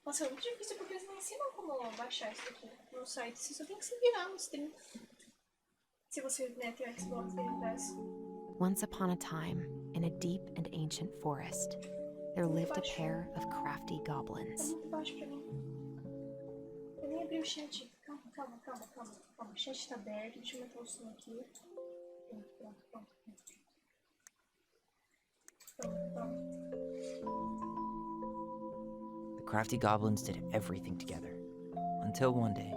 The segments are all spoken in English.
Nossa, é muito difícil porque eles não ensinam como baixar isso aqui no site. Você só tem que se virar nos 30. Se você, né, tem o Xbox Game Pass. Once upon a time, in a deep and ancient forest, there lived a pair of crafty Tá goblins. muito baixo pra mim. Eu nem abri o chat. Calma. O chat tá aberto. Deixa eu meter o som aqui. Pronto. The crafty goblins did everything together, until one day,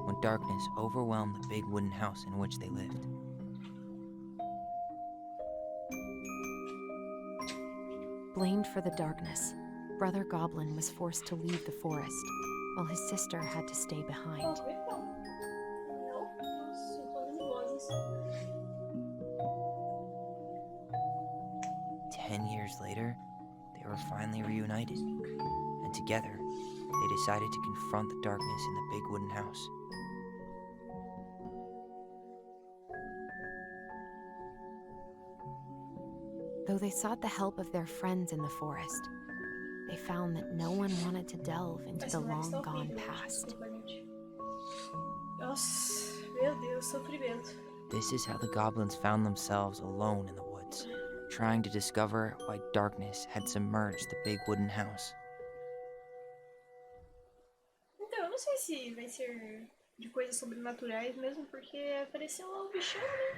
when darkness overwhelmed the big wooden house in which they lived. Blamed for the darkness, Brother Goblin was forced to leave the forest, while his sister had to stay behind. Nossa, eu tô vendo vozes. 10 years later, they were finally reunited, and together, they decided to confront the darkness in the big wooden house. Though they sought the help of their friends in the forest, they found that no one wanted to delve into the long-gone past. Nossa, meu Deus, sofrimento. This is how the goblins found themselves alone in the woods, trying to discover why darkness had submerged the big wooden house. Então, eu não sei se vai ser de coisas sobrenaturais mesmo, porque apareceu lá o bichão, né?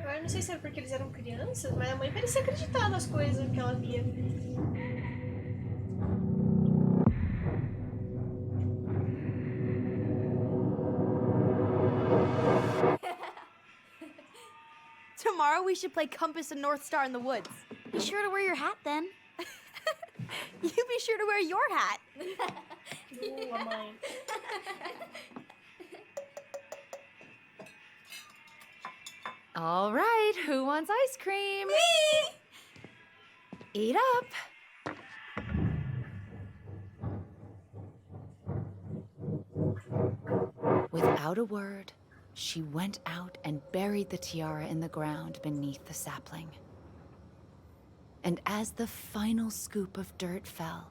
Eu não sei se era porque eles eram crianças, mas a mãe parecia acreditar nas coisas que ela via. Tomorrow we should play Compass and North Star in the woods. Be sure to wear your hat then. You be sure to wear your hat. A mãe. All right, who wants ice cream? Me! Eat up. Without a word, she went out and buried the tiara in the ground beneath the sapling. And as the final scoop of dirt fell,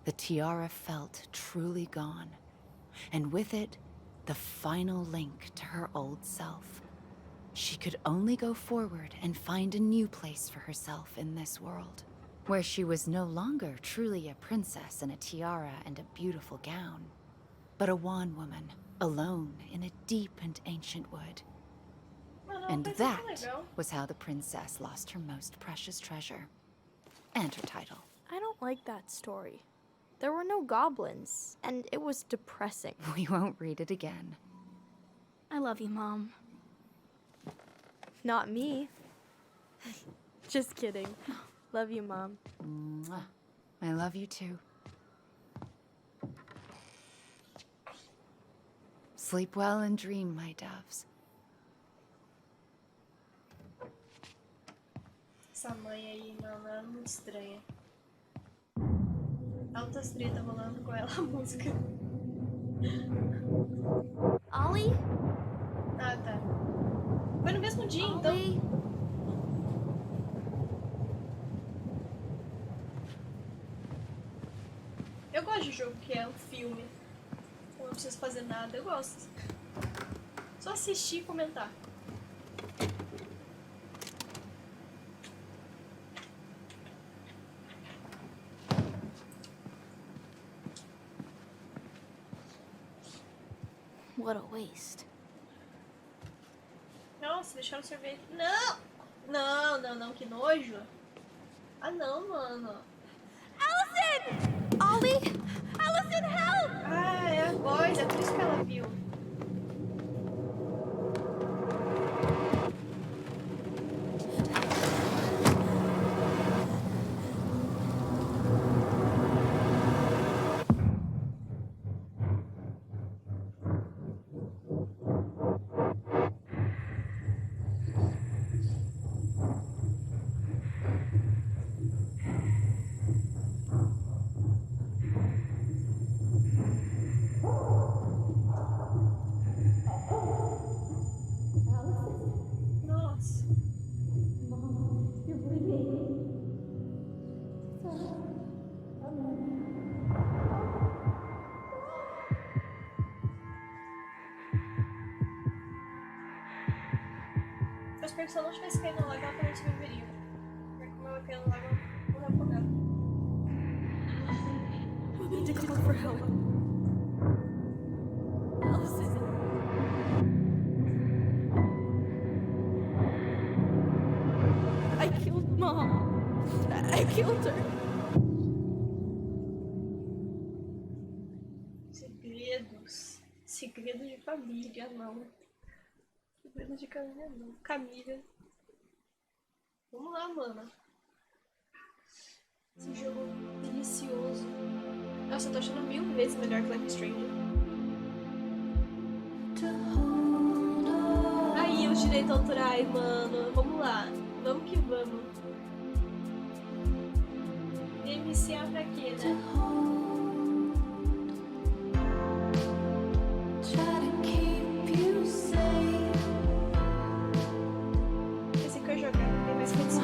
the tiara felt truly gone, and with it, the final link to her old self. She could only go forward and find a new place for herself in this world, where she was no longer truly a princess in a tiara and a beautiful gown, but a wan woman, alone in a deep and ancient wood. And that was how the princess lost her most precious treasure, and her title. I don't like that story. There were no goblins, and it was depressing. We won't read it again. I love you, Mom. Not me. Just kidding. Love you, Mom. Mwah. I love you too. Sleep well and dream, my doves. Essa mãe aí, mano, é muito estranha. Altas treta rolando com ela, a música. Ollie? Ah, tá. Foi no mesmo dia, então. Ollie? Eu gosto de jogo que é um filme. Eu não preciso fazer nada, eu gosto. Só assistir e comentar. What a waste. Nossa, deixaram o sorvete. Não! Não, que nojo. Ah, não, mano. Allison! Ollie! Allison, help! Ah, é a voz, é por isso que ela viu. espero que se ela não tivesse caído no lago, ela também sobreviveria. Porque como ela caiu no lago, ela morreu afogada. We need to call for help. Allison. I killed Mom. I killed her. Segredos. Segredos de família, não. Segredos de família, não. Família. Vamos lá, mano. Esse jogo delicioso. Nossa, eu tô achando 1000 vezes melhor que Life is Strange. Aí, os direitos autorais, mano. Vamos lá. Vamos que vamos. MCA pra quê, né? Esse que eu jogar tem mais condição.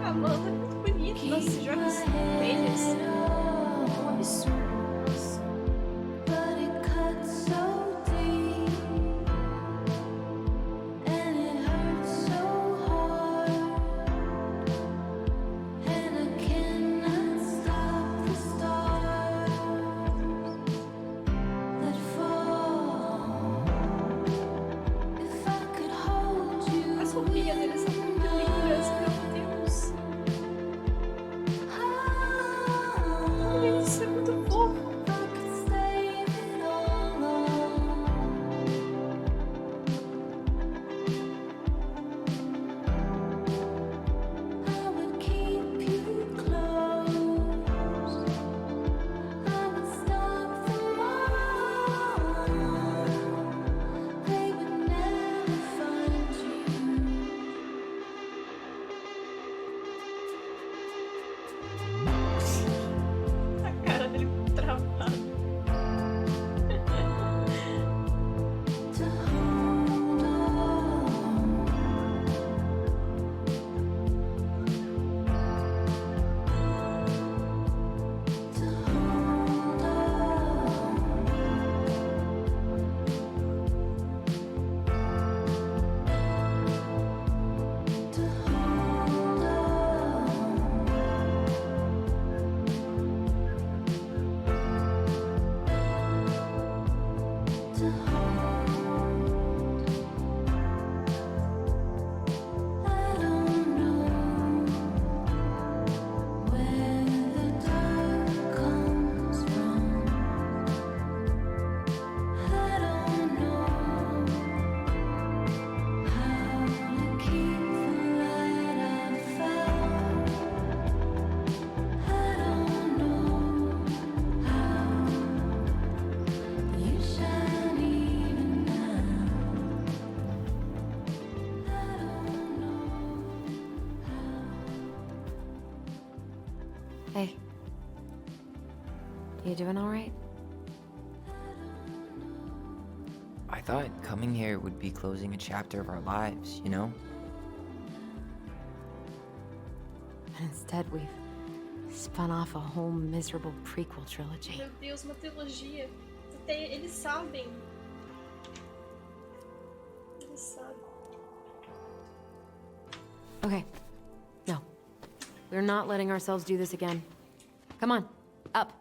Ah, mano, tá muito bonito. Nossa, esses jogos deles é um absurdo. Nossa. As roupinhas deles são muito lindas, meu Deus. Ai, isso é muito fofo. A cara dele travada. Hey. You doing all right? I thought coming here would be closing a chapter of our lives, you know? And instead, we've spun off a whole miserable prequel trilogy. Meu Deus, uma trilogia. Até eles sabem. Eles sabem. Okay. No. We're not letting ourselves do this again. Come on. Up.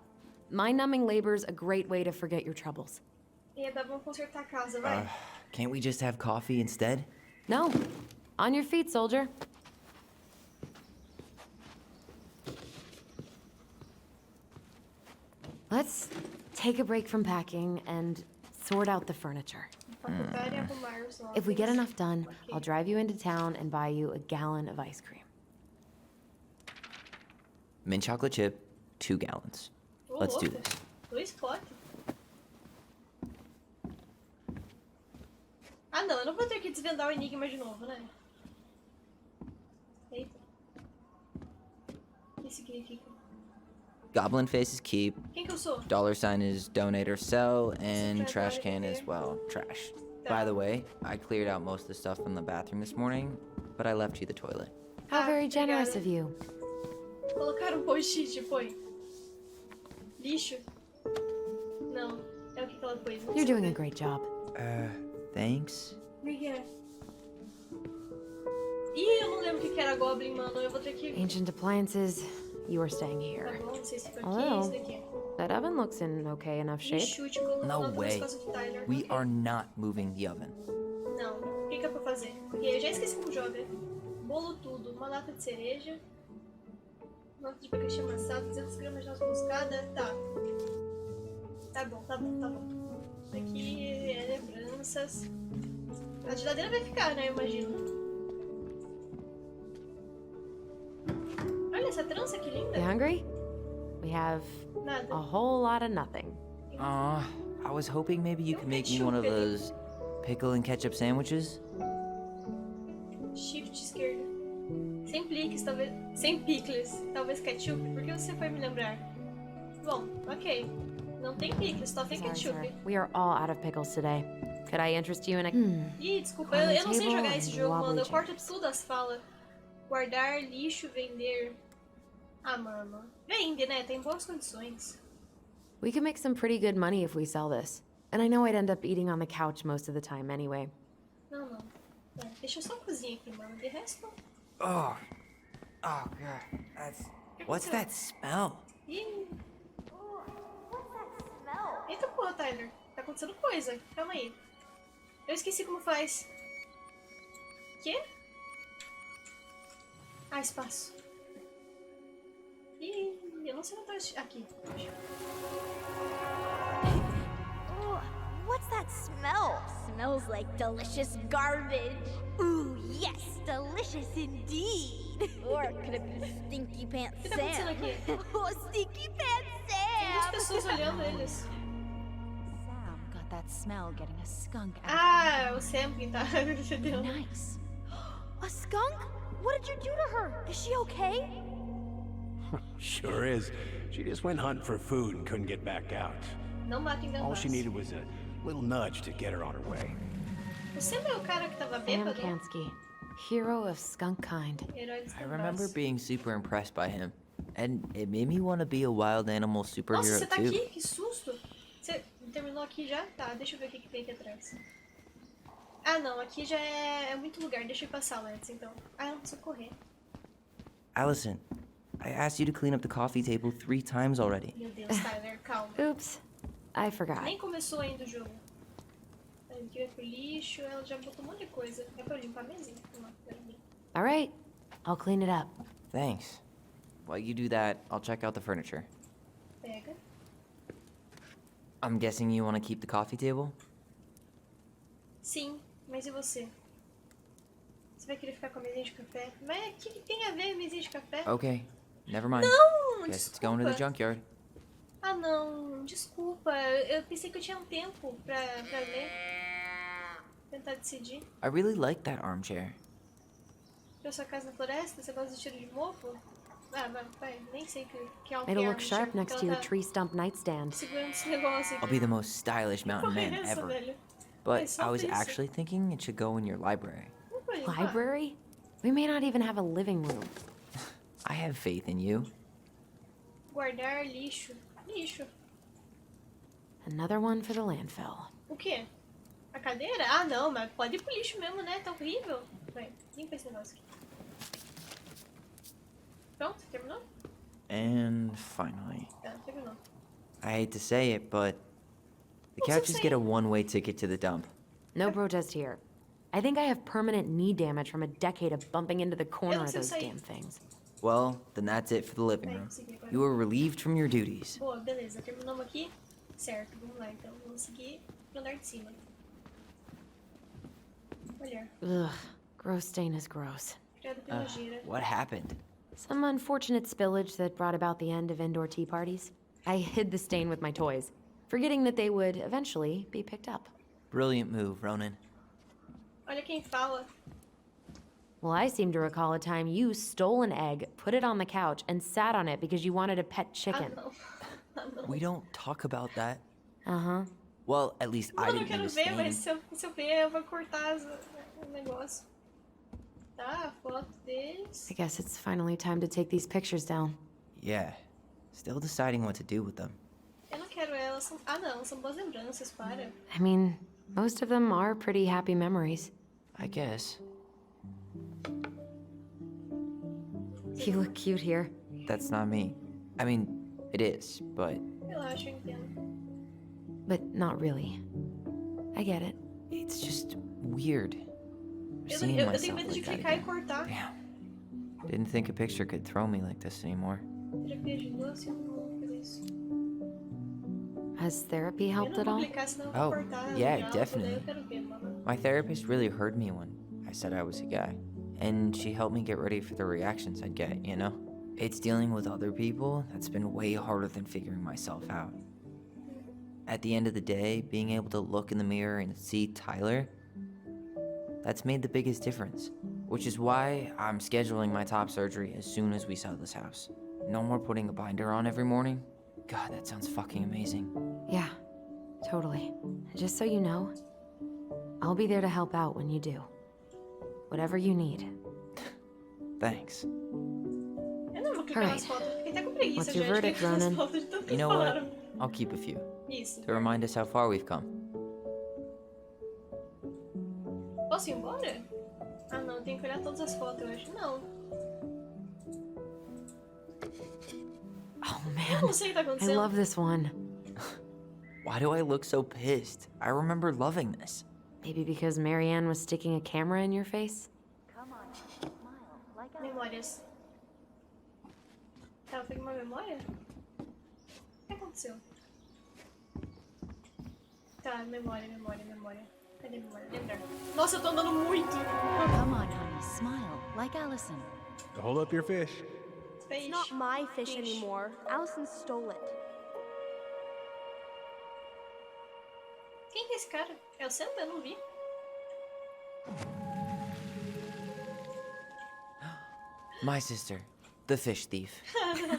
Mind-numbing labor's a great way to forget your troubles. Eda, vamos consertar a casa, vai. Can't we just have coffee instead? No. On your feet, soldier. Let's take a break from packing and sort out the furniture. Empacotar e arrumar os móveis. If we get enough done, Ok. I'll drive you into town and buy you a gallon of ice cream. Mint chocolate chip, 2 gallons. Ô, Let's do louco. this. 2 potes. Ah, não, eu não vou ter que desvendar o enigma de novo, né? Eita. O que significa? Goblin face is keep, Quem que eu sou? $ is donate or sell, and Subtract trash out can of is, here. well, trash. Tá. By the way, I cleared out most of the stuff from the bathroom this morning, but I left you the toilet. How Ah, very generous obrigada. of you. Colocaram um post-it, foi. Lixo? Não. É É o que ela pôs. You're doing a great job. Thanks? O que é? Ih, eu não lembro o que era Goblin, mano. Eu vou ter que... Ancient appliances, you are staying Tá here. bom, não sei se fica aqui, Hello. esse daqui. That oven looks in okay enough Me shape. chute, coloca No nas way. costas do Tyler. We Ok. are not moving the oven. Não, o que é pra fazer? Porque eu já esqueci como joga. Bolo tudo, uma lata de cereja, uma lata de abacaxi amassado, 200 gramas de noz moscada, tá. Tá bom, tá bom, tá bom. Aqui é lembranças. A geladeira vai ficar, né, eu imagino. Olha essa trança, que linda. You hungry? We have Nada. a whole lot of nothing. I was hoping maybe you could make me one of those pickle and ketchup sandwiches. Shift esquerda. Sem pickles, talvez. Sem pickles, talvez ketchup. Por que você foi me lembrar? Bom, ok. Não tem pickles, só tem Sorry, ketchup. sir. We are all out of pickles today. Could I interest you in a... Ih, desculpa, eu não sei Table jogar esse and jogo, mano. wobbly Eu corto chairs. tudo as falas. Guardar, lixo, vender. Ah, mano. Vende, né? Tem boas condições. We could make some pretty good money if we sell this. And I know I'd end up eating on the couch most of the time anyway. Não, não. É, deixa eu só cozinhar aqui, mano. De resto. Oh, God, what's that smell? Ih. What's that smell? Eita porra, Tyler. Tá acontecendo coisa. Calma aí. Eu esqueci como faz. Quê? Ah, espaço. Ih, eu não sei onde tá. Aqui. Ugh, what's that smell? Smells like delicious garbage. Ooh, yes, delicious indeed. Or could it be Stinky Pants O que tá acontecendo Sam? aqui? Oh, Stinky Pants Tem duas Sam! pessoas olhando eles. Sam got that smell getting a skunk out. Ah, o Sam que tá fedendo. Nice. A skunk? What did you do to her? Is she okay? Sure is. She just went hunting for food and couldn't get back out. Não mata All enganados. she needed was a little nudge to get her on her way. O Sam é o cara que tava Sam bêbado? Kansky, hero of skunk kind. Herói dos I remember Donbass. being super impressed by him. And it made me want to be a wild animal Nossa, superhero você tá too. aqui? Que susto! Você terminou aqui já? Tá, deixa eu ver o que tem aqui atrás. Ah, não, aqui já é muito lugar. Deixa eu passar antes, então. Ah, eu não preciso correr. Allison, I asked you to clean up the coffee table 3 times already. Meu Deus, Tyler, calma. Oops, I forgot. Nem começou ainda o jogo. Aqui vai pro lixo, ela já botou um monte de coisa. É pra eu limpar a mesinha? Não, quero ver. All right, I'll clean it up. Thanks. While you do that, I'll check out the furniture. Pega. I'm guessing you want to keep the coffee table? Sim, mas e você? Você vai querer ficar com a mesinha de café? Mas o que tem a ver a mesinha de café? Okay, never mind. Não, Guess it's going to the desculpa. junkyard. Ah, não, desculpa. Eu pensei que eu tinha um tempo pra ler. Tentar decidir. I really like that armchair. Pra sua casa na floresta, você gosta de tiro de mofo? Ah, vai, nem sei que é um It'll look arma, sharp porque next ela to your tá tree stump nightstand. segurando esse negócio I'll aqui. be the most stylish mountain man Conheça, ever. velho. But Só I was isso. actually thinking it should go in your library. Não vou limpar. Library? We may not even have a living room. I have faith in you. Guardar lixo. Lixo. Another one for the landfill. O quê? A cadeira? Ah, não, mas pode ir pro lixo mesmo, né? Tá horrível. Vai, limpa esse negócio aqui. Pronto, terminou? And finally, Tá, terminou. I hate to say it, but the What's it couches get a saying? one-way ticket to the dump. No protest here. I think I have permanent knee damage from a decade of bumping into the corner não of sei those sair. damn things. Well, then that's it for the living Vai, room. consegui agora. You are relieved from your duties. Boa, beleza. Terminamos aqui. Certo, vamos lá então. Vamos seguir pro andar de cima. Olha, Ugh, gross stain is gross. criada pela gira. What happened? Some unfortunate spillage that brought about the end of indoor tea parties. I hid the stain with my toys, forgetting that they would eventually be picked up. Brilliant move, Ronan. Olha quem fala. Well, I seem to recall a time you stole an egg, put it on the couch, and sat on it because you wanted a pet Ah, chicken. não. Ah, não. We don't talk about that. Uh-huh. Well, at least I Mano, eu didn't quero ver, mas understand. se eu ver, eu vou cortar o negócio. Tá, a foto deles. I guess it's finally time to take these pictures down. Yeah. Still deciding what to do with them. Eu não quero ela elas são... Ah, não, são boas lembranças, para. I mean, most of them are pretty happy memories. I guess. You look cute here. That's not me. I mean, it is, but Relaxa, eu entendo. But not really. I get it. it's just weird. Eu Seeing tenho myself medo de like that clicar e again. cortar. Damn. Didn't think a picture could throw me like this anymore. Terapia de doce, eu não vou fazer isso. Has therapy Eu helped não at vou all? clicar, senão eu vou Oh, cortar. yeah, o diálogo, definitely. daí eu quero ver, mano. My therapist really heard me when I said I was a guy. And she helped me get ready for the reactions I'd get, you know? It's dealing with other people that's been way harder than figuring myself out. At the end of the day, being able to look in the mirror and see Tyler, that's made the biggest difference. Which is why I'm scheduling my top surgery as soon as we sell this house. No more putting a binder on every morning. God, that sounds fucking amazing. Yeah, totally. Just so you know, I'll be there to help out when you do. Whatever you need. Thanks. Eu não vou clicar nas Alright. fotos. Fiquei até com preguiça What's já your de verdict, clicar nas Ronan? fotos de tanto que You know what? falaram. I'll keep a few Isso. to remind us how far we've come. Posso ir embora? Ah, não. Eu tenho que olhar todas as fotos, eu acho. Não. Oh Eu man, não sei o que tá I acontecendo. love this one. Why do I look so pissed? I remember loving this. Maybe because Marianne was sticking a camera in your face? Memórias. Tá, eu peguei uma memória? O que aconteceu? Tá, memória. Cadê a memória? Lembrar. Nossa, eu tô andando muito! Come on, honey, smile, like Allison. Hold up your fish. Peixe. It's not my fish anymore. Allison stole it. Quem que é esse cara? É o Santa? Eu não vi. My sister, the fish thief.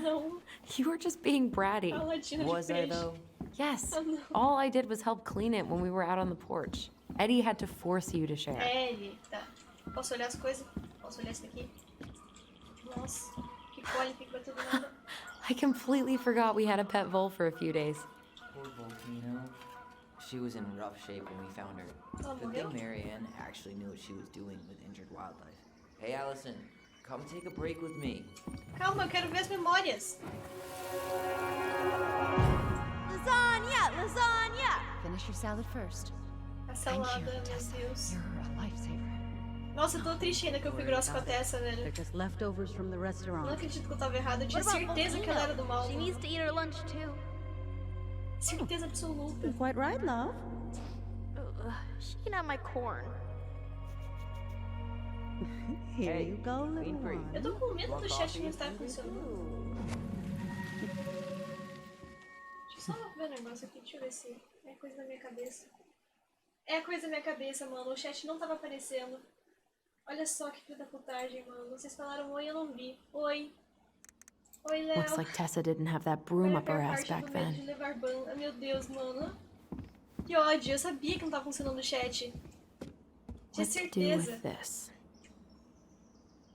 Não. You were just being bratty. A latinha de Was I peixe. though? Yes. Oh, no. All I did was help clean it when we were out on the porch. Eddie had to force you to share. L, tá. Posso olhar as coisas? Posso olhar isso daqui? Nossa, que cólica que vai tudo nada. I completely forgot we had a pet vole for a few days. Poor Volcano. She was in rough shape when we found her. Oh, Good morreu? thing Marianne actually knew what she was doing with injured wildlife. Hey, Allison, come take a break with me. Calma, eu quero ver as memórias. Lasagna! Finish your salad first. A Thank salada, you, meu Tessa. Deus. You're a lifesaver. Nossa, eu tô triste ainda que eu fui grossa com a Tessa, They're velho. just leftovers from the Não restaurant. acredito que eu tava errada. Eu tinha What about certeza que ela era do mal. She needs to eat her lunch too. Certeza absoluta. Quite right, love. Ugh, she can have my corn. Here Hey, you go, little clean free. one. Eu tô com medo Want do chat coffee? não estar funcionando. Deixa eu só ver um negócio aqui, deixa eu ver se é coisa da minha cabeça. É coisa da minha cabeça, mano. O chat não tava aparecendo. Olha só que filho da putagem, mano. Vocês falaram oi, eu não vi. Oi. Oi, Léo. Looks like Tessa didn't have that broom Olha up a her pior ass parte back do medo de then. levar ban. Ah, meu Deus, mano. Que ódio. Eu sabia que não tava funcionando o chat. Tinha What to do certeza. with this?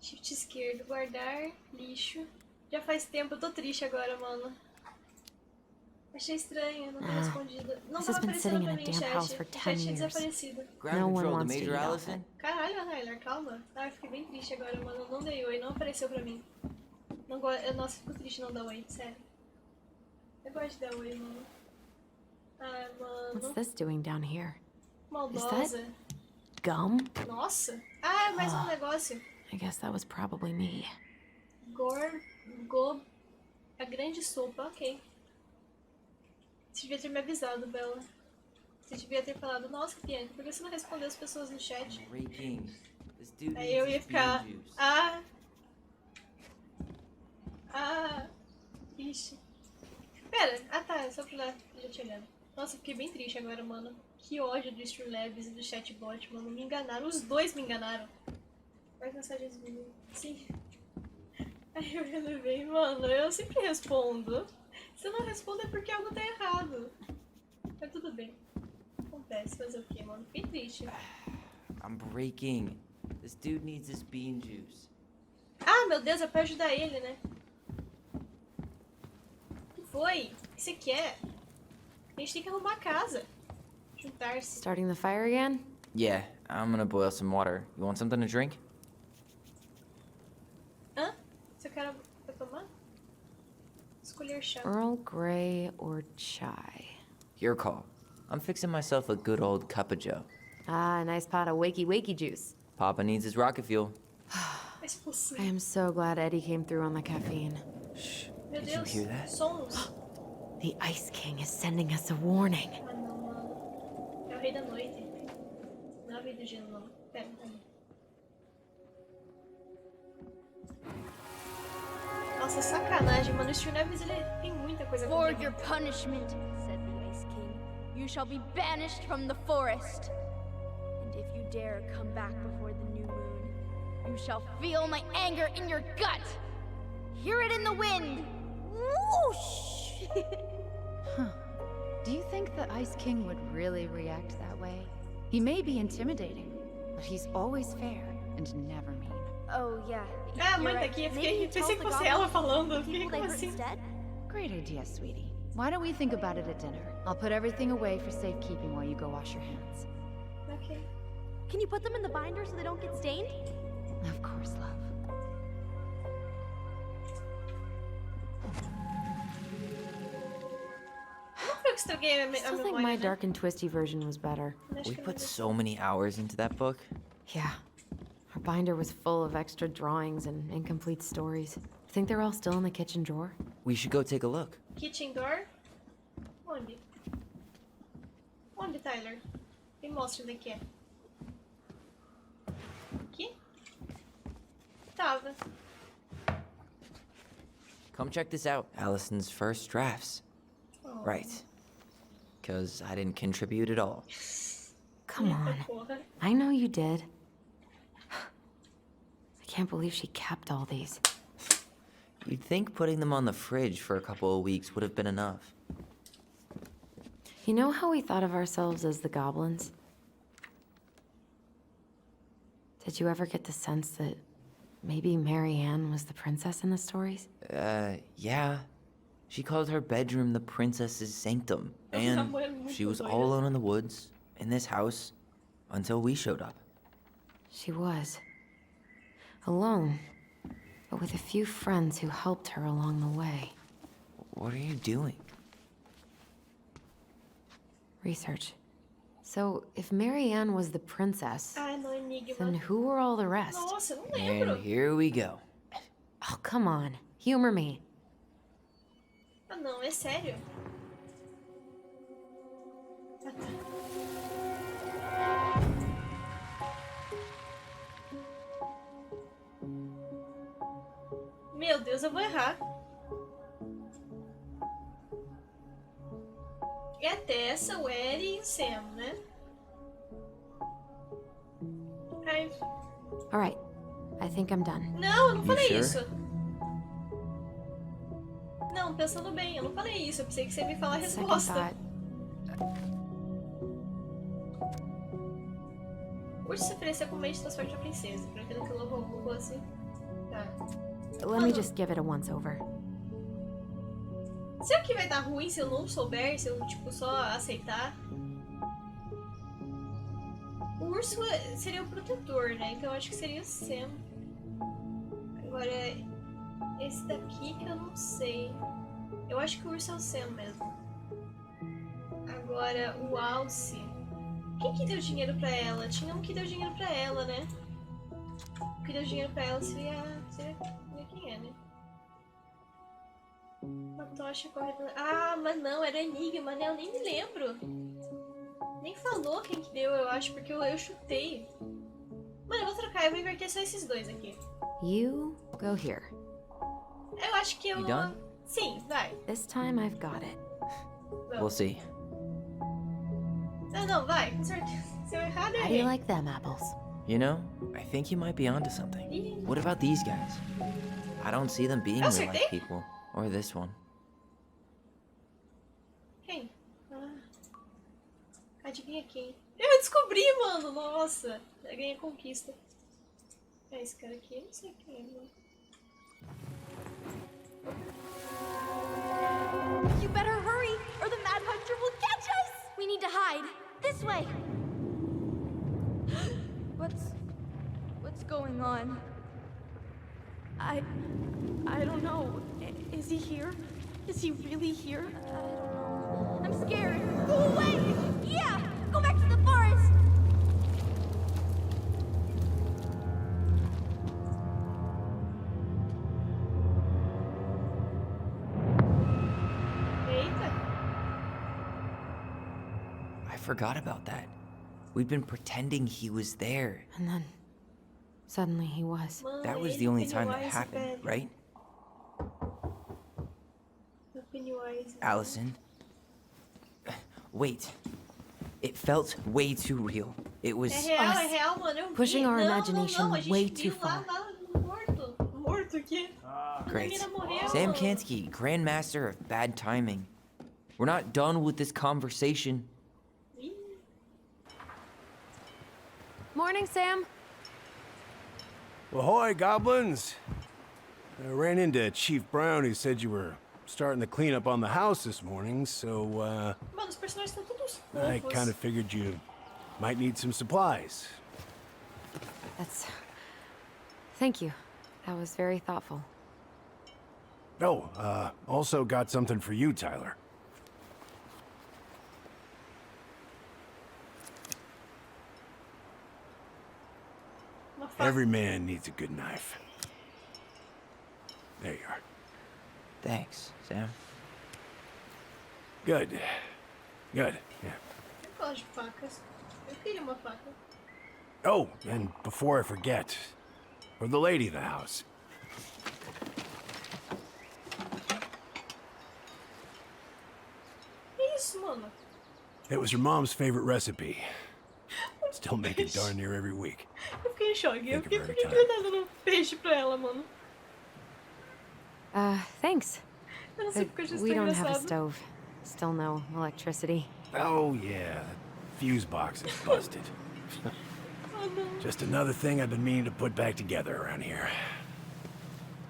Shift esquerdo, guardar, lixo. Já faz tempo, eu tô triste agora, mano. Achei estranho, não ter Ah, respondido. Não this has tava been aparecendo sitting pra in a mim, damp chat. house for O chat 10 tinha years. desaparecido. Ground No one control to wants to Major eat off Allison. it. Caralho, Tyler, calma. Ah, eu fiquei bem triste agora, mano. Não dei oi, não apareceu pra mim. Não go... Nossa, fico triste não dar oi, sério. Eu gosto de dar oi, mano. Ah, What's mano. this doing down here? Maldosa. Gum? Nossa. Ah, é mais um negócio. I guess that was probably me. A grande sopa, ok. Você devia ter me avisado, Bella. Você devia ter falado, nossa, Bianca, por que você não respondeu as pessoas no chat? Breaking. This dude Aí eu needs ia his ficar, bean juice. Ixi. Pera, tá, só pra lá, já tinha olhado. Nossa, fiquei bem triste agora, mano. Que ódio do Streamlabs e do chatbot, mano. Me enganaram, os dois me enganaram. Quais mensagens minhas? Sim. Aí eu relevei, mano, eu sempre respondo. Se eu não respondo é porque algo tá errado. Mas tudo bem. Acontece, fazer o quê, mano? Fiquei triste. I'm breaking. This dude needs his bean juice. Ah, meu Deus, é pra ajudar ele, né? O que foi? O que você quer? A gente tem que arrumar a casa. Juntar-se. Starting the fire again? Yeah, I'm gonna boil some water. You want something to drink? Hã? Você quer pra tomar? Escolher chá. Earl Grey or chai? Your call. I'm fixing myself a good old cup of joe. Ah, a nice pot of wakey juice. Papa needs his rocket fuel. Mas possível. I am so glad Eddie came through on the caffeine. Shh. Meu Did you Deus. hear that? Sons. The Ice King is sending us a warning. Ah, não, mano. É o rei da noite. Não é o rei do gelo, não. Pera, pera. Nossa, sacanagem, mano. O Steel Neves, ele tem muita coisa For contra your mim. punishment, said the Ice King, you shall be banished from the forest. And if you dare come back before the new moon, you shall feel my anger in your gut. Hear it in the wind. Whoosh! Do you think the Ice King would really react that way? He may be intimidating, but he's always fair and never mean. Oh, yeah. Ah, you're mãe tá right. aqui. Eu Maybe fiquei, you tell pensei que the fosse goblins ela falando. Eu the fiquei people they como hurt assim? instead? Great idea, sweetie. Why don't we think about it at dinner? I'll put everything away for safekeeping while you go wash your hands. Ok. Can you put them in the binder so they don't get stained? Of course, love. Não foi eu que estraguei a I still think memória, my né? dark and twisty version was better. Acho We que put não. so many hours into that book. Yeah. Our binder was full of extra drawings and incomplete stories. Think they're all still in the kitchen drawer? We should go take a look. Kitchen door? Onde? Onde, Tyler? Me mostra onde que é. Aqui? Tava. Come check this out. Allison's first drafts. Oh. Right. Because I didn't contribute at all. Come on. Porra. I know you did. I can't believe she kept all these. You'd think putting them on the fridge for a couple of weeks would have been enough. You know how we thought of ourselves as the goblins? Did you ever get the sense that maybe Mary Ann was the princess in the stories? Yeah. She called her bedroom the princess's sanctum. And she was all alone in the woods, in this house, until we showed up. She was. Alone, but with a few friends who helped her along the way. What are you doing? Research. So, if Mary Ann was the princess, Ah, no enigma. then who were all the rest? Nossa, eu não lembro. And here we go. Oh, come on. Humor me. Ah, não, é sério. Ah, tá. Meu Deus, eu vou errar. É a Tessa, o Eri e o Sam, né? Ai, All right. I think I'm done. não, eu não You falei sure? isso. Não, pensando bem, eu não falei isso. Eu pensei que você ia me falar a Second resposta. thought. Urso se oferecer como meio de transporte da princesa. Pra aquilo que louvou assim. Tá. Let me just give it a once-over. Será que vai dar ruim se eu não souber? Se eu, tipo, só aceitar? O urso seria o protetor, né? Então eu acho que seria o Sam. Agora, esse daqui que eu não sei. Eu acho que o urso é o Sam mesmo. Agora, o Alce. Quem que deu dinheiro pra ela? Tinha um que deu dinheiro pra ela, né? O que deu dinheiro pra ela seria quem é, né? Uma tocha correndo. Ah, mas não, era enigma, né? Eu nem me lembro. Nem falou quem que deu, eu acho, porque eu chutei. Mano, eu vou trocar, eu vou inverter só esses dois aqui. You go here. Eu acho que eu. You done? Sim, vai. This time I've got it. We'll see. Não, não, vai, com certeza. Se eu errar, eu How do you errei. like them apples? You know, I think you might be onto something. Ih, What about these guys? I don't see them being Eu real life acertei? people. Or this one. Quem? Ah. Adivinha quem? Eu descobri, mano! Nossa! Eu ganhei a conquista. É esse cara aqui, eu não sei quem é, mano. You better hurry, or the Mad Hunter will get hide. This way. What's going on? I don't know. Is he here? Is he really here? I'm scared. Go away! Yeah! Go back to the forest! Eita. I forgot about that. We'd been pretending he was there. And then, suddenly he was. Mano, That was ele the e o only time that Pennywise, happened, velho. right? O Pennywise. Allison? Wait. It felt way too real. It was... É real, mano. Eu vi. Pushing our não, imagination não, a gente way viu too lá, far. lá, morto. Morto aqui. Great. menina morreu. Sam Kansky, Grandmaster of Bad Timing. We're not done with this conversation. Ih, Morning, Sam. Ahoy, goblins! I ran into Chief Brown, who said you were starting the cleanup on the house this morning, so, Mano, os personagens estão todos I fofos. kind of figured you might need some supplies. That's... Thank you. That was very thoughtful. Oh, also got something for you, Tyler. Uma faca. Every man needs a good knife. There you are. Thanks, Sam. Good. Good, yeah. Eu gosto de facas. Eu queria uma faca. Oh, and before I forget, for the lady of the house. Que isso, mano? It was her mom's favorite recipe. Still make it darn near every week. Eu fiquei em choque. Eu Think fiquei, of por her que every ele tá dando peixe pra ela, mano? Thanks. Eu não sei But porque eu achei isso we tão don't have a engraçado. stove. Still no electricity. Oh, yeah. The fuse box is busted. Oh, não. Just another thing I've been meaning to put back together around here.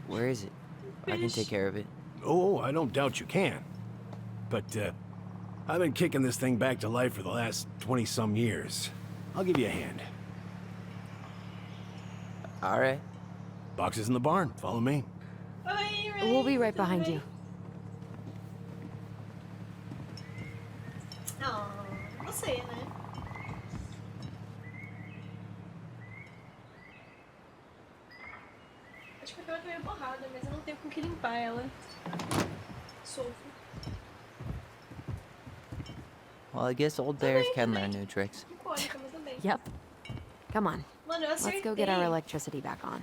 Where is it? I can take care of it. Oh, I don't doubt you can. But, I've been kicking this thing back to life for the last 20-some years. I'll give you a hand. All right. Box is in the barn. Follow me. Oi, Ray, We'll be right tudo behind bem? you. Ah, você, né? Acho que a cama tá meio borrada, mas eu não tenho com que limpar ela. Sofro. Well, I guess old bears can learn new tricks. Icônica, mas também. Yep. Come on. Mano, eu acertei. Let's go get our electricity back on.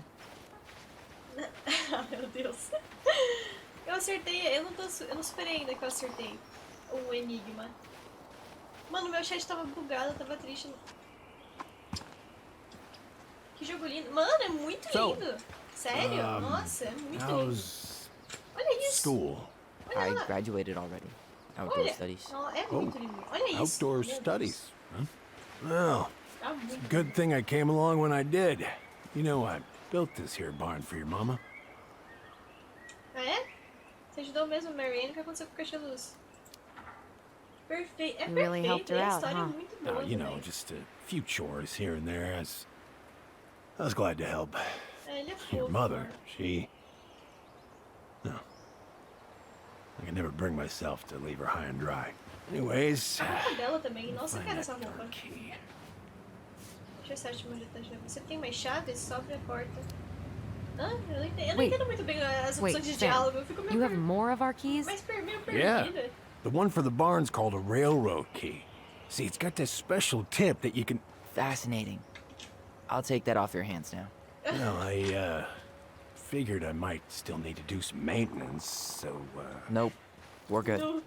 Ah, meu Deus. Eu acertei, eu não superei ainda que eu acertei o enigma. Mano, meu chat tava bugado, eu tava triste. Que jogo lindo. Mano, é muito So, lindo. Sério? Nossa, é muito lindo. How's Olha isso. school? Olha I lá. graduated already. Outdoor Olha. studies. Não, é muito lindo. Olha isso. Outdoor Meu Deus. studies, huh? Well, Tá muito good thing I came along when I did. You know, I built this here barn for your mama. Ah, é? Você ajudou mesmo a Marianne? O que aconteceu com o caixa luz? Perfeito. É You really perfeito. helped her E a out, história é huh? muito boa You know, também. just a few chores here and there. I was glad to help. É, ele é fofo. Your mother, mano. she... No. I can never bring myself to leave her high and dry. Anyways... A roupa dela também. Nossa, eu find quero that essa roupa. darn key. Deixa eu ver se acho onde tá a chave. Você tem mais chaves? Só abre a porta. Hã? Eu não entendo, Wait. muito bem as Wait, opções de Sam. diálogo. Eu fico meio, You have more of our keys? meio Yeah. perdida. The one for the barn's called a railroad key. See, it's got this special tip that you can... Fascinating. I'll take that off your hands now. Well, I, figured I might still need to do some maintenance, so, Nope. We're good. No,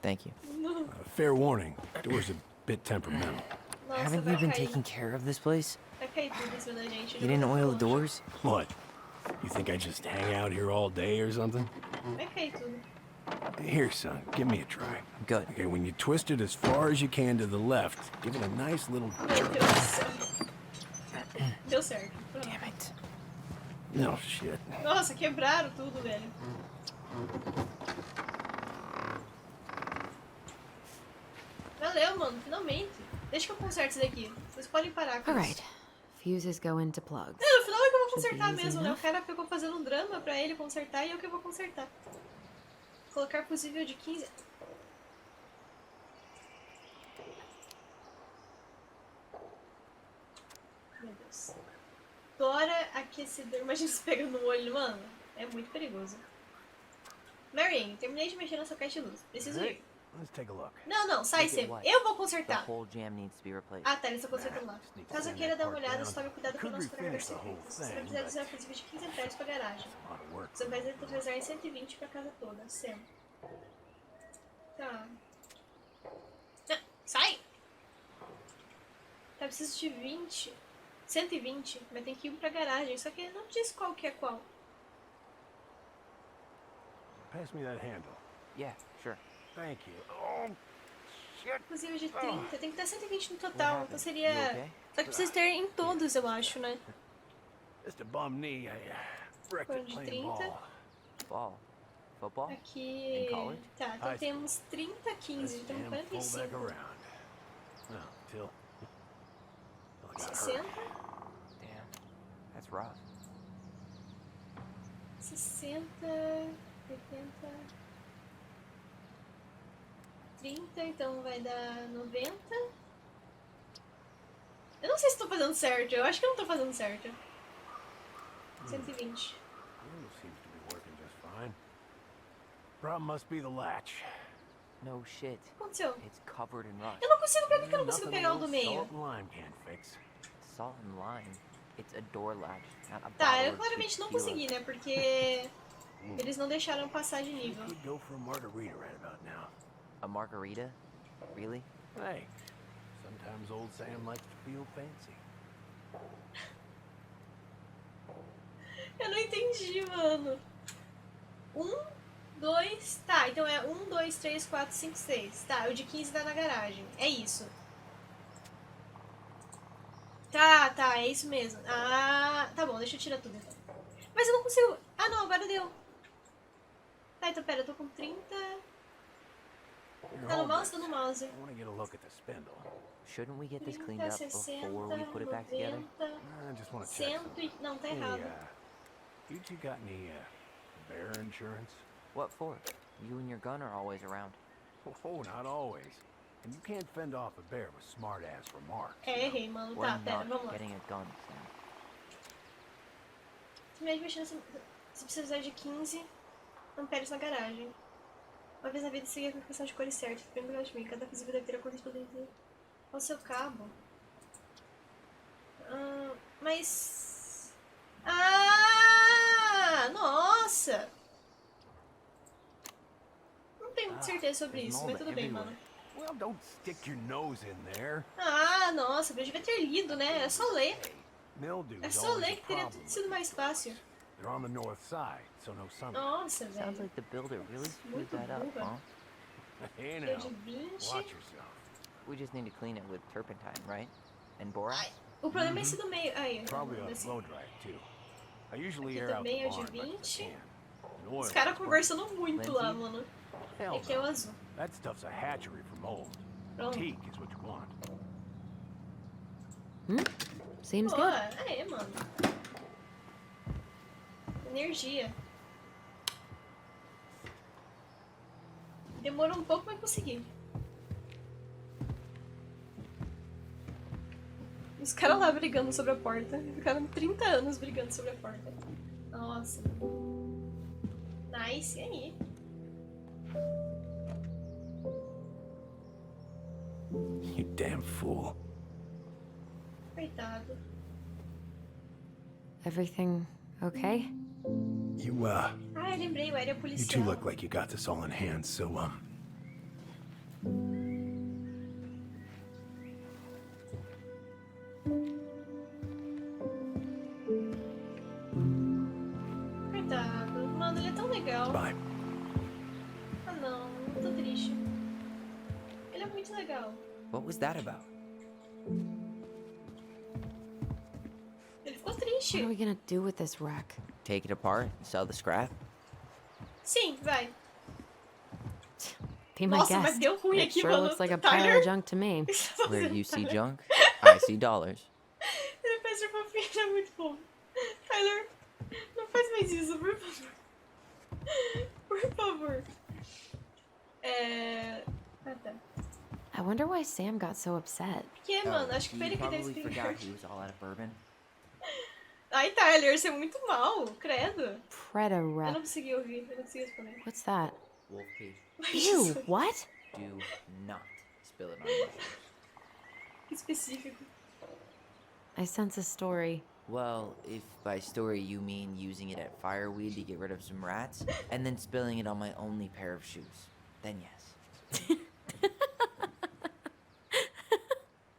Thank you. no. fair warning. Door's a bit temperamental. Nossa, Haven't vai you been cair. taking care of this place? Vai cair tudo em cima da gente. You didn't oil the doors? What? You think I just hang out here all day or something? Vai cair tudo. Here, son, give me a try. Good. Okay, when you twist it as far as you can to the left, give it a nice little Meu jerk. Deus do céu. Deu certo. Pronto. Damn it. No shit. Nossa, quebraram tudo, velho. valeu, mano, finalmente. Deixa que eu conserte isso daqui. Vocês podem parar com Alright. isso. Fuses go into plugs. Não, no final é que eu vou Should be consertar easy mesmo, né? O enough. cara pegou fazendo um drama pra ele consertar e eu que vou consertar. Colocar fusível de 15... Meu Deus. Bora aquecedor. Imagina se pega no olho, mano. É muito perigoso. Marianne, terminei de mexer nessa caixa de luz. Preciso ir. Let's take a look. Não, não, sai Look at Sam. what? Eu vou The consertar. whole jam needs to be replaced. Ah, tá, eles estão consertando lá. Just need to Caso sand queira that dar uma part olhada, down. tome cuidado com o Could nosso carregador refinish the whole secreto. Se você thing, precisar but usar fusível de 15 amperes pra garagem. a lot of work. Você vai utilizar em 120 pra casa toda, Sam. Tá. Ah, sai! Tá, preciso de 20. 120, mas tem que ir pra garagem. Só que ele não diz qual que é qual. Pass me that handle. Yeah, sure. Thank you. Oh, shit. Fusível de 30. Tem que dar 120 no total. Então happened? seria... You okay? Só que precisa ter em todos, eu acho, né? Just a bum knee. I wrecked Foram it de playing 30. ball. Ball. Football? Aqui... In college? Tá, então High school. temos 30, 15. Let's Temos jam full back 45. around. Well, till I got hurt. 60. Damn. That's rough. 60, 80, 30, então vai dar 90. Eu não sei se tô fazendo certo, eu acho que eu não tô fazendo certo. 120. Seems to be working just fine. Problem must be the latch. No shit. O que aconteceu? It's covered in rust. Eu não consigo, por que eu não consigo Nothing pegar o a do little meio? salt and lime can't fix. Salt and lime. It's a door latch, not a Tá, bottle eu of claramente não tequila. consegui, né? Porque eles não deixaram passar de nível. Could go for a margarita right about now. A margarita? Really? Hey, sometimes old Sam likes to feel fancy. Eu não entendi, mano. 2... Tá, então é 1, 2, 3, 4, 5, 6. Tá, o de 15 tá na garagem. É isso. Tá, tá, é isso mesmo. Ah, tá bom, deixa eu tirar tudo então. Mas eu não consigo... Ah, não, agora deu. Tá, então pera, eu tô com 30... Here, Tá no hold mouse? this. Tá no mouse. I want to get a look at the spindle. Shouldn't we get this 30, cleaned up 60, before we put it back together? 90, I just want to check. 100 e... Não, tá Hey, errado. you two got any bear insurance? What for? You and your gun are always around. Oh, not always. And you can't fend off a bear with smart-ass remarks. É, errei, mano. We're Tá, pera, not vamos lá. getting a gun, Sam. Primeiro mexendo se precisar de 15 amperes na garagem. Uma vez na vida seguir a questão de cores certas, bem melhor de mim. Cada fusível deve ter a cor de poder ter. Qual o seu cabo? Mas... Ah! Nossa! Não tenho muita certeza sobre there's isso, mas mold tudo bem, everywhere. mano. Well, don't stick your nose in there. Ah, nossa, eu devia ter lido, né? É só ler. Mildew É is só always ler a que teria problem. tudo sido mais fácil. They're on the north side, so no sunlight. Nossa, Sounds velho. like the builder really screwed Muito that up, burra. huh? Hey Deu now, de 20. watch yourself. We just need to clean it with turpentine, right? And borax? Ai, o problema é esse do meio. Aí, Probably ought to desse- blow dry it too. I usually Aqui air out the também é de barn, but if I 20. can. And oil Os caras is worth conversando muito lá, Lindsay? mano. Hell Aqui é o no. azul. That stuff's a hatchery for mold. Pronto. Teak is what you want. Seems Pô, good. é, mano. Energia. Demorou um pouco, mas consegui. Os caras lá brigando sobre a porta. Ficaram 30 anos brigando sobre a porta. Nossa. Nice, e aí? You damn fool. Coitado. Everything okay? You, Ah, eu lembrei, o Aéreo é you policial. two look like you got this all in hand, so, Coitado. Mano, ele é tão legal. bye. Ah, não. Eu tô triste. Ele é muito legal. What was that about? Ele ficou What triste. are we gonna do with this wreck? Take it apart, sell the scrap? Sim, vai. Be my Nossa, mas guest. deu ruim It aqui, sure mano. looks like a Tyler. pile of junk to me. O que você tá Where fazendo, you see Tyler? junk, I see dollars. Ele faz de fofinho, é muito bom. Tyler, não faz mais isso, por favor. Por favor. Ah, tá. I wonder why Sam got so upset. Por que, mano? Acho que foi he ele que deu probably esse forgot finger. he was all out of bourbon. Ai, Tyler, você é muito mal, credo. Eu Predator. não consegui ouvir, eu não consegui responder. What's that? Wolf pee. Ew, what? Do not spill it on me. Que específico. I sense a story. Well, if by story you mean using it at fireweed to get rid of some rats, and then spilling it on my only pair of shoes, then yes.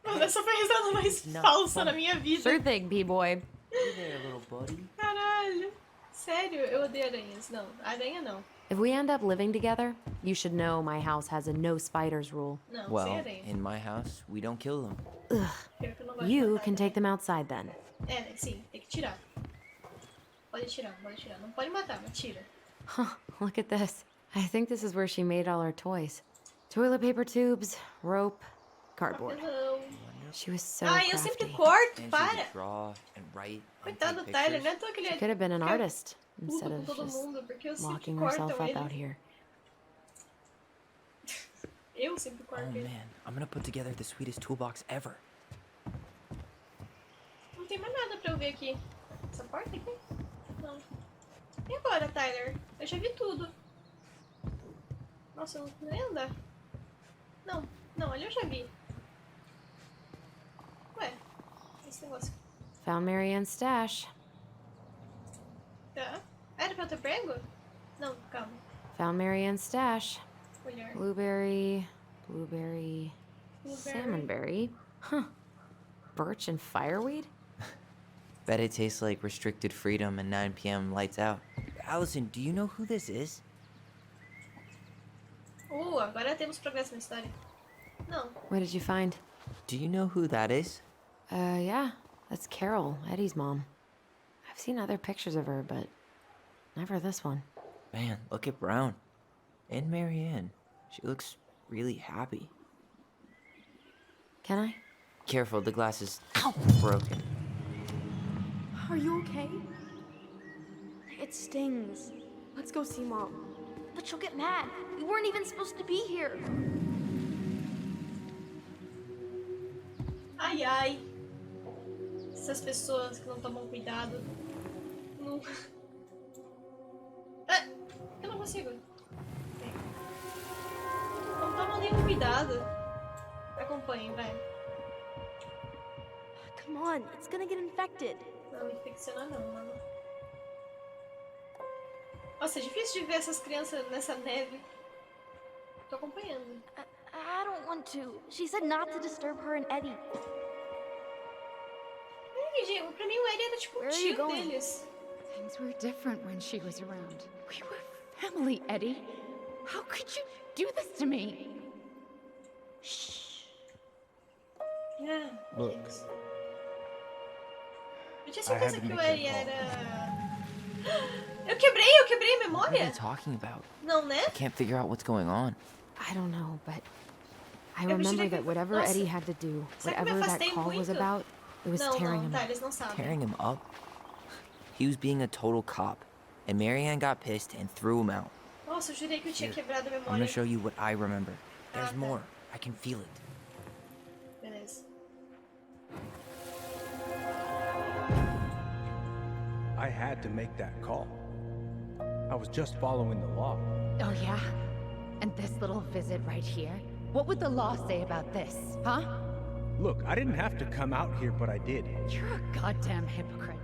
Mano, essa foi a risada mais Não, falsa fun. na minha vida. Sure thing, B-boy. Hey there, little buddy. Caralho. Sério, eu odeio aranhas. Não, aranha não. If we end up living together, you should know my house has a no spiders rule. Não, sem Well, aranha. in my house, we don't kill them. Pior que eu não gosto de You matar can take aranha. them outside then. É, né, sim, tem que tirar. Pode tirar, pode tirar. Não pode matar, mas tira. Huh, look at this. I think this is where she made all her toys. Toilet paper tubes, rope, cardboard. Não. She was so Ai, eu sempre crafty. corto, And she para. could draw and write and Coitado do take Tyler, pictures. não é à toa que ele She é could have been an fica artist puto instead com of todo just mundo, porque eu sempre locking corto herself up ele. out here. Eu sempre corto Oh ele. man, I'm gonna put together the sweetest toolbox ever. Não tem mais nada pra eu ver aqui. Essa porta aqui? Não. E agora, Tyler? Eu já vi tudo. Nossa, eu não nem andar. Não, não, ali eu já vi. Ué, esse negócio. Found Marianne's stash. Tá. Era pra eu ter prego? Não, calma. Found Marianne's stash. Olhar. Blueberry, blueberry, salmonberry. Huh. Birch and fireweed? Bet it tastes like restricted freedom and 9 p.m. lights out. Allison, do you know who this is? Agora temos progresso na história. Não. What did you find? Do you know who that is? Yeah. That's Carol, Eddie's mom. I've seen other pictures of her, but never this one. Man, look at Brown. And Marianne. She looks really happy. Can I? Careful, the glass is broken. Are you okay? It stings. Let's go see Mom. But she'll get mad. We weren't even supposed to be here. Ai, ai. Essas pessoas que não tomam cuidado. Não. Ah, eu não consigo. Não tomam nenhum cuidado. Acompanhem, vai. Come on, it's gonna get infected. Não, infeccionar não, mano. Nossa, é difícil de ver essas crianças nessa neve. Tô acompanhando. I don't want to. She said not to disturb her and Eddie. Ai, gente, pra mim o Eddie era tipo um Where are you tio going? deles. Things were different when she was around. We were family, Eddie. How could you do this to me? Ah, Look, eu tinha I certeza had to que o make that Eddie call. era... Eu quebrei a What are you memória? talking about? Não, né? I can't figure out what's going on. I don't know, but I Eu remember preciso that whatever Nossa. Eddie had to do, Será que eu me whatever that afastei call was muito? about, it was Não, tearing não, him tá, up. eles não sabem. Tearing him up? He was being a total cop, and Marianne got pissed and threw him out. Nossa, eu jurei que eu tinha Here, quebrado a I'm memória. gonna show you what I remember. There's tá. more. I can feel it. Beleza. I had to make that call. I was just following the law. Oh, yeah? And this little visit right here? What would the law say about this, huh? Look, I didn't have to come out here, but I did. You're a goddamn hypocrite.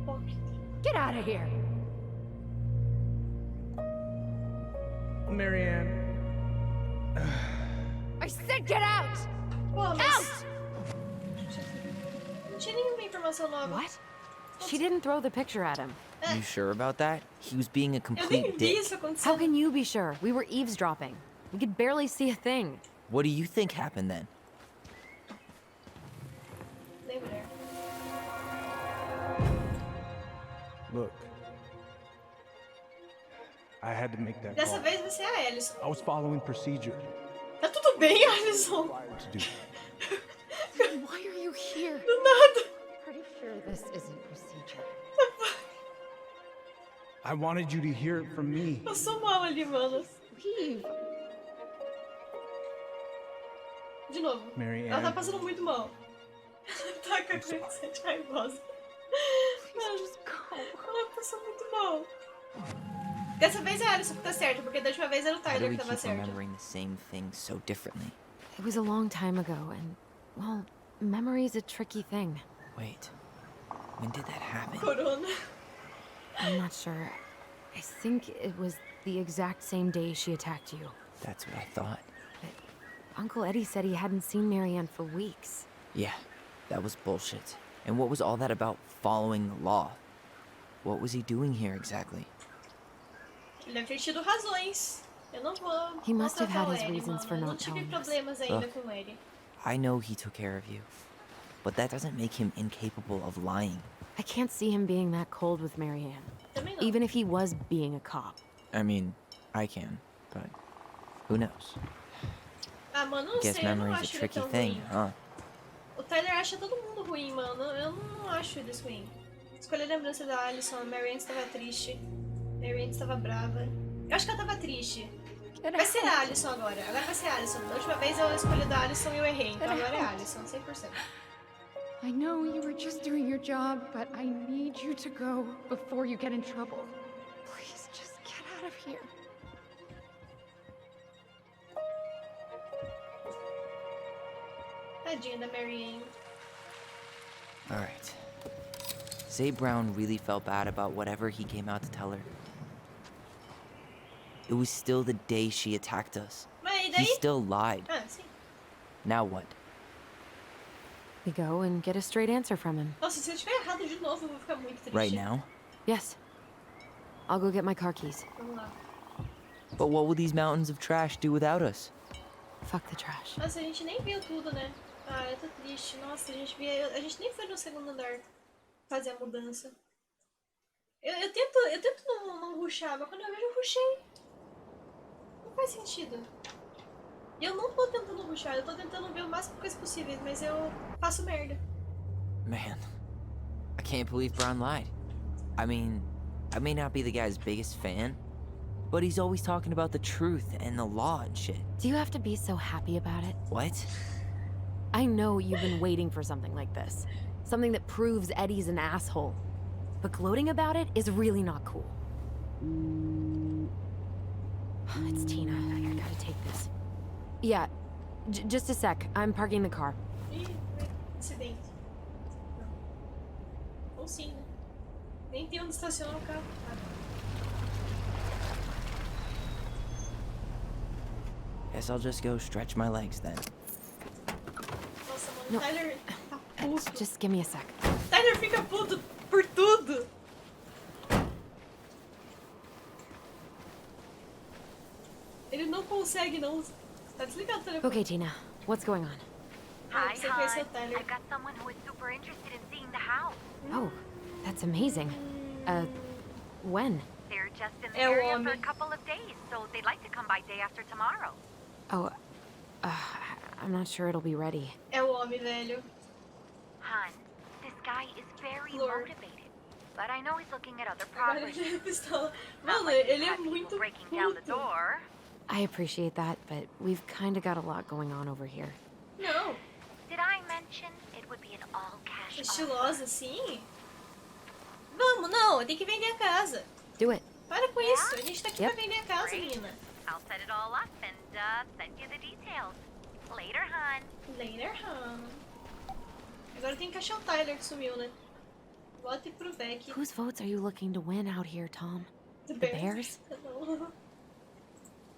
Hipócrita. Get out of here. Marianne, I said get out! Pô, mas... Out! Não tinha nenhuma informação nova. What? She didn't throw the picture at him. You sure about that? He was being a Eu nem complete vi dick. isso How acontecendo. can you be sure? We were eavesdropping. We could barely see a thing. What do you think happened then? Nem mulher. look. I had to make that Dessa call. vez vai ser a Alison. I was following procedure. Tá tudo bem, Alison? Required to do. Why are you here? Do nada. Pretty sure this isn't procedure. I wanted you to hear it from me. Passou mal ali, mano. Leave. De novo. Mary Ela tá Ann, passando muito mal. Ela tá com a crescente raivosa. Mano, ela passou muito mal. Dessa vez é a Alison que tá certa, porque da última vez era o How do Tyler we que tava keep certo. remembering the same things so differently? It was a long time ago, and, well, memory's a tricky thing. Wait, when did that happen? Corona. I'm not sure. I think it was the exact same day she attacked you. That's what I thought. Uncle Eddie said he hadn't seen Marianne for weeks. Yeah, that was bullshit. And what was all that about following the law? What was he doing here exactly? Ele deve ter tido razões. Eu não vou. He must have had maltratar o his Eddie, reasons mano. for Eu não not tive telling us. problemas ainda com ele. I know he took care of you, but that doesn't make him incapable of lying. I can't see him being that cold with Marianne, Também não. even if he was being a cop. I mean, I can, but who knows? Ah, mano, não Guess sei, eu não memory's a acho ele tricky tão thing, ruim. huh? O Tyler acha todo mundo ruim, mano. Eu não acho eles ruim. Escolhi a lembrança da Alison. A Marianne estava triste. A Marianne estava brava. Eu acho que ela estava triste. Vai ser a Alison agora. Agora vai ser a Alison. Da última vez eu escolhi da Alison e eu errei. Então agora é a Alison, 100%. I know you were just doing your job, but I need you to go before you get in trouble. Please, just get out of here. Tadinha da Marianne. Alright. Say Brown really felt bad about whatever he came out to tell her. It was still the day she attacked us. Mas e He daí? still lied. Ah, sim. Now what? We go and get a straight answer from him. Nossa, se eu tiver errado de novo, eu vou ficar muito triste. Right now? Yes. I'll go get my car keys. Vamos lá. But what will these mountains of trash do without us? Fuck the trash. Nossa, a gente nem viu tudo, né? Ah, eu tô triste. Nossa, a gente nem foi no segundo andar fazer a mudança. Eu tento não rushar, mas quando eu vejo, eu rushei. Não faz sentido. E eu não tô tentando rushar, eu tô tentando ver o máximo de coisas possíveis, mas eu faço merda. Man, I can't believe Brown lied. I mean, I may not be the guy's biggest fan, but he's always talking about the truth and the law and shit. Do you have to be so happy about it? What? I know you've been waiting for something like this. Something that proves Eddie's an asshole. But gloating about it is really not cool. It's Tina. I gotta take this. Yeah, just a sec. I'm parking the car. Ih, acidente. Não. Ou sim, né? Nem tem onde estacionar o carro. Ah, Guess I'll just go stretch my legs then. nossa, mano, No. Tyler tá puto. Just give me a sec. Tyler fica puto por tudo. Ele não consegue não. Tá desligado o telefone. Okay, Tina. What's going on? Ah, você conheceu o Tyler. I've got someone who is super interested in seeing the house. Oh, that's amazing. When? They're just in the É o area for a homem. couple of days, so they'd like to come by day after tomorrow. Oh, I'm not sure it'll be ready. É o homem, velho. Hun, this guy is very Lord. motivated, but I know he's looking at other Agora properties. ele é pistola. Not Mano, like ele he's é had people muito breaking down the puto. door. I appreciate that, but we've kind of got a lot going on over here. Não, Did I mention it would be an all-cash offer? estilosa assim. Vamos, não, tem que vender a casa. Do it. Para com isso, a gente tá aqui Yep. pra vender a casa, Great. menina. I'll set it all up and send you the details. Later, hun. Later, hum. Agora tem que achar o Tyler que sumiu, né? Vote pro Beck. Whose votes are you looking to win out here, Tom? The Bears? Não.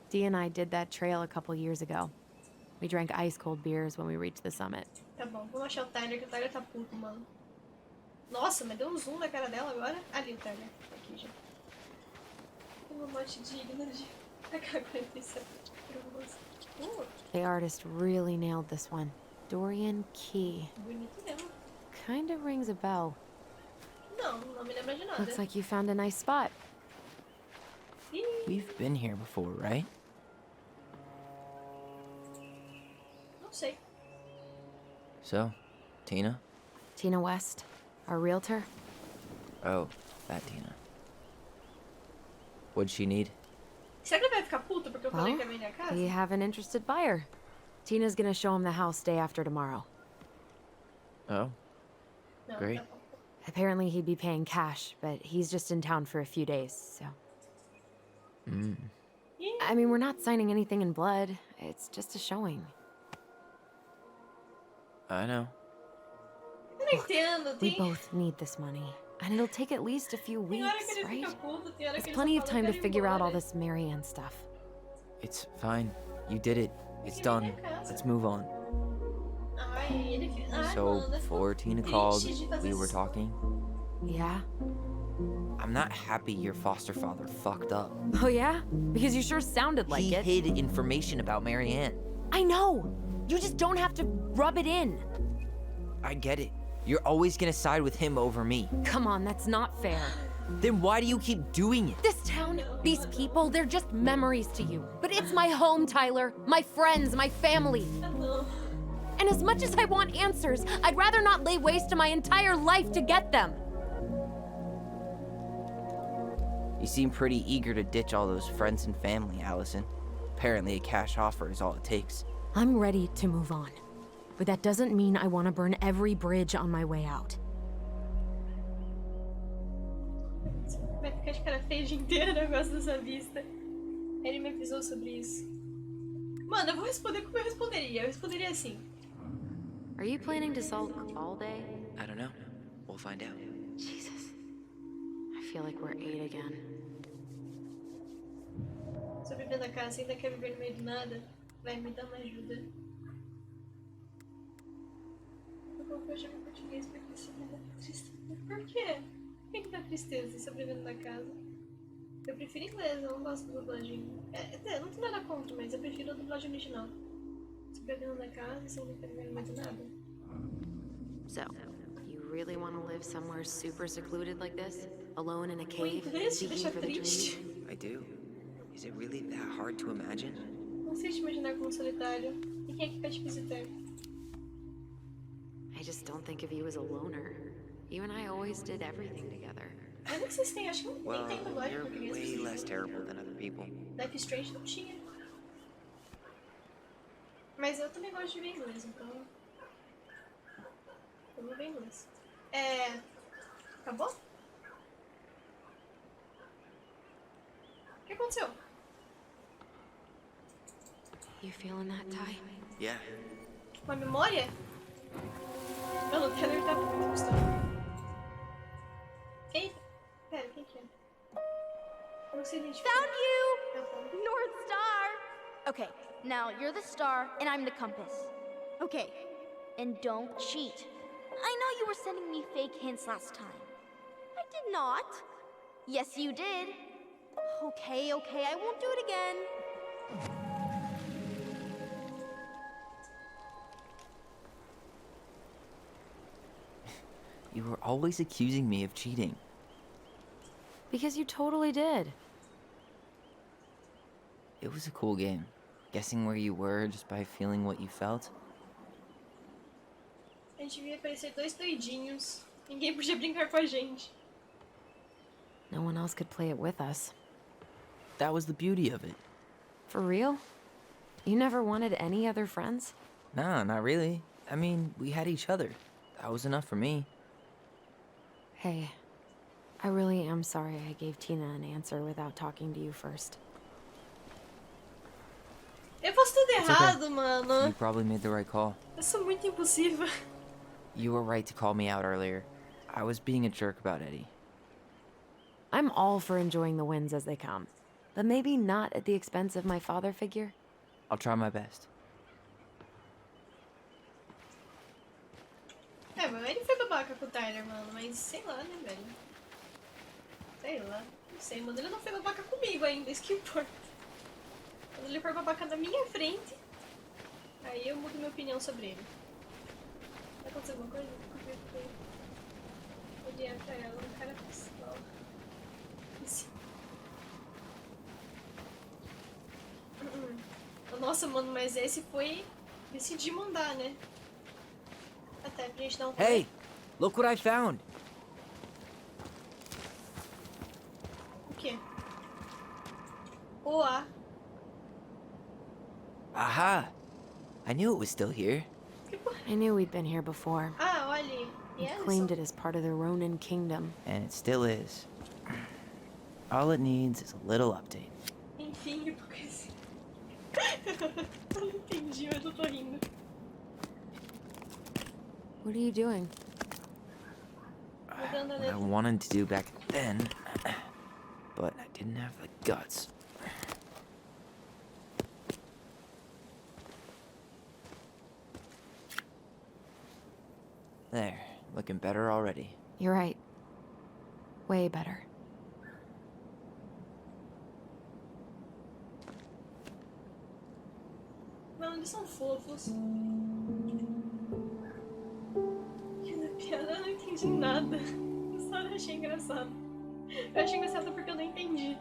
Dee and I did that trail a couple years ago. We drank ice-cold beers when we reached the summit. Tá bom, vamos achar o Tyler, que o Tyler tá puto, mano. Nossa, mas deu um zoom na cara dela agora. Ali o Tyler, tá aqui já. Uma morte digna de AK-47. The artist really nailed this one. Dorian Key. Bonito mesmo. Kinda rings a bell. Não, não me lembra de nada. Looks like you found a nice spot. We've been here before, right? Não sei. So, Tina? Tina West, our realtor. Oh, that Tina. What'd she need? Será que ele vai ficar puto porque eu falei Well, que ia vender a casa? we have an interested buyer. Tina's gonna show him the house day after tomorrow. Oh, Não, great. tá bom. Apparently he'd be paying cash, but he's just in town for a few days, so... I mean, we're not signing anything in blood. It's just a showing. I know. Eu não entendo, We tem... both need this money, and it'll take at least a few Tem hora weeks, que ele right? fica puto, tem hora There's que ele plenty só of fala, time "Eu to quero ir figure out all embora." this Marianne stuff. It's fine. You did it. It's done. Let's move on. Ai, ele fica... Ai, So, mano, eu before fico Tina triste called, de fazer we were isso. talking. Yeah? I'm not happy your foster father fucked up. Oh yeah? Because you sure sounded like He it. hid information about Marianne. I know! You just don't have to rub it in. I get it. You're always gonna side with him over me. Come on, that's not fair. Then why do you keep doing it? This town, these people, they're just memories to you. But it's my home, Tyler. My friends, my family. And as much as I want answers, I'd rather not lay waste to my entire life to get them. You seem pretty eager to ditch all those friends and family, Allison. Apparently a cash offer is all it takes. I'm ready to move on. But that doesn't mean I want to burn every bridge on my way out. Vai ficar de cara feia o dia inteiro, eu gosto dessa vista. Ele me avisou sobre isso. Mano, eu vou responder como eu responderia. Eu responderia assim. Are you planning to sulk all day? I don't know. We'll find out. Jesus. I feel like we're 8 again. Sobrevivendo a casa, ainda quer viver no meio do nada? Vai me dar uma ajuda. Eu vou fechar meu português porque isso me dá tristeza. Por quê? Por que dá tristeza sobrevivendo na casa? Eu prefiro inglês, eu não gosto da dublagem. Eu não tenho nada contra, mas eu prefiro a dublagem original. Sobrevivendo na casa, sem viver no meio do nada. So, you really want to live somewhere super secluded like this? Alone in a O cave, inglês te digging deixa for the trees? triste. I do. Is it really that hard to imagine? Não sei te imaginar como solitário. E quem é que vai te visitar? I just don't think of you as a loner. You and I always did everything together. Ainda que vocês têm, acho que Well, nem tem dublagem em you're português. way less terrible than other people. Life is Strange não tinha. Mas eu também gosto de ver inglês, então... Eu vou ver inglês. Acabou? O que aconteceu? You feeling that, Ty? Yeah. Uma memória? Mano, o Taylor tá muito pistola. Eita! Pera, quem que é? Eu não sei identificar. Found you! Tá bom. North Star! Okay, now you're the star and I'm the compass. Okay, and don't cheat. I know you were sending me fake hints last time. I did not. Yes, you did. Okay, I won't do it again. You were always accusing me of cheating. Because you totally did. It was a cool game. Guessing where you were just by feeling what you felt. A gente via parecer dois doidinhos. Ninguém podia brincar com a gente. No one else could play it with us. That was the beauty of it. For real? You never wanted any other friends? Nah, not really. I mean, we had each other. That was enough for me. Hey, I really am sorry I gave Tina an answer without talking to you first. Eu faço tudo It's okay. errado, mano. You probably made the right call. Eu sou muito impulsiva. You were right to call me out earlier. I was being a jerk about Eddie. I'm all for enjoying the wins as they come, but maybe not at the expense of my father figure. I'll try my best. Mas ele foi babaca com o Tyler, mano. Mas sei lá, né, velho? Sei lá. Não sei, mano. Ele não foi babaca comigo ainda, isso que importa. Quando ele for babaca na minha frente, aí eu mudo minha opinião sobre ele. Vai acontecer alguma coisa? Olhar pra ela, um cara pistola. Isso. Nossa, mano, mas esse foi... Decidi mandar, né? Até pra gente dar um... Hey, look what I found. O quê? Boa. Aha! I knew it was still here. I knew we'd been here before. Ah, olha. We E claimed it as part of the Ronin kingdom. And it still is. All it needs is a little update. Enfim, hipocrisia. Eu não entendi, mas eu tô rindo. What are you doing? Mudando a What I letra. wanted to do back then, but I didn't have the guts. There, looking better already. You're right. Way better. Não, eles são fofos. Que da piada eu não entendi nada. Eu só achei engraçado. Eu achei engraçado porque eu não entendi.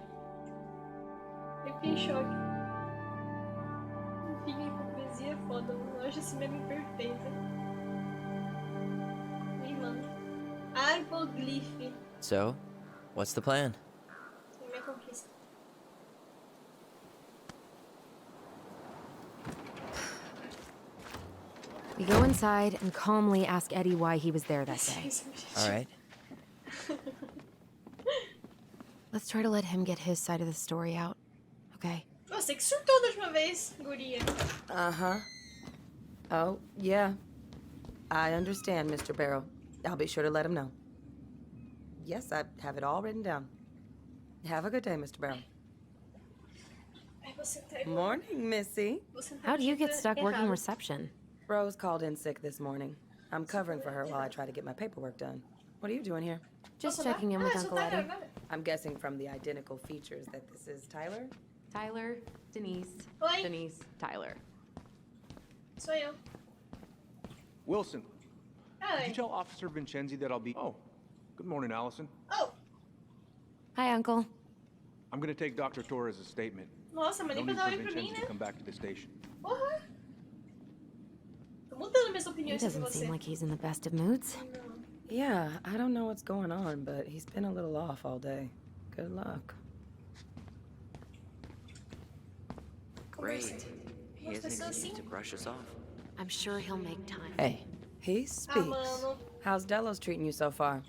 Eu fiquei em choque. Enfim, a hipocrisia é foda. Eu acho esse meme perfeito. Ih, mano. Arboglife. So, what's the plan? É minha conquista. We go inside and calmly ask Eddie why he was there that day. All right. Let's try to let him get his side of the story out, okay? Nossa, que surtou da última vez, guria. Uh-huh. Oh, yeah. I understand, Mr. Barrow. I'll be sure to let him know. Yes, I have it all written down. Have a good day, Mr. Barrow. Ai, você tá igual. Morning, Missy. Você tá How do you get dita stuck working errado. reception? Rose called in sick this morning. I'm covering for her while I try to get my paperwork done. What are you doing here? Just Posso checking in dar? with Ah, Uncle sou Eddie. Tyler, né? I'm guessing from the identical features that this is Tyler? Tyler, Denise, Oi. Denise, Tyler. Sou eu. Wilson, did Ai. you tell Officer Vincenzi that I'll be... Oh, good morning, Allison. Oh, Hi, Uncle. I'm gonna take Dr. Torres' statement. nossa, mas No nem need pra for dar oi pra mim, Vincenzi to né? come back to the station. Porra. Tô mudando minhas He opiniões sobre doesn't você. seem like he's in the best of moods. Não. Yeah, I don't know what's going on, but he's been a little off all day. Good luck. Great. He Umas has an pessoas excuse assim. to brush us off. I'm sure he'll make time. Hey, He Ah, speaks. mano. How's Delos treating you so far?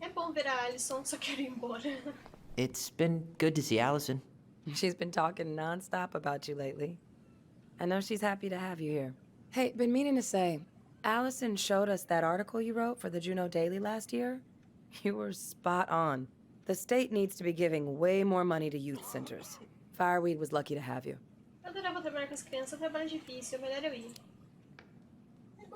É bom ver a Alison, só quero ir embora. it's been good to see Allison. She's been talking nonstop about you lately. I know she's happy to have you here. Hey, been meaning to say, Allison showed us that article you wrote for the Juneau Daily last year. You were spot on. The state needs to be giving way more money to youth centers. Fireweed was lucky to have you. Eu adorava trabalhar com as crianças, trabalho difícil, é melhor eu ir.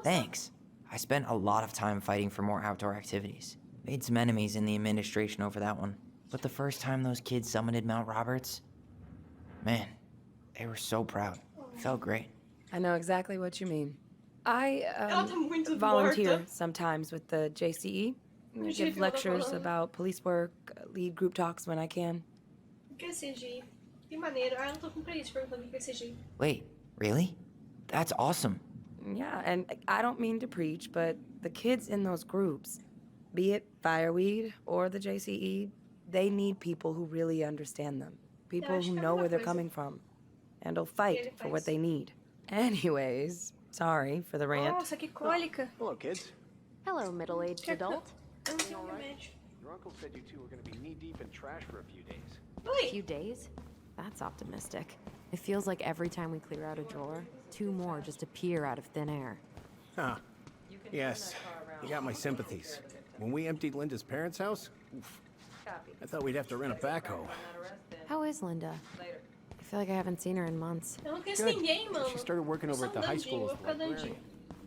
Thanks. I spent a lot of time fighting for more outdoor activities. Made some enemies in the administration over that one. But the first time those kids summited Mount Roberts, man, they were so proud. Felt great. I know exactly what you mean. I Ela tá muito volunteer morta. sometimes with the JCE. Do jeito Give que ela tá lectures falando. about police work, lead group talks when I can. O que é CGI? Que maneiro. Ah, eu não tô com preguiça perguntando o que é CGI. Wait, really? That's awesome. Yeah, and I don't mean to preach, but the kids in those groups, be it Fireweed or the JCE, they need people who really understand them. People acho who que é a know mesma where they're coisa. coming from and will fight ele for what faz. they need. Anyways, sorry for the rant. Nossa, que cólica. Hello, kids. Hello, middle-aged adult. Eu não tenho remédio. Your uncle said you two were gonna be knee-deep in trash for a few days. A Oi. few days? That's optimistic. It feels like every time we clear out a drawer, 2 more just appear out of thin air. Huh. Yes. You got my sympathies. When we emptied Linda's parents' house, oof, I thought we'd have to rent a backhoe. How is Linda? I feel like I haven't seen her in months. Eu não conheço Good. ninguém, mano. She started working Eu over sou at the high school dandinho, as vou the ficar dandinho. librarian.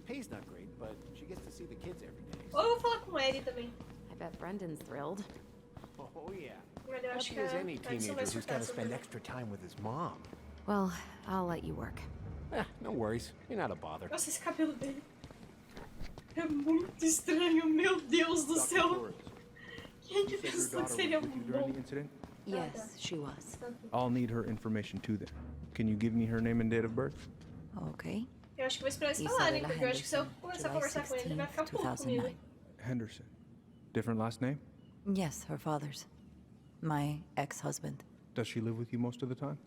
Pay's not great, but she gets to see the kids every day. Ou eu vou falar com o Eri também. I bet Brendan's thrilled. Oh, yeah. Mas eu acho Happy que as a any Alison teenager vai who's surtar got to sobre spend mim. extra time with his mom. Well, I'll let you work. No worries. You're not a bother. Nossa, esse cabelo dele. É muito estranho, meu Deus do Dr. céu. Torres, Quem que you said your pensou que daughter seria was with you bom? during the incident? Yes, she was. I'll need her information too then. Can you give me her name and date of birth? Okay. Eu acho que vou esperar eles falarem, porque eu acho que se eu começar a conversar com ele, ele vai ficar puto comigo. 2009. Henderson. Different last name? Yes, her father's. My ex-husband. Does she live with you most of the time?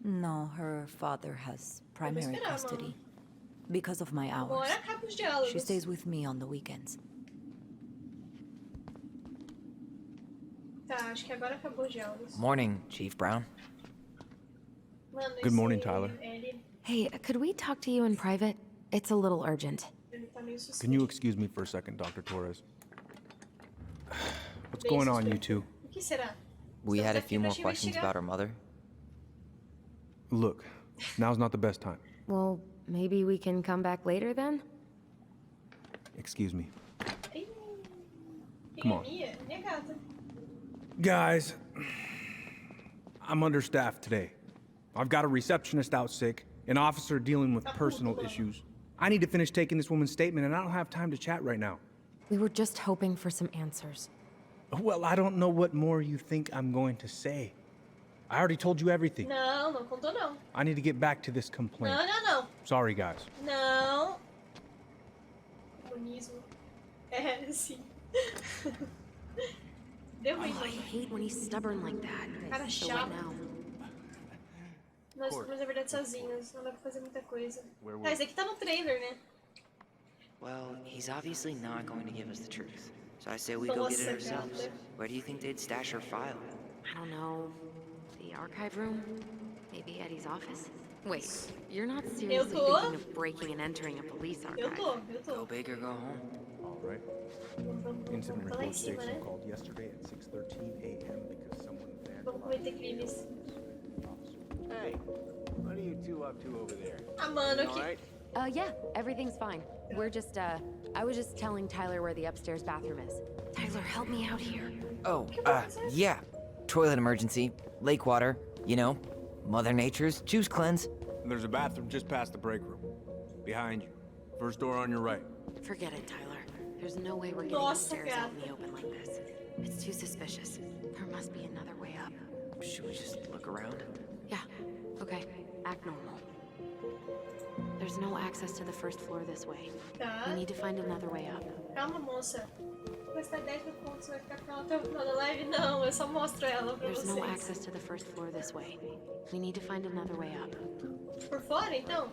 No, her father has primary esperar, custody. Because of my hours. Agora acaba os diálogos. She stays with me on the weekends. Tá, acho que agora acabou os diálogos. Morning, Chief Brown. Mano, Good morning, Tyler. Ele Hey, could we talk to you in private? It's a little urgent. tá meio suspeito. Can you excuse me for a second, Dr. Torres? What's Bem going on, you suspeito. two? O que será? We had a Estamos aqui few pra more te questions investigar. about her mother. Look, now's not the best time. Well, maybe we can come back later then? Excuse me. Ih, Come on. Minha gata. Guys, I'm understaffed today. I've got a receptionist out sick, an officer dealing with personal issues. I need to finish taking this woman's statement, and I don't have time to chat right now. We were just hoping for some answers. Well, I don't know what more you think I'm going to say. I already told you everything. Não, não contou não. I need to get back to this complaint. Não, não, não. Sorry, guys. Não. Comunismo. É, sim. Deu ruim, Oh, I mano. hate when he's stubborn like that. Cara So chato. what now? Nós ficamos, na verdade, sozinhos. Não dá pra fazer muita coisa. Where Tá, were esse aqui tá no trailer, né? Well, he's obviously not going to give us the truth. So I say we go Nossa, get it ourselves. gata. Where do you think they'd stash her file? I don't know. The archive room? Maybe Eddie's office? Wait, you're not seriously tô. thinking of breaking and entering a police Eu archive? tô, eu tô. Go big or go home. All right. Vamos Incident tá lá em report cima, states né? you called yesterday at 6:13 a.m. because someone Vamos cometer crimes. Hey, what are you two up to over there? Ah, mano, All aqui. right? Yeah, everything's fine. We're just, I was just telling Tyler where the upstairs bathroom is. Tyler, help me out here. Oh, yeah. Toilet emergency, lake water, you know, Mother Nature's juice cleanse. There's a bathroom just past the break room. Behind you. First door on your right. Forget it, Tyler. There's no way we're getting Nossa, upstairs out in the gata. open like this. It's too suspicious. There must be another way up. Should we just look around? Yeah, okay. Act normal. There's no access to the first floor this way. Tá. We need to find another way up. Calma, moça. Vou gastar 10 mil pontos, vai ficar com ela até o final da live? Não, eu só mostro ela pra There's no vocês. access to the first floor this way. We need to find another way up. Por fora, então?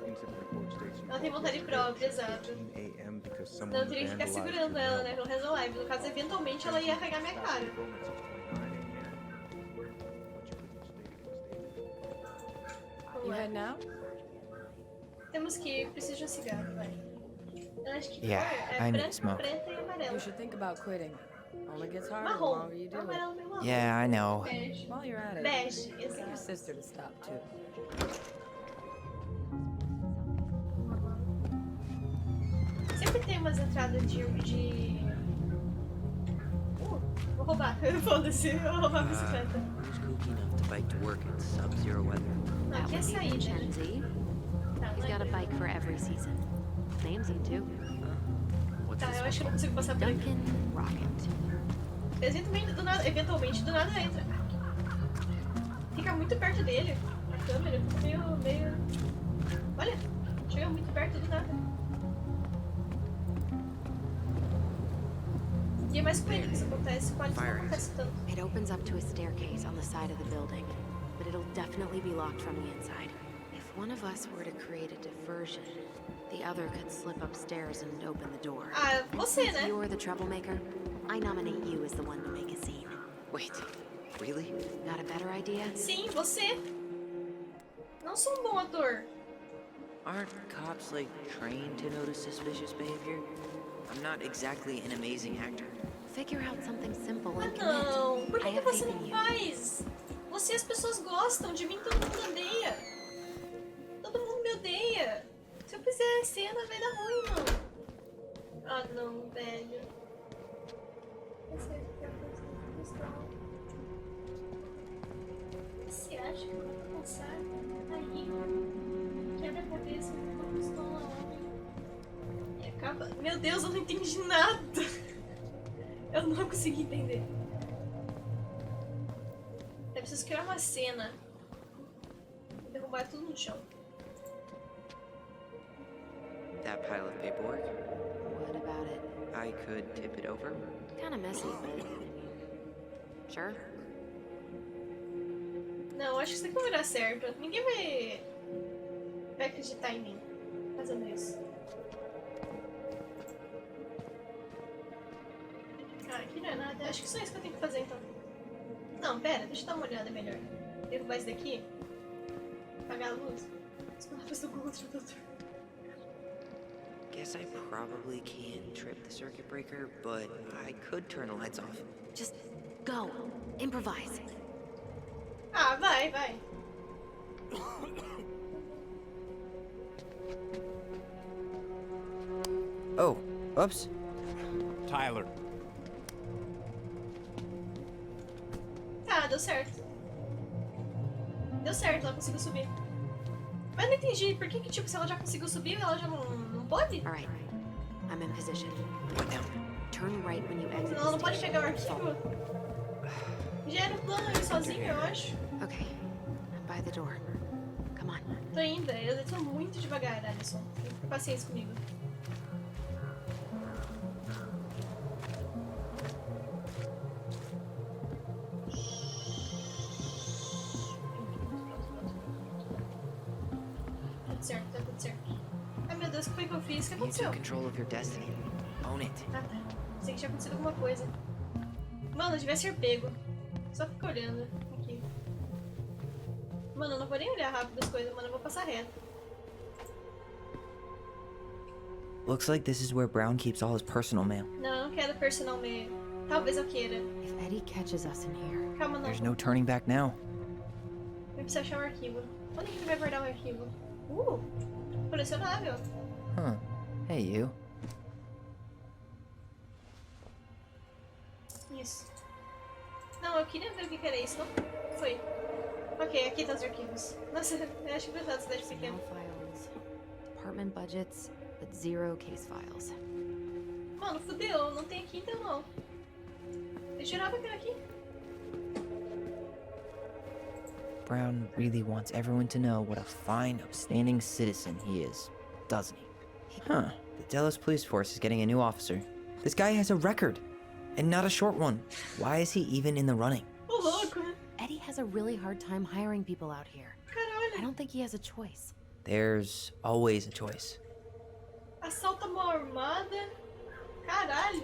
Incident report states you Ela tem called vontade yesterday própria, at exato. 6:13 a.m. because Não, someone eu teria que ficar vandalized segurando your ela, né, mailbox. pelo resto da live. No caso, eventualmente ela ia arranhar minha cara. Vamos You lá. heading out? Temos que ir, preciso de um cigarro, vai. Eu acho que Yeah, cor I é need branco, smoke. preta e amarela. You should think about quitting. Only gets harder the Marrom. longer you do it. Amarelo meio marrom. Yeah, I know. Bege. While you're at it, Bege, get your exato. sister to stop too. Sempre tem umas entradas de... vou roubar. Foda-se, eu vou roubar a bicicleta. Who's kooky enough to bike to work in sub-zero weather? Não, That aqui é would be saída. Vincenzi. Tá, He's não é got a aqui. bike for every season. Name's him too. What's Tá, this eu one? acho que eu não consigo passar por aqui. Duncan Rocket. Eventualmente, do nada entra. Fica muito perto dele. A câmera fica meio... Olha, chega muito perto do nada. E é mais com ele que isso acontece, com a Alice não acontece tanto. It opens up to a staircase on the side of the building, but it'll definitely be locked from the inside. If one of us were to create a diversion, the other could slip upstairs and open the door. Ah, você, Since né? you're the troublemaker, I nominate you as the one to make a scene. Wait, really? Got a better idea? Sim, você. Não sou um bom ator. Aren't cops, like, trained to notice suspicious behavior? I'm not exactly an amazing actor. Figure out something simple Ah, and commit. não. Por I que, que have você faith não in you. faz? Você, as pessoas gostam de mim, todo mundo odeia. Todo mundo me odeia. Se eu fizer a cena, vai dar ruim, mano. Ah, não, velho. Essa é a coisa que eu gostava. Você acha que eu vou cansar? Aí, quebra a cabeça com uma pistola homem. E acaba... Meu Deus, eu não entendi nada. Eu não consegui entender. Eu preciso criar uma cena. Vou derrubar tudo no chão. That pile of paperwork? What about it? I could tip it over. Kinda messy, but I mean, sure. Não, acho que isso aqui não vai dar certo. Ninguém vai acreditar em mim fazendo isso. Ah, aqui não é nada. Acho que só isso que eu tenho que fazer então. Não, pera, deixa eu dar uma olhada melhor. Derrubar isso daqui. Apagar a luz. As palavras do Google Tradutor. Guess I probably can't trip the circuit breaker, but I could turn the lights off. Just go. Improvise. Ah, vai. Oh, oops. Tyler. Tá, deu certo. Deu certo, ela conseguiu subir. Mas não entendi, por que tipo, se ela já conseguiu subir, ela já não pode? All right. I'm in position. Turn right when you exit. Ela não pode pegar o arquivo? Já era o plano aí sozinho, eu acho. Okay. I'm by the door. Come on. Tô indo, eu tô muito devagar, Alisson. Tem paciência comigo. Tá tudo certo. Ai meu Deus, o que foi que eu fiz? O que You aconteceu? took control of your destiny. Own it. Ah tá. Pensei que tinha acontecido alguma coisa. Mano, eu devia ser pego. Só fica olhando aqui. Mano, eu não vou nem olhar rápido as coisas, mano. Eu vou passar reto. Looks like this is where Brown keeps all his personal mail. Não, eu não quero personal mail. Talvez eu queira. If Eddie catches us in here. Calma, não. There's no turning back now. Eu preciso achar um arquivo. Onde que ele vai guardar o arquivo? Colecionável. Huh. Hey, you. Isso. Não, eu queria ver o que era isso, não? Foi. Ok, aqui tá os arquivos. Nossa, eu acho engraçado cidade pequena. No files. Department budgets, but zero case files. Mano, fudeu. Não tem aqui então, não. Eu jurava que era aqui. Brown really wants everyone to know what a fine, upstanding citizen he is, doesn't he? Huh. The Delos police force is getting a new officer. This guy has a record, and not a short one. Why is he even in the running? Ô, louco. Eddie has a really hard time hiring people out here. Caralho. I don't think he has a choice. There's always a choice. Assalta uma armada. Caralho.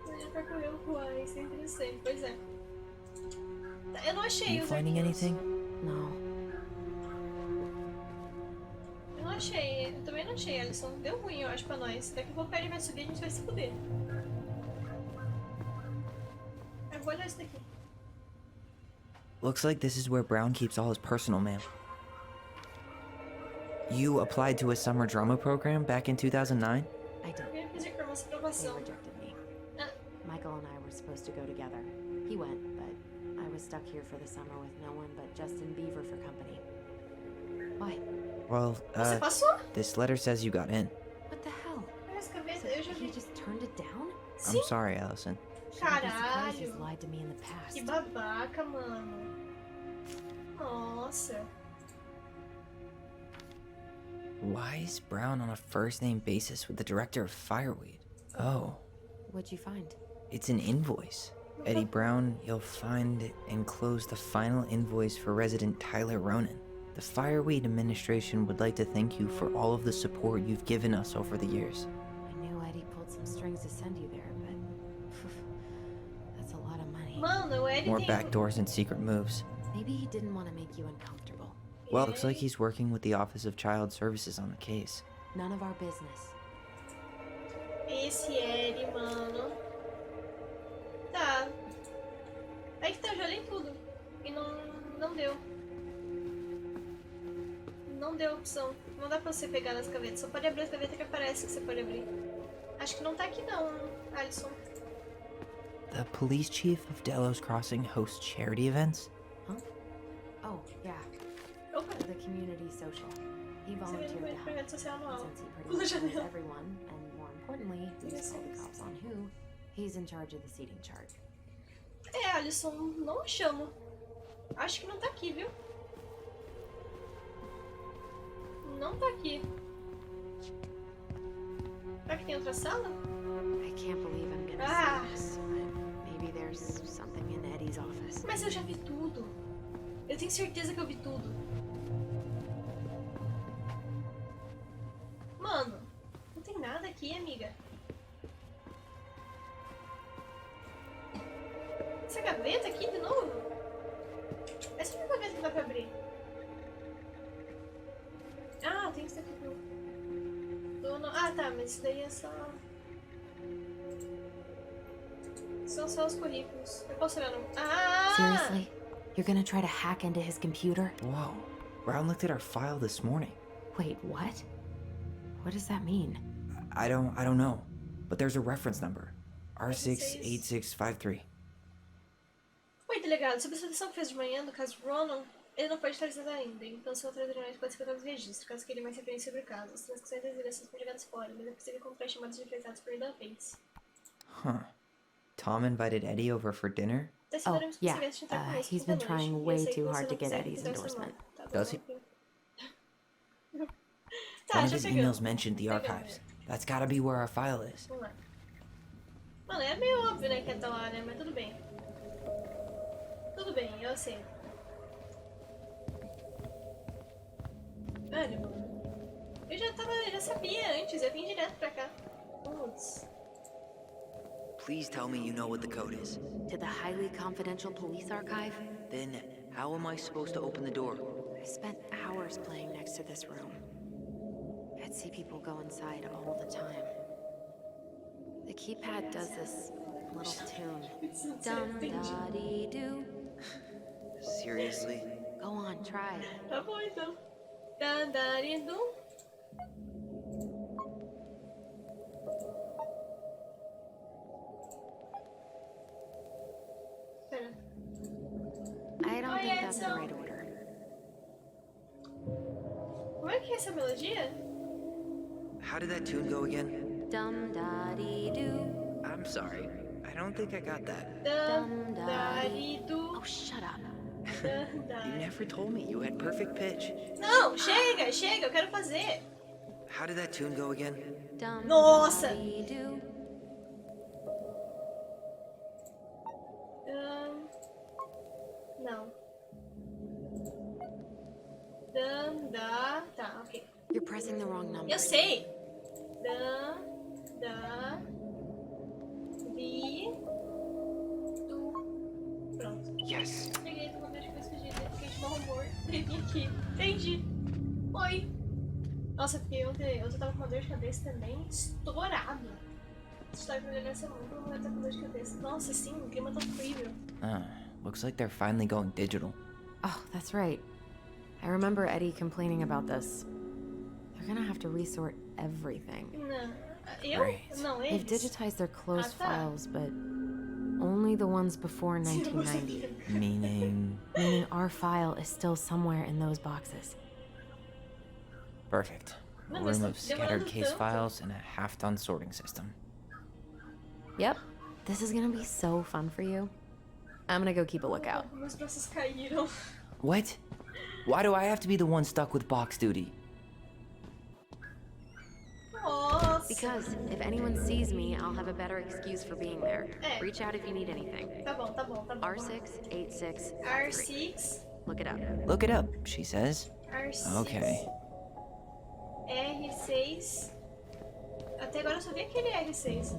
Ele percorreu rua. Isso é interessante. Pois é. Eu não achei You os finding arquivos. anything? No. Eu não achei. Eu também não achei, Alisson. Deu ruim, eu acho, pra nós. Daqui a pouco ele vai subir e a gente vai se fuder. Eu vou olhar isso daqui. Looks like this is where Brown keeps all his personal mail. You applied to a summer drama program back in 2009? I did. Eu queria pedir pra nossa They aprovação. rejected me. Ah, Michael and I were supposed to go together. He went, but I was stuck here for the summer with no one but Justin Beaver for company. Why? Well, você passou? this letter says you got in. What the hell? Olha as cabeças. Eu já He vi. just turned it down? Sim. I'm sorry, Allison. Shouldn't be surprised he's Caralho. lied to me in the past. Que babaca, mano. Nossa. Why is Brown on a first-name basis with the director of Fireweed? Oh, What'd you find? it's an invoice. Eddie Brown, you'll find enclosed the final invoice for resident Tyler Ronan. The Fireweed administration would like to thank you for all of the support you've given us over the years. I knew Eddie pulled some strings to send you there, but that's a lot of money. Mano, o Eddie More tem... backdoors and secret moves. Maybe he didn't want to make you uncomfortable. Well, looks like he's working with the Office of Child Services on the case. None of our business. Esse Eddie, mano. Tá. Aí que tá, eu já li tudo. E não deu. Não deu opção. Não dá pra você pegar nas gavetas. Só pode abrir as gavetas que aparece que você pode abrir. Acho que não tá aqui não, Alisson. The police chief of Delos Crossing hosts charity events? Huh? Oh, yeah. Opa, The community social. He você volunteered vem to no help. projeto social anual. Since he pretty Pula a much knows janela. everyone, and more importantly, who's called the cops on who, he's in charge of the seating chart. É, Alisson, não chamo. Acho que não tá aqui, viu? Não tá aqui. Será que tem outra sala? I can't believe I'm gonna Ah. see this, but maybe there's something in Eddie's office. Mas eu já vi tudo. Eu tenho certeza que eu vi tudo. Mano, não tem nada aqui, amiga. Essa gaveta aqui de novo? Essa é a gaveta que dá pra abrir. Ah, tem isso aqui pro... Ah, tá, mas isso daí é só... São só os currículos. Eu posso olhar no... Ah! Seriously? You're gonna try to hack into his computer? Whoa. Brown looked at our file this morning. Wait, what? What does that mean? I don't know. But there's a reference number. R68653. Oi, delegado. Sobre a seleção que fez de manhã do caso Ronan, ele não pode estar dizendo ainda. Então, seu outro originais pode ser colocado no registro, caso queira mais referência sobre o caso. As transcrições das eleições foram jogadas fora, mas é possível comprar chamadas de enfrentados por Nuuvens. Huh. Tom invited Eddie over for dinner? Oh, yeah. He's been trying way too hard to get Eddie's endorsement. Does he? Tá, One of já his pegou. emails mentioned the archives. That's gotta be where our file is. Vamos lá. Mano, é meio óbvio, né, que tá lá, né? Mas tudo bem. Tudo bem, eu sei. Olha, eu já sabia antes, eu vim direto pra cá. Putz. Please tell me you know what the code is. To the highly confidential police archive? Then, how am I supposed to open the door? I spent hours playing next to this room. I'd see people go inside all the time. The keypad does this little tune. Dum-da-dee-doo. Seriously? Go on, try. Tá bom, então. Dandaridu. Pera. I don't Oi, think that's the Edson. right order. Como é que é essa melodia? How did that tune go again? Dum-da-dee-doo. I'm sorry. I don't think I got that. Dandaridu. Oh, shut up. You never told me you had perfect pitch. Não, chega, chega, eu quero fazer. How did that tune go again? Nossa! Dum-da-dee-doo. Não. Tá, ok. You're pressing the wrong number. Eu sei. Pronto. Yes. Peguei, tô com dor de cabeça fugida. Fiquei de mau humor. Vim aqui. Entendi. Oi. Nossa, porque ontem eu tava com uma dor de cabeça também estourado. Estou pra olhar essa mundo, eu tô com dor de cabeça. Nossa, sim, o clima tá horrível. Looks like they're finally going digital. Oh, that's right. I remember Eddie complaining about this. They're gonna have to resort everything. Não. Eu? Great. Não, They've eles. digitized their closed Ah, tá. files, but only the ones before 1990. Meaning... Meaning our file is still somewhere in those boxes. Perfect. A Não, mas room tá of scattered demorando case tanto. files and a half-done sorting system. Yep. This is gonna be so fun for you. I'm gonna go keep a lookout. Meus braços caíram. What? Why do I have to be the one stuck with box duty? Nossa. Because if anyone sees me, I'll have a better excuse for being there. Reach out if you need anything. Tá bom, tá bom, tá bom. R68653. R6. Look it up. Look it up, she says. R6. Okay. R6. Até agora eu só vi aquele R6.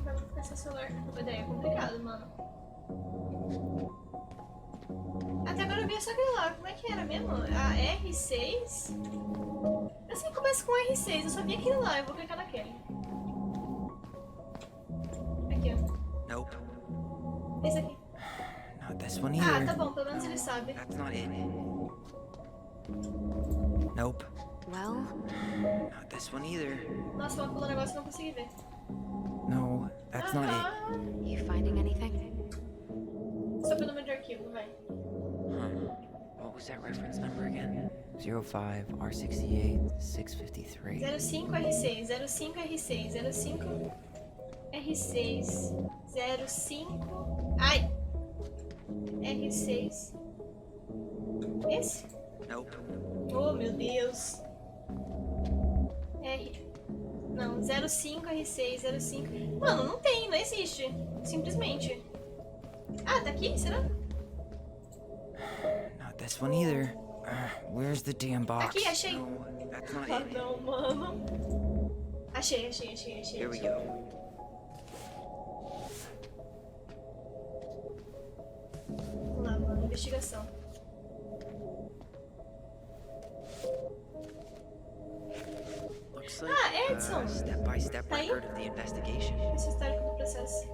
Pra não ficar sem celular. Mas daí é complicado, mano. Até agora eu vi só aquele lá. Como é que era mesmo? A R6? Eu sei que começa com R6. Eu só vi aquele lá. Eu vou clicar naquele. Aqui, ó. Nope. Esse aqui. Not this one Ah, either. tá bom. Pelo menos ele sabe. That's not it. Nope. Well, Not this one either. Nossa, ela pulou um negócio e não consegui ver. No, that's not it. you finding anything? Sobre o número de arquivo, vai. What was that reference number again? 05 R68 653. 05 R6, 05 R6, 05 R6, 05. Ai! R6, Esse? Nope. Oh, meu Deus. R. Não, 05R6, 05. Mano, não tem, não existe. Simplesmente. Ah, tá aqui? Será? Not this one either. Where's the damn box? Aqui, achei. No, that's not Ah, it. não, mano. Achei. Here we go. Vamos lá, mano. Investigação. Looks like Edson. step-by-step Tá aí? record of the investigation. Esse é o histórico do processo.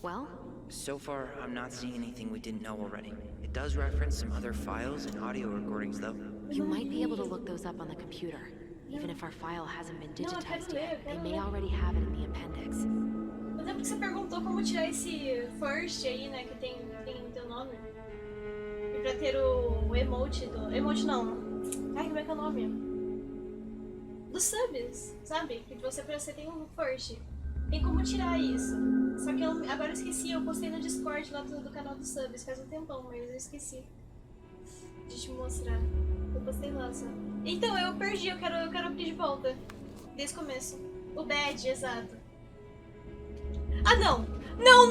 Well, So far, I'm not seeing anything we didn't know already. It does reference some other files and audio recordings, though. you might be able to look those up on the computer. Even if our file hasn't been digitized yet, they may already have it in the appendix. Eu lembro que você perguntou como tirar esse first aí, né, que tem o teu nome. E pra ter o emote do... Emote não. Ai, como é que é o nome? Dos subs, sabe? Que você tem um first. Tem como tirar isso. Só que agora eu esqueci, eu postei no Discord lá do canal dos subs, faz um tempão, mas eu esqueci de te mostrar. Eu postei lá só. Então, eu perdi, eu quero abrir de volta. Desde o começo. O badge, exato. Ah, não! Não!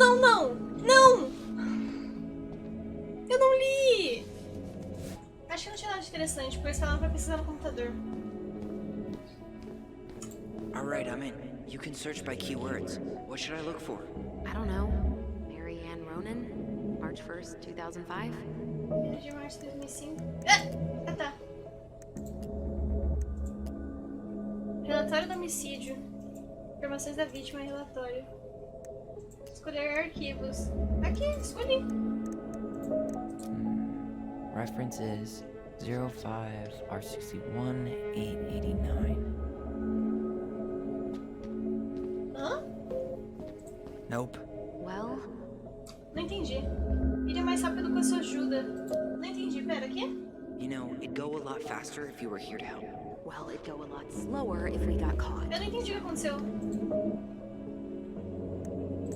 Eu não li! Acho que não tinha nada de interessante, porque ela não vai precisar no computador. Alright, I'm in. You can search by keywords. What should I look for? I don't know. Mary Ann Ronan? March 1st, 2005? 1 de março de 2005. Ah, tá. Relatório do homicídio. Informações da vítima e relatório. Escolher arquivos. Aqui, escolhi. References 05R61889. Hã? Nope. Well, Não entendi. Iria mais rápido com a sua ajuda. Não entendi. Pera, aqui? You know, it'd go a lot faster if you were here to help. well, it'd go a lot slower if we got caught. Eu não entendi o que aconteceu.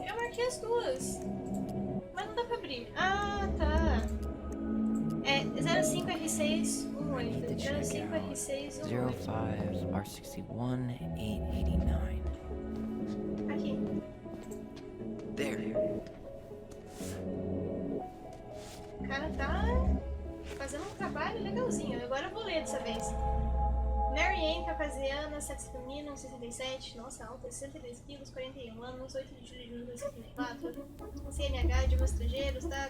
Eu marquei as duas. Mas não dá pra abrir. Ah, tá. É 05R618. 05R618. 05R61889. Aqui. There. O cara tá fazendo um trabalho legalzinho. Agora eu vou ler dessa vez. Mary Ann Caucasiana, sexo feminino, 67, nossa, alta, 62 quilos, 41 anos, 8 de julho de 1974. CNH de estrangeiros, tá.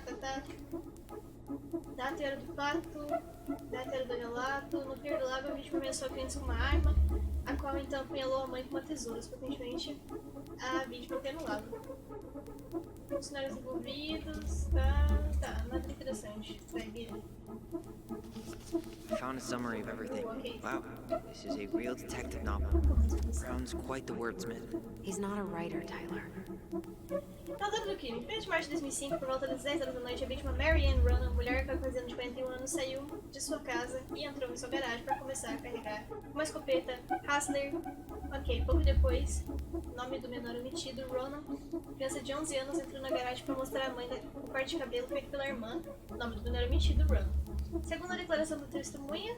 Data e hora do fato, data e hora do relato. No Pier do Lago, a vítima ameaçou a cliente com uma arma, a qual então apunhalou a mãe com uma tesoura, frequentemente a vítima tendo lago. Funcionários envolvidos, tá, nada interessante. Vai, vira. I found a summary of everything. Okay. Wow, this is a real detective novel. Brown's quite the wordsmith. He's not a writer, Tyler. Relatório do crime. Em 1 de março de 2005, por volta das 10 horas da noite, a vítima Mary Ann Ronan, mulher caucasiana de 41 anos, saiu de sua casa e entrou em sua garagem para começar a carregar uma escopeta Hassler. Ok, pouco depois, nome do menor omitido, Ronan, criança de 11 anos, entrou na garagem para mostrar à mãe o corte de cabelo feito pela irmã, nome do menor omitido, Ronan. Segundo a declaração da testemunha,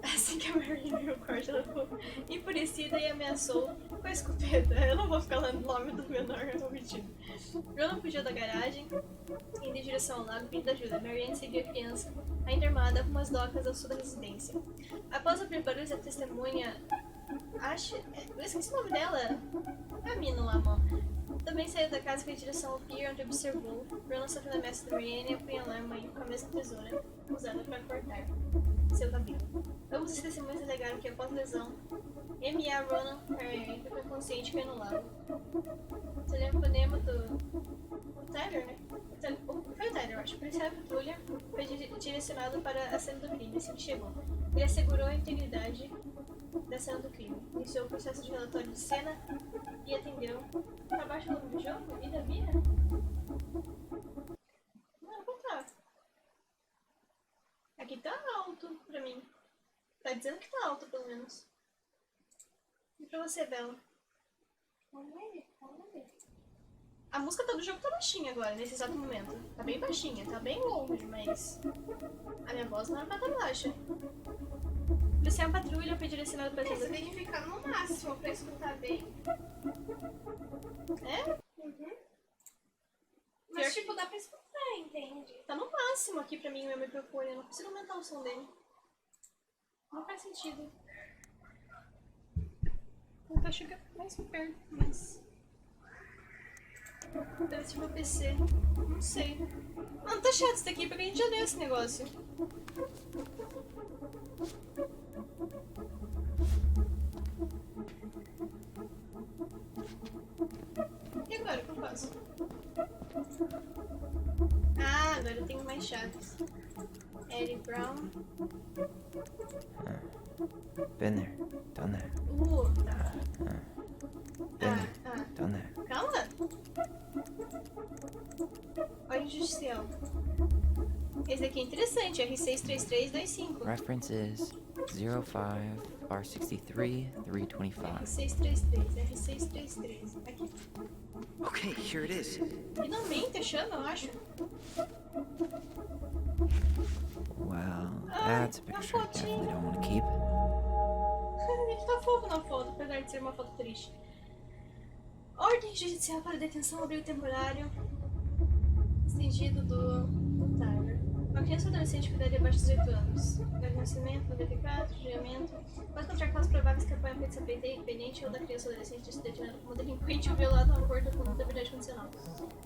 assim que a Mary viu o corte, ela ficou enfurecida e ameaçou com a escopeta. Eu não vou ficar lendo o nome do menor omitido. Ronan fugiu da garagem, indo em direção ao lago, pedindo ajuda. Mary Ann seguiu a criança, ainda armada, com umas docas ao sul da residência. Após ouvir barulhos, a testemunha... eu esqueci o nome dela. A mina lá, mano. Também saiu da casa e foi em direção ao pier, onde observou Ronan sofrendo ameaça da Mary Ann e apunhalar a mãe com a mesma tesoura usada para cortar seu cabelo. Ambos os testemunhas alegaram que após lesão, M.A. Ronan ficou inconsciente e caiu no lago. O telefonema do Tyler, né? Foi o Tyler, eu acho. O policial da patrulha foi direcionado para a cena do crime assim que chegou. Ele assegurou a integridade da cena do crime, iniciou o processo de relatório de cena e atendeu. Tá abaixo o nome do jogo? E da Vira? Não, vou tá. Aqui tá alto pra mim. Tá dizendo que tá alto, pelo menos. E pra você, Bela? Vamos ver. A música do jogo tá baixinha agora, nesse exato momento. Tá bem baixinha, tá bem longe, mas... A minha voz não era pra estar baixa. Policial em patrulha foi direcionado pra... Você tem que ficar no máximo pra escutar bem. É? Uhum. Mas tipo, dá pra escutar, entende? Tá no máximo aqui pra mim o meu microfone, eu não consigo aumentar o som dele. Não faz sentido. Vou tentar chegar mais perto, mas... Deve ser meu PC. Não sei. Mano, tá chato isso daqui, porque a gente já leu esse negócio. E agora, o que eu faço? Ah, agora eu tenho mais chaves. Eddie Brown. Been there, done that. Tá. Been there, done that. Calma. Ordem judicial. Esse daqui é interessante, R63325. References 05R63 325. R633. Aqui. Okay, here it is. Finalmente achando, eu acho. Well, that's a picture I definitely don't want to keep. Ele tá fofo na foto, apesar de ser uma foto triste. Ordem judicial para detenção abrigo temporário estendido do Tyler. Uma criança ou adolescente que idade abaixo de 18 anos. Idade de nascimento, 94, julgamento. Pode encontrar casos prováveis que apoiam a petição pendente ou da criança ou adolescente de ser detenida como delinquente ou violado no acordo com a liberdade condicional.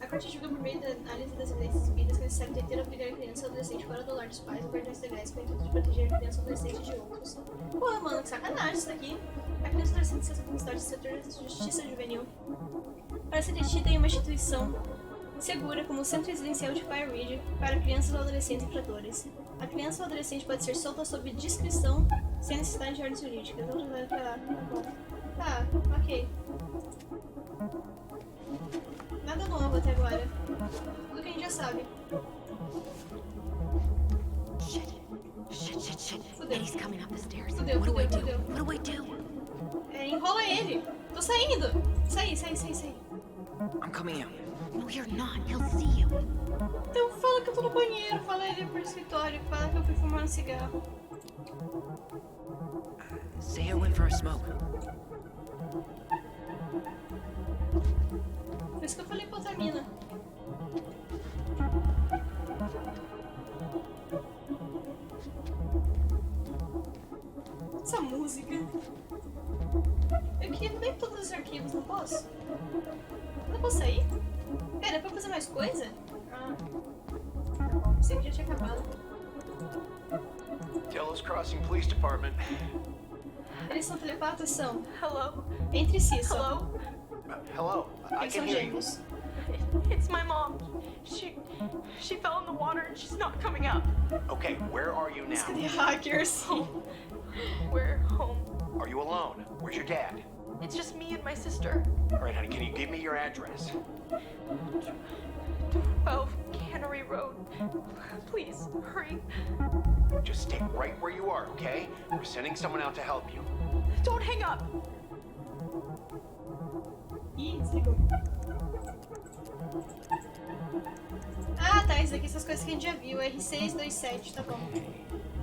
A corte julga por meio da análise das evidências exibidas que é necessário deter ou obrigar a criança ou adolescente fora do lar dos pais ou guardiões legais com o intuito de proteger a criança ou adolescente de outros. Pô, mano, que sacanagem isso daqui. A criança ou adolescente se necessidade do setor de justiça juvenil para ser detida em uma instituição segura como o Centro Residencial de Fire Ridge para crianças ou adolescentes infratores. A criança ou adolescente pode ser solta sob discrição sem necessidade de ordens jurídicas. Vamos ver pra lá. Tá, ok. Nada novo até agora. Tudo que a gente já sabe. Shit. Fudeu. Eddie's coming up the stairs. Fudeu. What do I do? É, enrola ele. Tô saindo. Sai. I'm coming out. No, you're not. He'll see you. Então fala que eu tô no banheiro, fala ele pro escritório, fala que eu fui fumar um cigarro. Say I went for a smoke. Por isso que eu falei pra outra mina. Essa música. Eu queria ver todos os arquivos, não posso? Não posso sair? Pera, é pra fazer mais coisa? Ah. Pensei que já tinha acabado. Delos Crossing Police Department. Eles são telepatas? São. Hello? Entre si, só. Hello. I Eles can são hear you. gêmeos. It's my mom. She fell in the water and she's not coming up. Okay, where are you now? Cadê hackers? We're home. Are you alone? Where's your dad? It's just me and my sister. All right, honey, can you give me your address? 12 Cannery Road. Please, hurry. Just stay right where you are, okay? We're sending someone out to help you. Don't hang up. Ih, desligou. Ah, tá, isso aqui são as coisas que a gente já viu. R627, tá bom.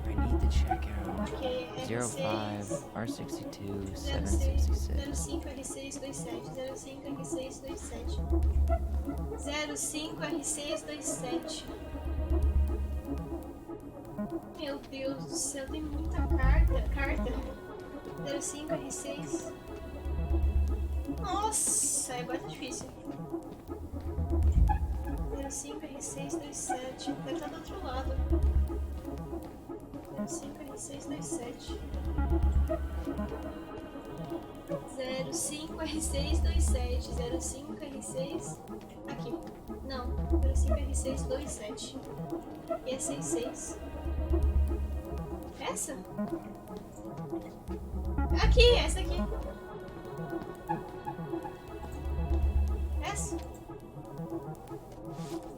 I need to check out Ok, 05 R62 06, 766. 05 R627, 05 R627. 05 R627. Meu Deus do céu, tem muita carta. 05 R6. Nossa, agora tá difícil. 05 R627. Deve estar do outro lado. 05 R627. 05 R627. 05 R6. Aqui. Não. 05 R627. E é 66. Essa? Aqui, essa aqui. Essa?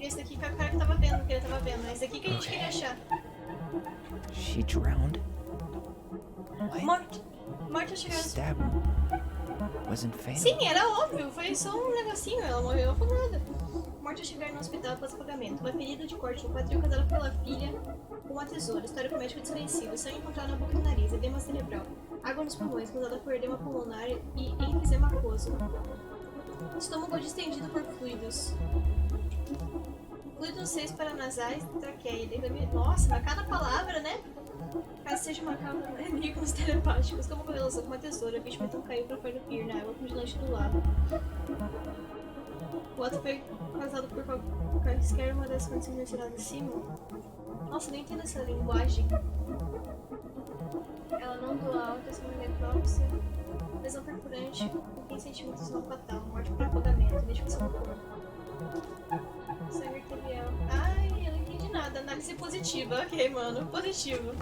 Esse daqui foi o cara que tava vendo, que ele tava vendo. Esse daqui que a gente queria achar. She drowned? What? Morta chegando. Stab him. wasn't fatal. Sim, era óbvio. Foi só um negocinho. Ela morreu afogada. Morte ao chegar no hospital após pagamento. Uma ferida de corte no quadril causada pela filha com uma tesoura. Histórico médico desconhecido. Sangue encontrado na boca e no nariz. Edema cerebral. Água nos pulmões causada por edema pulmonar e enfisema aquoso. Estômago distendido por fluidos. Fluidos 6 paranasais, traqueia. Nossa, mas cada palavra, né? Caso seja uma causa, né? Vínculos telepáticos. Estômago relação com uma tesoura. A vítima então caiu pra fora do pier, na água congelante do lado. O ato foi causado por qualquer uma das condições mencionadas acima. Nossa, nem entendo essa linguagem. Ela não doa alta, essa mulher necrópsia. Lesão perfurante, 15 centímetros não fatal. Morte por afogamento, identificação do corpo. Sangue arterial. Ai, eu não entendi nada. Análise positiva. Ok, mano. Positivo.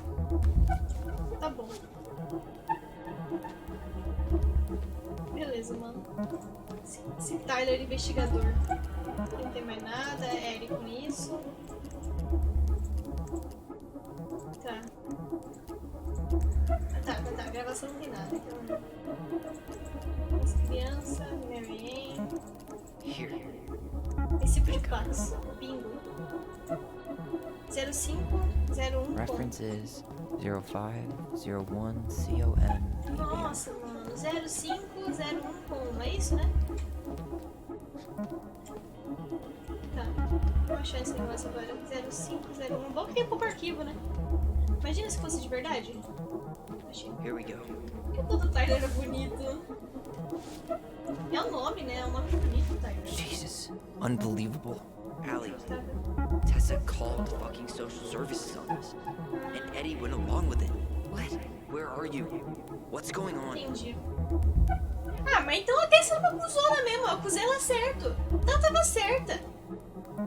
Tá bom. Beleza, mano. Esse Tyler investigador. Não tem mais nada. É ele com isso. Tá. Tá. A gravação não tem nada. Então. As crianças, Mary Ann. Esse tipo de passo. Bingo. 0501. References 0501 COM. Nossa, mano. 0501 com. É isso, né? Tá. Vou achar esse negócio agora. 0501. Bom que é pouco arquivo, né? Imagina se fosse de verdade. Achei. Here we go. Por que todo Tyler era bonito? É o nome, né? É um nome bonito, Tyler. Jesus. Unbelievable. Allie, Tessa called fucking social services on us. And Eddie went along with it. What? Where are you? What's going on? Entendi. Ah, mas então a Tessa não acusou mesmo. Eu acusei ela certo. Então tava certa.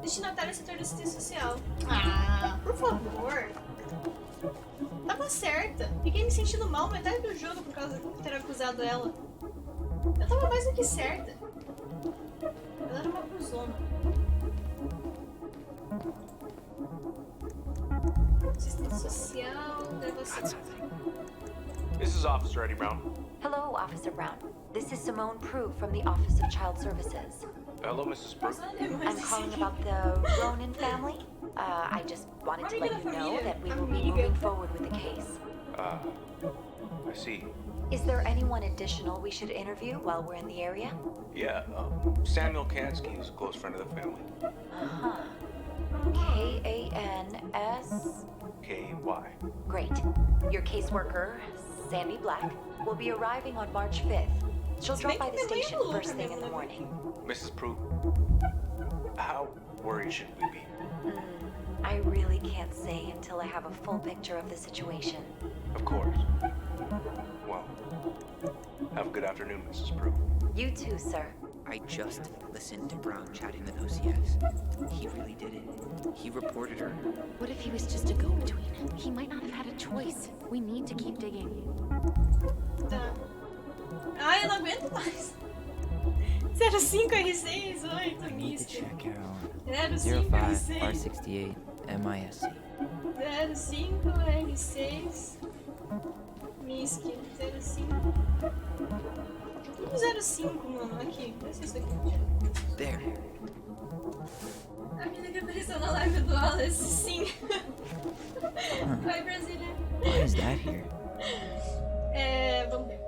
Destinatário do setor da assistência social. Ah, por favor. Tava certa. Fiquei me sentindo mal metade do jogo por causa de ter acusado ela. Eu tava mais do que certa. Ela era uma acusona. Assistência social, gravação. This is Officer Eddie Brown. Hello, Officer Brown. This is Simone Prue from the Office of Child Services. Hello, Mrs. Brooke. I'm calling about the Ronan family. I just wanted to let you know that we will be moving forward with the case. I see. Is there anyone additional we should interview while we're in the area? Yeah, Samuel Kansky is a close friend of the family. Uh-huh. K-A-N-S... K-Y. Great. Your caseworker, Sandy Black, will be arriving on March 5th. She'll drop by the station first thing in the morning. Mrs. Prue, how worried should we be? I really can't say until I have a full picture of the situation. Of course. Well, have a good afternoon, Mrs. Prue. You too, sir. I just listened to Brown chatting with OCS. He really did it. He reported her. What if he was just a go-between? He might not have had a choice. We need to keep digging. Tá. Ai, eu não aguento mais. 05R6, 8, misto. Check out 05R6. R68 MISC. 05R6. MISC. 05. Tudo 05, mano. Aqui. Vai ser isso aqui. There. A menina que apareceu na live do Alice, sim. Vai, Brasília. Why is that here? Vamos ver.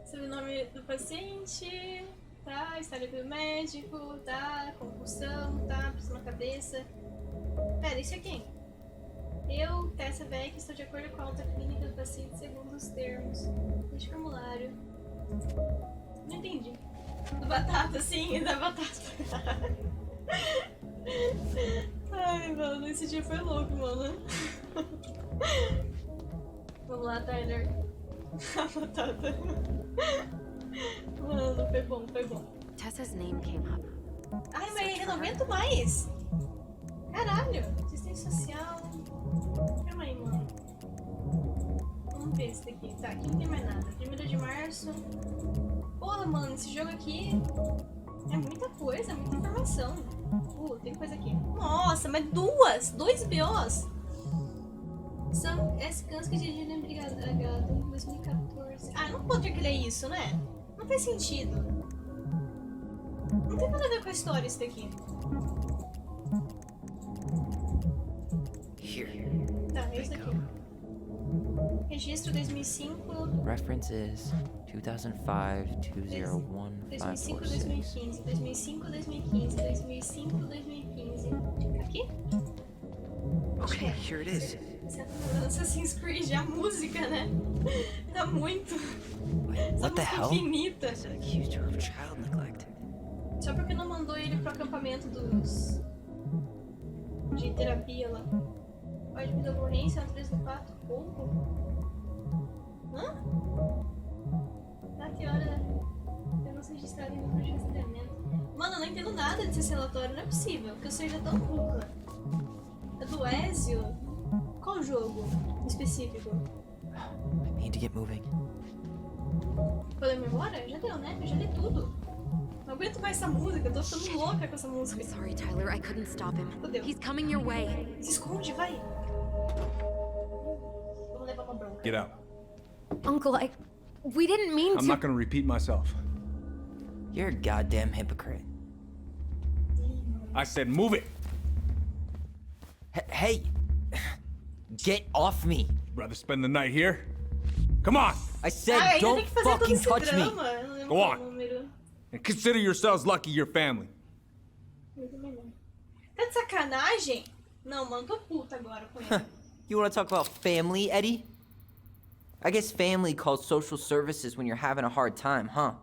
Sobrenome do paciente, tá? História do médico, tá? Compulsão, tá? Pressão na cabeça. Pera, isso é quem? Eu, Tessa Beck, estou de acordo com a alta clínica do paciente segundo os termos deste formulário. Não entendi. Do batata, sim, da batata. Ai, mano, esse dia foi louco, mano. Vamos lá, Tyler. A batata. Mano, foi bom, foi bom. Tessa's name came up. Ai, mas eu não aguento mais. Caralho. Assistência social. Calma aí, mano. Vamos ver esse daqui. Tá, aqui não tem mais nada. 1º de março. Porra, mano, esse jogo aqui é muita coisa, muita informação. Tem coisa aqui. Nossa, mas duas! 2 BOs! Esse canso que dirige embriagado em 2014. Ah, não pode dizer que ele é isso, né? Não faz sentido. Não tem nada a ver com a história isso daqui. Tá, é isso daqui. Registro 2005. Reference is 2005-201-546. 2005, 2015. 2005, 2015. 2005, 2015. Aqui? Okay, here it is. Você tá mandando Assassin's Creed, a música, né? Tá muito. What the hell? Infinita. Accused her of child neglect. Só porque não mandou ele pro acampamento dos. De terapia lá. Pode me dar ocorrência, 3/4, pouco. Hã? Na que hora eu não sei registrar em meu rastreamento. Mano, eu não entendo nada desse relatório, não é possível, que eu seja tão burra. É do Ezio? Qual jogo específico? I need to get moving. Podemos ir embora? Já deu, né? Eu já li tudo. Não aguento mais essa música, eu tô ficando louca com essa música. I'm sorry, Tyler. I couldn't stop him. Fudeu. He's coming your way. Se esconde, vai! Vamos levar uma bronca. Get out. Uncle, we didn't mean to. I'm not gonna repeat myself. You're a goddamn hypocrite. I said move it. Hey! Get off me! Rather spend the night here? Come on! I said Ainda don't tem que fazer todo fucking esse touch me! drama. Eu não lembro Go qual on. número. And consider yourselves lucky you're family. Tá de sacanagem? Não, mano, tô puta agora com ele. You wanna talk about family, Eddie? I guess family calls social services when you're having a hard time, huh?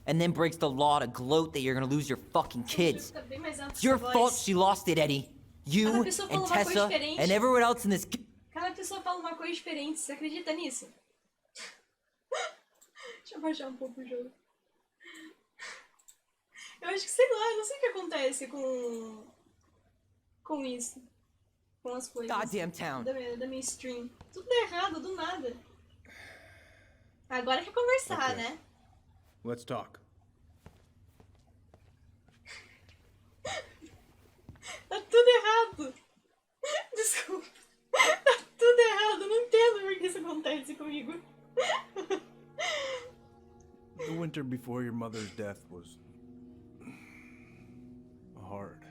And then breaks the law to gloat that you're gonna lose your fucking kids. Tá bem mais alto It's que your sua fault voz. she lost it, Eddie. You Cada pessoa fala and uma coisa Tessa diferente. and everyone else in this... Cada pessoa fala uma coisa diferente, você acredita nisso? Deixa eu baixar um pouco o jogo. Eu acho que, sei lá, eu não sei o que acontece com isso. Com as coisas. Goddamn town. Da minha stream. Tudo dá errado, do nada. Agora quer conversar, Okay. né? Let's talk. Tá tudo errado. Desculpa. Tá tudo errado. Eu não entendo por que isso acontece comigo. The winter before your mother's death was hard.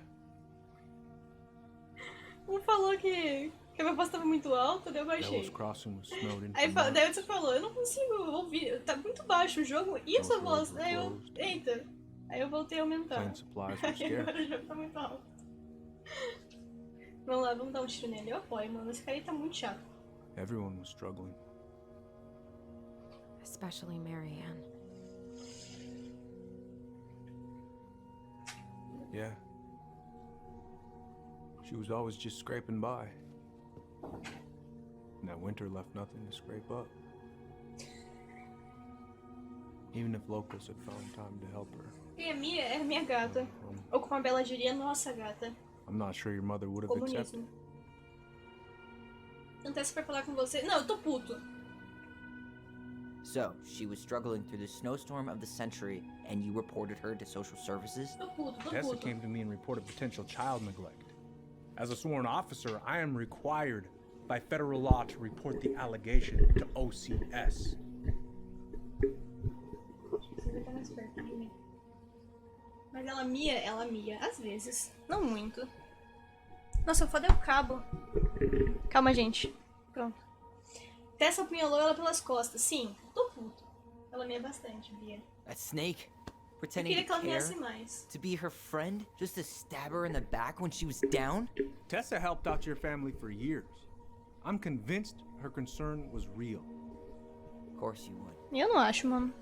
Um falou que a minha voz tava muito alta, daí eu That baixei. was crossing with snowed in. Aí daí você falou, eu não consigo ouvir, tá muito baixo o jogo e a sua voz. Aí eu, eita. Aí eu voltei a aumentar. Plane supplies were Aí scarce. agora o jogo tá muito alto. Vamos lá, vamos dar um tiro nele. Eu apoio, mano. Esse cara aí tá muito chato. Everyone was struggling. Especially Marianne. Yeah. She was always just scraping by. And that winter left nothing to scrape up. Even if locals had found time to help her. E a Mia é a minha gata. Ou como a Bela diria, nossa gata. I'm not sure your mother would have accepted. Comunismo. Não tá pra falar com você. Não, eu tô puto. So, she was struggling through the snowstorm of the century, and you reported her to social services? Tô puto, tô Tessa puto. came to me and reported potential child neglect. As a sworn officer, I am required by federal law to report the allegation to OCS. Você vai estar mais perto de mim. Mas ela mia, às vezes. Não muito. Nossa, o foda é o cabo. Calma, gente. Pronto. Tessa apunhalou ela pelas costas. Sim, tô puto. Ela mia bastante, Bia. That snake? Eu Pretending queria to que ela care? miasse mais. To be her friend? Just to stab her in the back when she was down? Tessa helped out your family for years. I'm convinced her concern was real. Of course you would. Eu não acho, mano.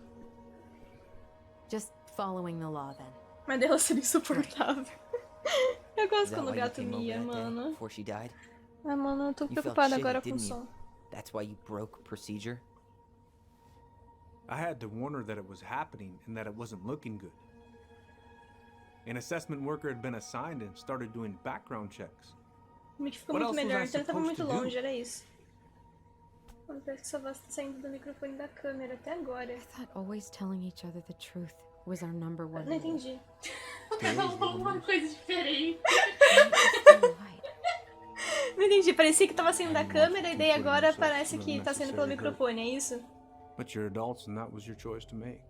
Just following the law, then. Mas dela ser insuportável. Eu Is gosto that quando o why you gato came over mia, that day mano. before she died? Ah, mano, eu tô You felt preocupada shitty, agora com o didn't you? som. That's why you broke procedure? I had to warn her that it was happening and that it wasn't looking good. An assessment worker had been assigned and started doing background checks. Me ficou What muito else was melhor, I então ele tava supposed muito to do? longe, era isso. Mano, parece que sua voz tá saindo do microfone da câmera até agora. I thought always telling each other the truth was our number one Não rule. entendi. Ela falou uma coisa diferente. It's so right. Não entendi, parecia que tava saindo da câmera e daí agora parece que tá saindo pelo microfone, é isso? But you're adults and that was your choice to make.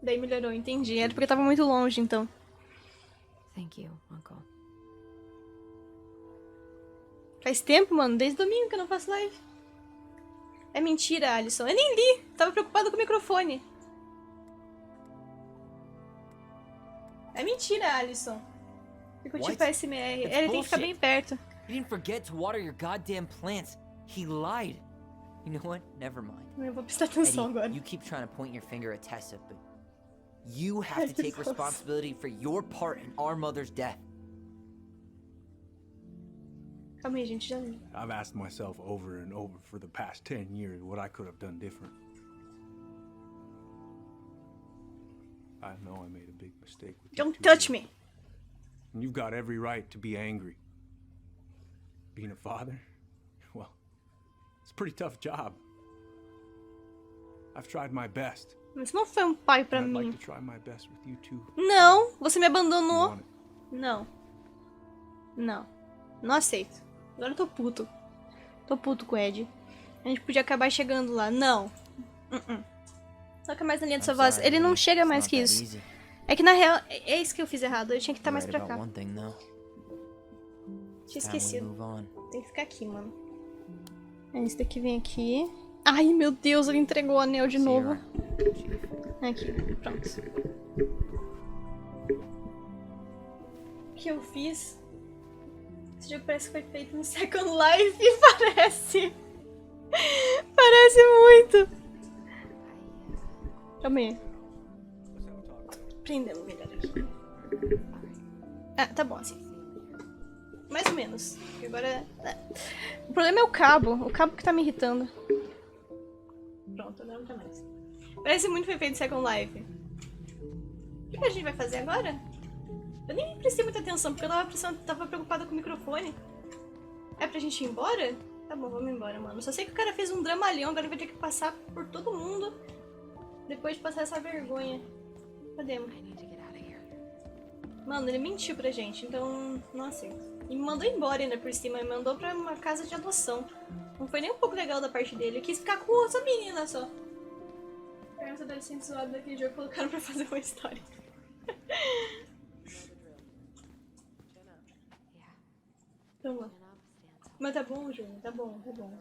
Daí melhorou, entendi. Era porque tava muito longe, então. Thank you, Uncle. Faz tempo, mano. Desde domingo que eu não faço live. É mentira, Alisson. Eu nem li. Tava preocupado com o microfone. É mentira, Alisson. Fico tipo SMR. Ele tem que ficar bem perto. You didn't forget to water your goddamn plants. He lied. You know what? Never mind. Eu vou prestar atenção Eddie, agora. you keep trying to point your finger at Tessa, but you have to take responsibility for your part in our mother's death. Calma aí, gente. Já li. I've asked myself over and over for the past 10 years what I could have done different. I know I made a big mistake with you. Don't touch me. And you've got every right to be angry. Being a father? Well, it's a pretty tough job. I've tried my best. Isso não foi pai pra I'd mim. like to try my best with you too. Não, você me abandonou. You want it? Não. Não. Não aceito. Agora eu tô puto. Tô puto com o Ed. A gente podia acabar chegando lá. Não. Toca mais na linha de sua voz. Ele não chega mais que isso. É que na real, é isso que eu fiz errado. Eu tinha que estar mais pra cá. Tinha esquecido. Tem que ficar aqui, mano. Esse daqui vem aqui. Ai, meu Deus, ele entregou o anel de novo. Aqui, pronto. O que eu fiz? Esse jogo parece que foi feito no Second Life. Parece. Parece muito. Calma aí. Prendendo melhor aqui. Ah, tá bom assim. Mais ou menos. Agora... O problema é o cabo. O cabo que tá me irritando. Pronto, agora não tá mais. Parece muito que foi feito no Second Life. O que a gente vai fazer agora? Eu nem prestei muita atenção, porque eu tava preocupada com o microfone. É pra gente ir embora? Tá bom, vamos embora, mano. Só sei que o cara fez um dramalhão, agora vai ter que passar por todo mundo depois de passar essa vergonha. Cadê? Mano, ele mentiu pra gente, então não aceito. E me mandou embora ainda por cima, me mandou pra uma casa de adoção. Não foi nem um pouco legal da parte dele, eu quis ficar com essa menina só. Pegaram essa adolescente zoada daquele jogo e colocaram pra fazer uma história. Vamos lá. Mas tá bom, Júnior, tá bom, tá bom.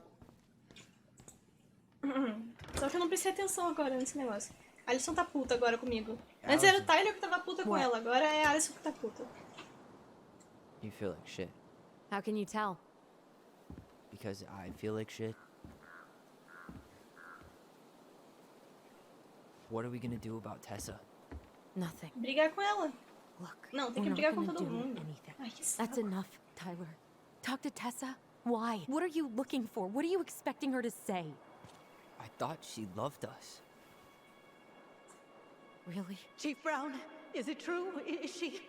Só que eu não prestei atenção agora nesse negócio. A Alison tá puta agora comigo. Antes era o Tyler que tava puta com ela, agora é a Alison que tá puta. You feel like shit. How can you tell? Because I feel like shit. What are we gonna do about Tessa? Nothing. Brigar com ela. Look, Não, tem que we're brigar not com gonna todo do mundo. anything. Ai, que That's saco. enough, Tyler. Talk to Tessa? Why? What are you looking for? What are you expecting her to say? I thought she loved us. Really? Chief Brown, is it true? Is she...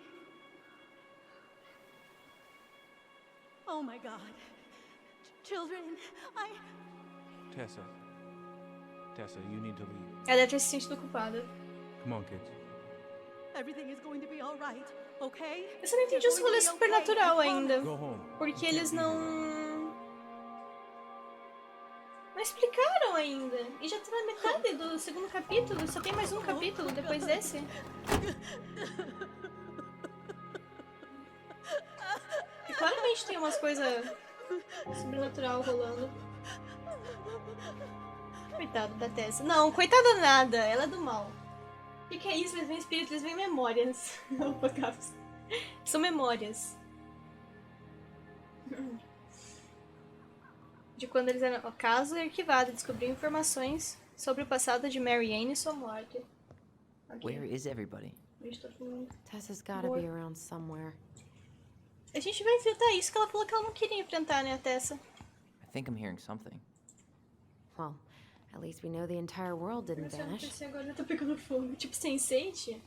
Oh my God. Children, Tessa, you need to leave. Ela deve ter se sentido culpada. Come on, kids. Everything is going to be all right, okay? Eu só não entendi os rolês supernatural ainda. Go home. Porque eles não... Não explicaram ainda. E já tá na metade do segundo capítulo. Só tem mais um capítulo depois desse. E claramente tem umas coisas sobrenatural rolando. Coitada da Tessa. Não, coitada nada. Ela é do mal. O que é isso? Eles veem espíritos, eles veem memórias. Opa, Caps. São memórias. De quando eles eram... O caso arquivado. Descobriu informações sobre o passado de Mary Ann e sua morte. Okay. Where is everybody? Tessa's gotta be around somewhere. A gente vai enfrentar isso que ela falou que ela não queria enfrentar, né, a Tessa? I think I'm hearing something. Well, at least we know the entire world didn't vanish. Agora eu tô pegando fogo. Tipo, Sense8?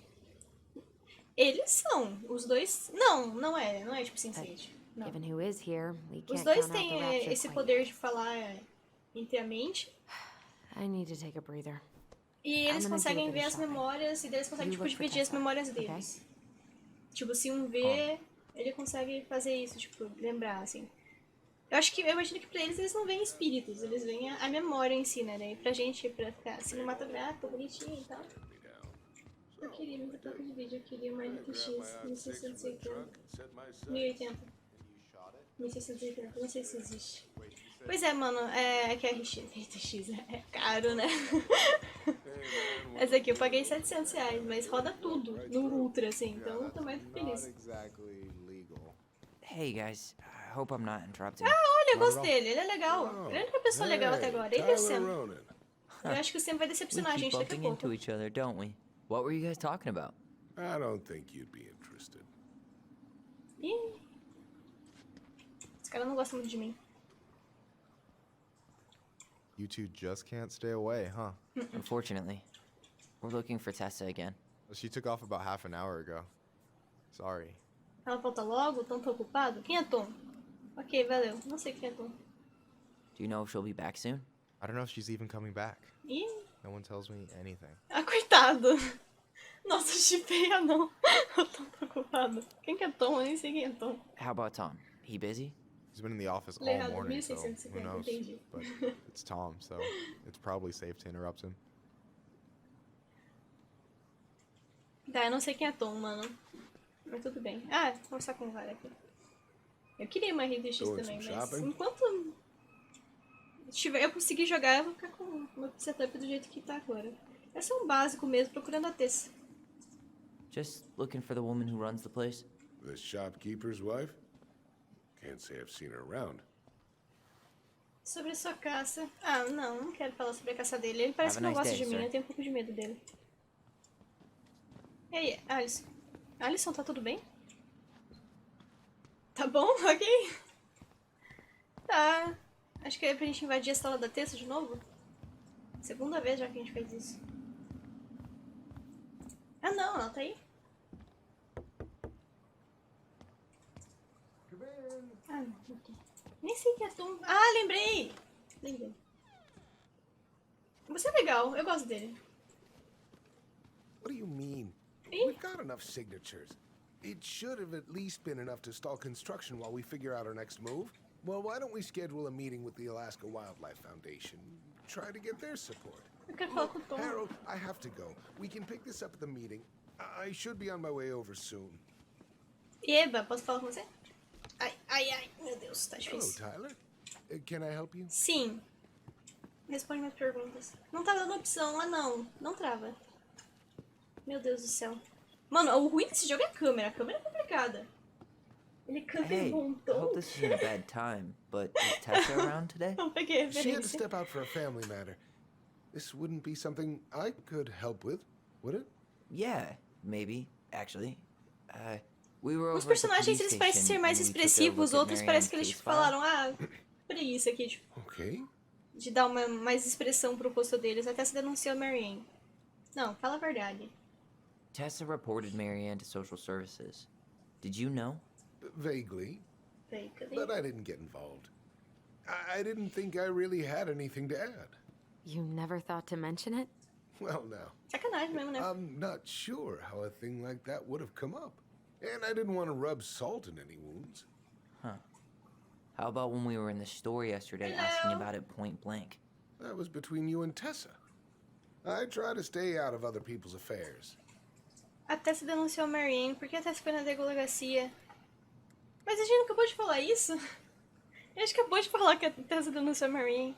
Eles são. Os dois... Não é tipo Sense8. Não. Given who is here, we can't Os dois count out the têm rapture esse quite poder de falar entre a mente. I need to take a breather. E eles I'm gonna conseguem do a bit ver of as shopping. memórias e daí eles conseguem, You tipo, look for dividir as Tessa, memórias okay? deles. Tipo, se um vê ele consegue fazer isso, tipo, lembrar, assim. Eu imagino que pra eles não veem espíritos, eles veem a memória em si, né? Daí pra gente, pra ficar cinematográfico, bonitinho e tal. Eu queria muita placa de vídeo, eu queria uma RTX 1680. 1080. 1680, não sei se existe. Pois é, mano, é que a RTX é caro, né? Essa aqui eu paguei R$700, mas roda tudo no Ultra, assim, então eu tô mais feliz. Hey guys, I hope I'm not interrupting. Ah, olha, eu gosto dele, ele é legal. Ele é a única pessoa legal até agora, ele e o Sam. Eu acho que o Sam vai We decepcionar a keep gente daqui a bumping pouco. into each other, don't we? What were you guys talking about? I don't think you'd be interested. Ih, esse cara não gosta muito de mim. You two just can't stay away, huh? Unfortunately, we're looking for Tessa again. She took off about half an hour ago. Sorry. Ela volta logo, Tom tá ocupado? Quem é Tom? Ok, valeu. Não sei quem é Tom. Do you know if she'll be back soon? I don't know if she's even coming back. Ih, No one tells me anything. ah, coitado. Nossa, chipeia não. Eu tô preocupado. Quem que é Tom? Eu nem sei quem é Tom. How about Tom? He busy? He's been in the office all Leia, morning, so who 1650, knows? entendi. But it's Tom, so it's probably safe to interrupt him. Tá, eu não sei quem é Tom, mano. Mas tudo bem. Ah, vou conversar com o cara aqui. Eu queria uma RTX também, mas enquanto eu conseguir jogar, eu vou ficar com o meu setup do jeito que tá agora. É só um básico mesmo, procurando a Tessa. Just looking for the woman who runs the place. The shopkeeper's wife? Can't say I've seen her around. Sobre a sua caça. Ah, não quero falar sobre a caça dele. Ele parece que não gosta de mim, eu tenho um pouco de medo dele. E aí, Alisson? Alisson, tá tudo bem? Tá bom? Ok. Tá. Acho que é pra gente invadir a sala da Tessa de novo. Segunda vez já que a gente fez isso. Ah não, ela tá aí. Ah, não, ok. Nem sei que é Tom. Ah, lembrei! Lembrei. Você é legal, eu gosto dele. What do you mean? We've got enough signatures. It should have at least been enough to stall construction while we figure out our next move. Well, why don't we schedule a meeting with the Alaska Wildlife Foundation? Try to get their support. Eu quero falar com o Tom. Harold, I have to go. We can pick this up at the meeting. I should be on my way over soon. Eba, posso falar com você? Ai, ai, ai, meu Deus, tá Hello, difícil. Tyler. Can I help you? Sim. Responde minhas perguntas. Não tá dando opção, ah não. Não trava. Meu Deus do céu. Mano, o ruim desse jogo é a câmera. A câmera é complicada. Ele canta Hey, um I montão. hope this isn't a bad time, but is Tessa around today? Não peguei a She had to referência. step out for a family matter. This wouldn't be something I could help with, would it? Yeah, maybe, actually. We were Os over at the personagens, police eles parecem ser station mais and we took a expressivos, look os at outros parece Marianne's que eles case tipo, file. falaram, preguiça aqui, tipo, Okay. de dar uma mais expressão pro rosto deles, até se denunciou a Marianne. Não, fala a verdade. Tessa reported Marianne to social services. Did you know? Vaguely. Peraí, cadê? But I didn't get involved. I didn't think I really had anything to add. You never thought to mention it? Well, now, Sacanagem mesmo, né? I'm not sure how a thing like that would have come up. And I didn't want to rub salt in any wounds. Huh. How about when we were in the store yesterday asking about it point blank? That was between you and Tessa. I try to stay out of other people's affairs. A Tessa denunciou a Marianne, por que a Tessa foi na delegacia? Mas a gente não acabou de falar isso? A gente acabou de falar que a Tessa denunciou a Marianne.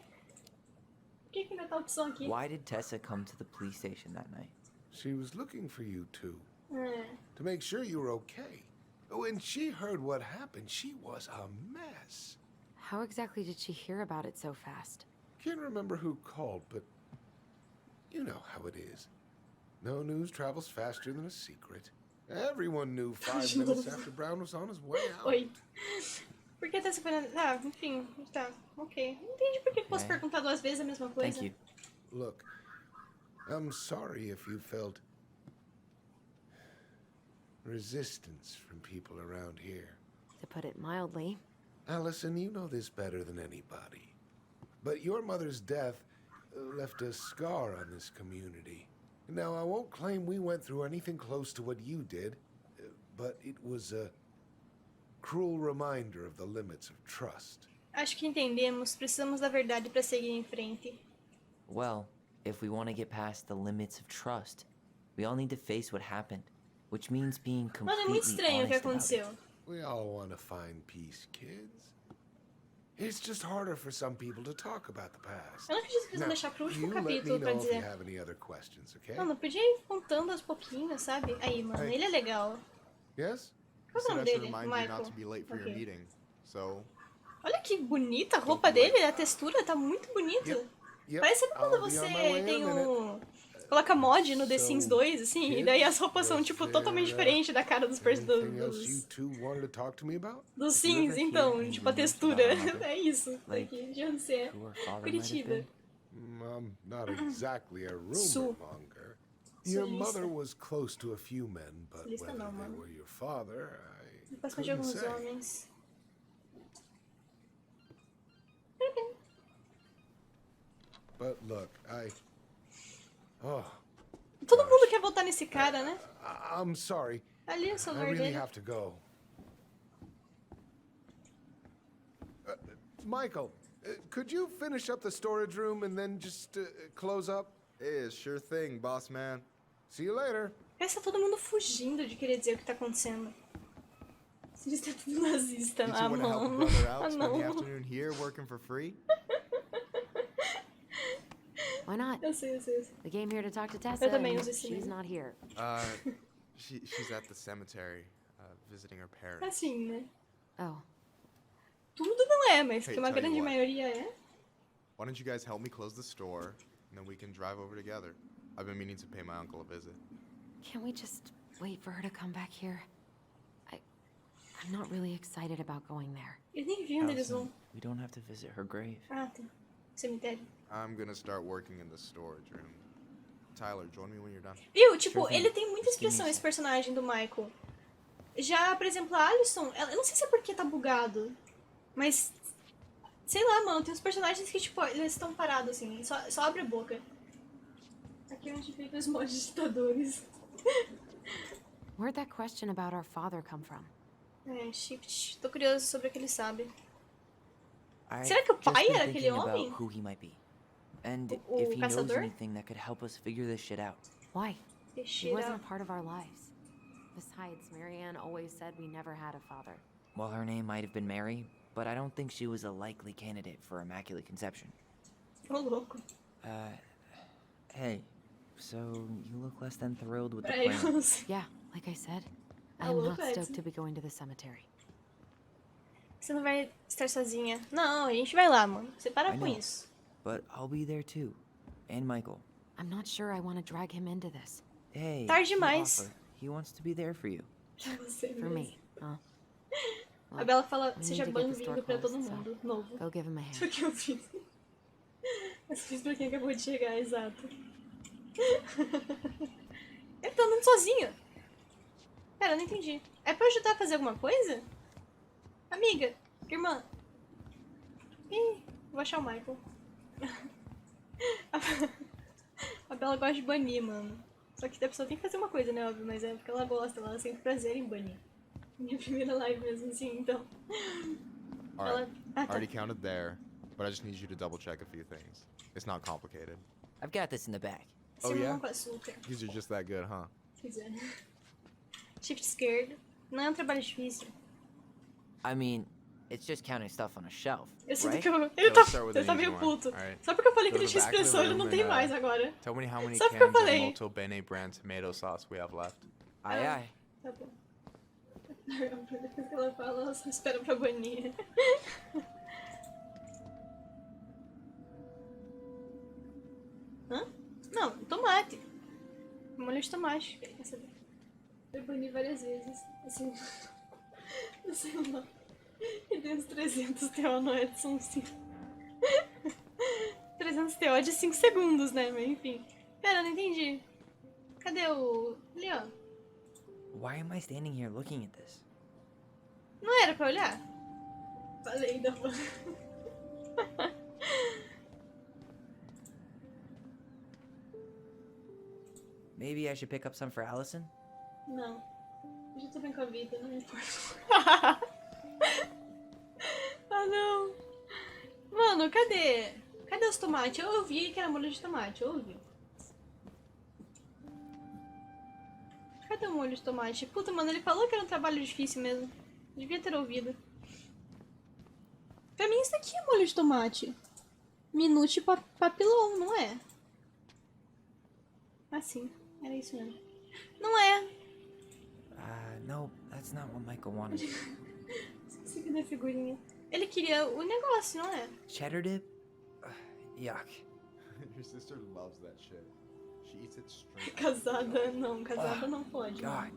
Por que ainda tá a opção aqui? Why did Tessa come to the police station that night? She was looking for you two, É. to make sure you were okay. When she heard what happened, she was a mess. How exactly did she hear about it so fast? Can't remember who called, but you know how it is. No news travels faster than a secret. Everyone knew 5 minutes after Brown was on his way out. Oi. Por que a Tessa foi na... Ah, enfim, tá, ok. Não entendi por que eu posso perguntar 2 vezes a mesma coisa. Thank you. Look, I'm sorry if you felt resistance from people around here. To put it mildly. Allison, you know this better than anybody. But your mother's death left a scar on this community. Now, I won't claim we went through anything close to what you did, but it was a cruel reminder of the limits of trust. Acho que entendemos. Precisamos da verdade pra seguir em frente. Well, if we want to get past the limits of trust, we all need to face what happened, which means being Mano, é completely muito estranho o que honest about it. aconteceu. We all want to find peace, kids. It's just harder for some people to talk about the past. Eu não acredito que eles vão Now, deixar pro último you let me capítulo pra know if you dizer. have any other questions, okay? Mano, podia ir contando aos pouquinhos, sabe? Aí, mano, Hey. ele é legal. Yes? Qual é o Said nome I should dele? remind you Michael. not to be late for your Ok. meeting. So, Olha que bonita a roupa dele, a textura tá muito bonita. Yep, Parece quando I'll be você on my way in a tem minute. coloca mod no The So, Sims 2, assim, e daí as roupas são, was tipo, there, totalmente diferentes da cara dos, anything else you two wanted to talk to me about? dos Did you Sims, ever então, hear any tipo, a rumors textura. about our mother? É isso, Like, daqui, de onde você é. who her father might have Curitiba. been? I'm not exactly a rumor Sul. monger. Your Sulista. mother was close to a few men, but Sulista whether não, they mano. were your father, I Depois de couldn't alguns say. homens. But look, Oh, Todo mundo quer votar nesse cara, né? I'm sorry. Ali é o I celular really dele. have to go. Michael, could you finish up the storage room and then just close up? hey, sure thing, boss man. See you later. Parece que tá todo mundo fugindo de querer dizer o que tá acontecendo. Eles tá tudo nazista. Did Ah, you want to help a mano. brother Ah, out, spend the não. afternoon here working for free? Why not? Eu sei, eu sei, eu sei. We came here to talk to Tessa, Eu também and uso esse she's mesmo. not here. She's at the cemetery, visiting her parents. Assim, né? Oh, Tudo não é, mas Hey, que uma tell you grande what. maioria é. Why don't you guys help me close the store, and then we can drive over together? I've been meaning to pay my uncle a visit. can't we just wait for her to come back here? I'm not really excited about going there. Eu nem vi onde eles Allison, vão. we don't have to visit her grave. Ah, tá. Cemitério. I'm gonna start working in the storage room. Tyler, join me when you're done. Viu? Tipo, Sure thing. ele tem muita Just give me expressão, a esse sec. personagem do Michael. Já, por exemplo, a Alison, eu não sei se é porque tá bugado, mas... Sei lá, mano, tem uns personagens que, tipo, eles estão parados, assim, só abre a boca. Aqui é onde fica os mods ditadores. Where'd that question about our father come from? É, shift. Tô curioso sobre o que ele sabe. I've Será que o just pai been era aquele thinking about homem? who he might be. And O if he knows caçador? anything that could help us figure this shit out. Why? He Teixeira. wasn't a part of our lives. Besides, Marianne always said we never had a father. Well, her name might have been Mary, but I don't think she was a likely candidate for Immaculate Conception. Ô, louco. Hey, so you look less than thrilled with the Peraí, plan. vamos. Yeah, like I said, Ah, I'm louco, not stoked Edson. to be going to the cemetery. Você não vai estar sozinha. Não, a gente vai lá, mano. Você para I com know. isso. But I'll be there too. And Michael. I'm not sure I want to drag him into this. Hey, Tarde he demais. offered. He wants to be there for you. Pra você For mesmo. me, huh? A Bela fala, we seja need to get the store bem-vindo pra todo closed, so mundo. Novo. Go give him a hand. Foi o que eu fiz. Eu fiz pra quem acabou de chegar, exato. Ele tá andando sozinho. Pera, eu não entendi. É pra ajudar a fazer alguma coisa? Amiga, irmã. Ih, vou achar o Michael. A Bela gosta de banir, mano. Só que a pessoa tem que fazer uma coisa, né, óbvio, mas é porque ela gosta, ela sente prazer em banir. Minha primeira live mesmo assim, então. Alright, Ah, tá. already counted there, but I just need you to double check a few things. It's not complicated. I've got this in the bag. Oh, Esse yeah? irmão com açúcar. These are just that good, huh? Pois é. Shift esquerdo. Não é um trabalho difícil. I mean, it's just counting stuff on a shelf, Eu sinto right? que ele So tá, let's start with ele an tá easy meio one, puto. alright? Só porque eu falei Go que to ele tinha the back of the expressão, ele room não tem and, mais agora. Tell me how many Só porque eu cans of falei. Molto Bene brand tomato sauce we have left. Aye, aye. Tá bom. Depois que ela fala, ela só espera pra banir. Hã? Não, tomate. Molho de tomate. Quer saber? Eu bani várias vezes. Assim. Eu sei lá. E dei uns 300 TO no Edson, sim. 300 TO de 5 segundos, né? Mas enfim. Pera, não entendi. Cadê o... Ali, ó. Why am I standing here looking at this? Não era pra olhar? Falei, não. Maybe I should pick up some for Allison? Não. Eu já tô bem com a vida, não me importa. Ah, não. Mano, cadê? Cadê os tomates? Eu ouvi que era molho de tomate, eu ouvi. Cadê o molho de tomate? Puta, mano, ele falou que era um trabalho difícil mesmo. Devia ter ouvido. Pra mim isso aqui é molho de tomate. Minute papilão, não é? Ah, sim. Era isso mesmo. Não é. No, that's not what Michael wanted. Esqueci da figurinha. Ele queria o negócio, não é? Cheddar dip? Yuck. Your sister loves that shit. She eats it straight. Casada, não. Casada não pode. God.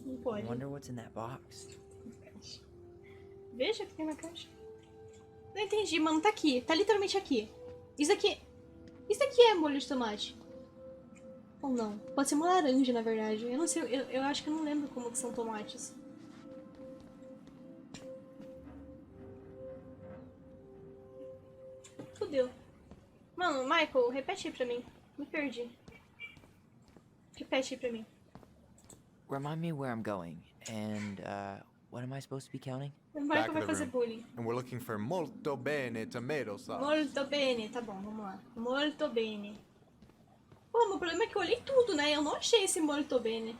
Não pode. I wonder what's in that box. Veja o que tem na caixa. Não entendi, mano. Tá aqui. Tá literalmente aqui. Isso aqui... Isso aqui é molho de tomate. Ou não? Pode ser uma laranja, na verdade. Eu não sei. Eu acho que eu não lembro como que são tomates. Fudeu. Mano, Michael, repete aí pra mim. Me perdi. Repete aí pra mim. Remind me where I'm going, and, what am I supposed to be counting? O Michael vai fazer bullying. And we're looking for molto bene tomato sauce. Molto bene. Tá bom, vamos lá. Molto bene. Pô, meu problema é que eu olhei tudo, né? Eu não achei esse molto bene.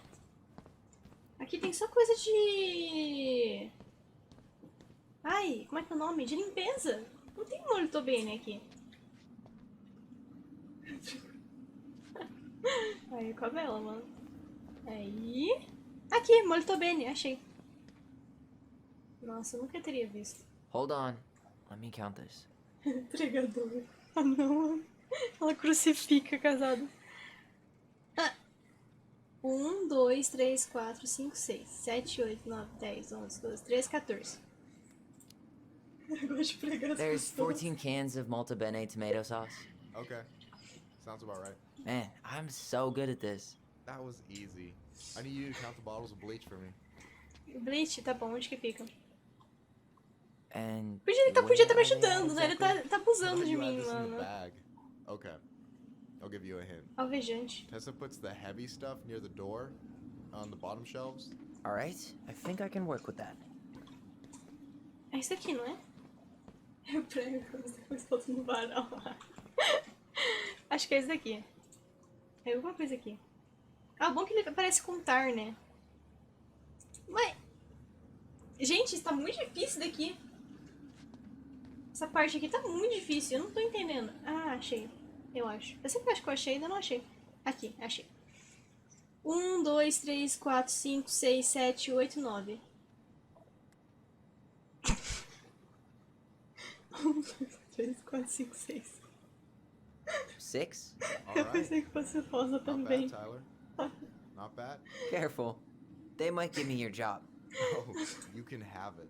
Aqui tem só coisa de... Ai, como é que é o nome? De limpeza. Não tem molto bene aqui. Aí, com a vela, mano. Aí... Aqui, molto bene, achei. Nossa, eu nunca teria visto. Hold on. Let me count this. Entregador. Ah, não. Ela crucifica casado. 1, 2, 3, 4, 5, 6, 7, 8, 9, 10, 11, 12, 13, 14. Eu gosto de pregar as There's pessoas. 14 cans of Malta Bene tomato sauce. Okay. Sounds about right. Man, I'm so good at this. That was easy. I need you to count the bottles of bleach for me. Bleach, tá bom, onde que fica? And Podia tá me where ajudando, né? Ele tá abusando de You add mim, this in the mano. bag. Okay. I'll give you a hint. Alvejante. Tessa puts the heavy stuff near the door on the bottom shelves. All right, I think I can work with that. É isso aqui, não é? Eu prego, depois boto no varal lá. Acho que é esse daqui. É alguma coisa aqui. Ah, bom que ele parece contar, né? Mas... Gente, isso tá muito difícil daqui. Essa parte aqui tá muito difícil, eu não tô entendendo. Ah, achei. Eu acho. Eu sempre acho que eu achei, ainda não achei. Aqui, achei. 1, 2, 3, 4, 5, 6, 7, 8, 9. 1, 2, 3, 4, 5, 6. 6? Eu pensei que fosse rosa Not também. bad, Tyler. Not bad. Careful. They might give me your job. Oh, you can have it.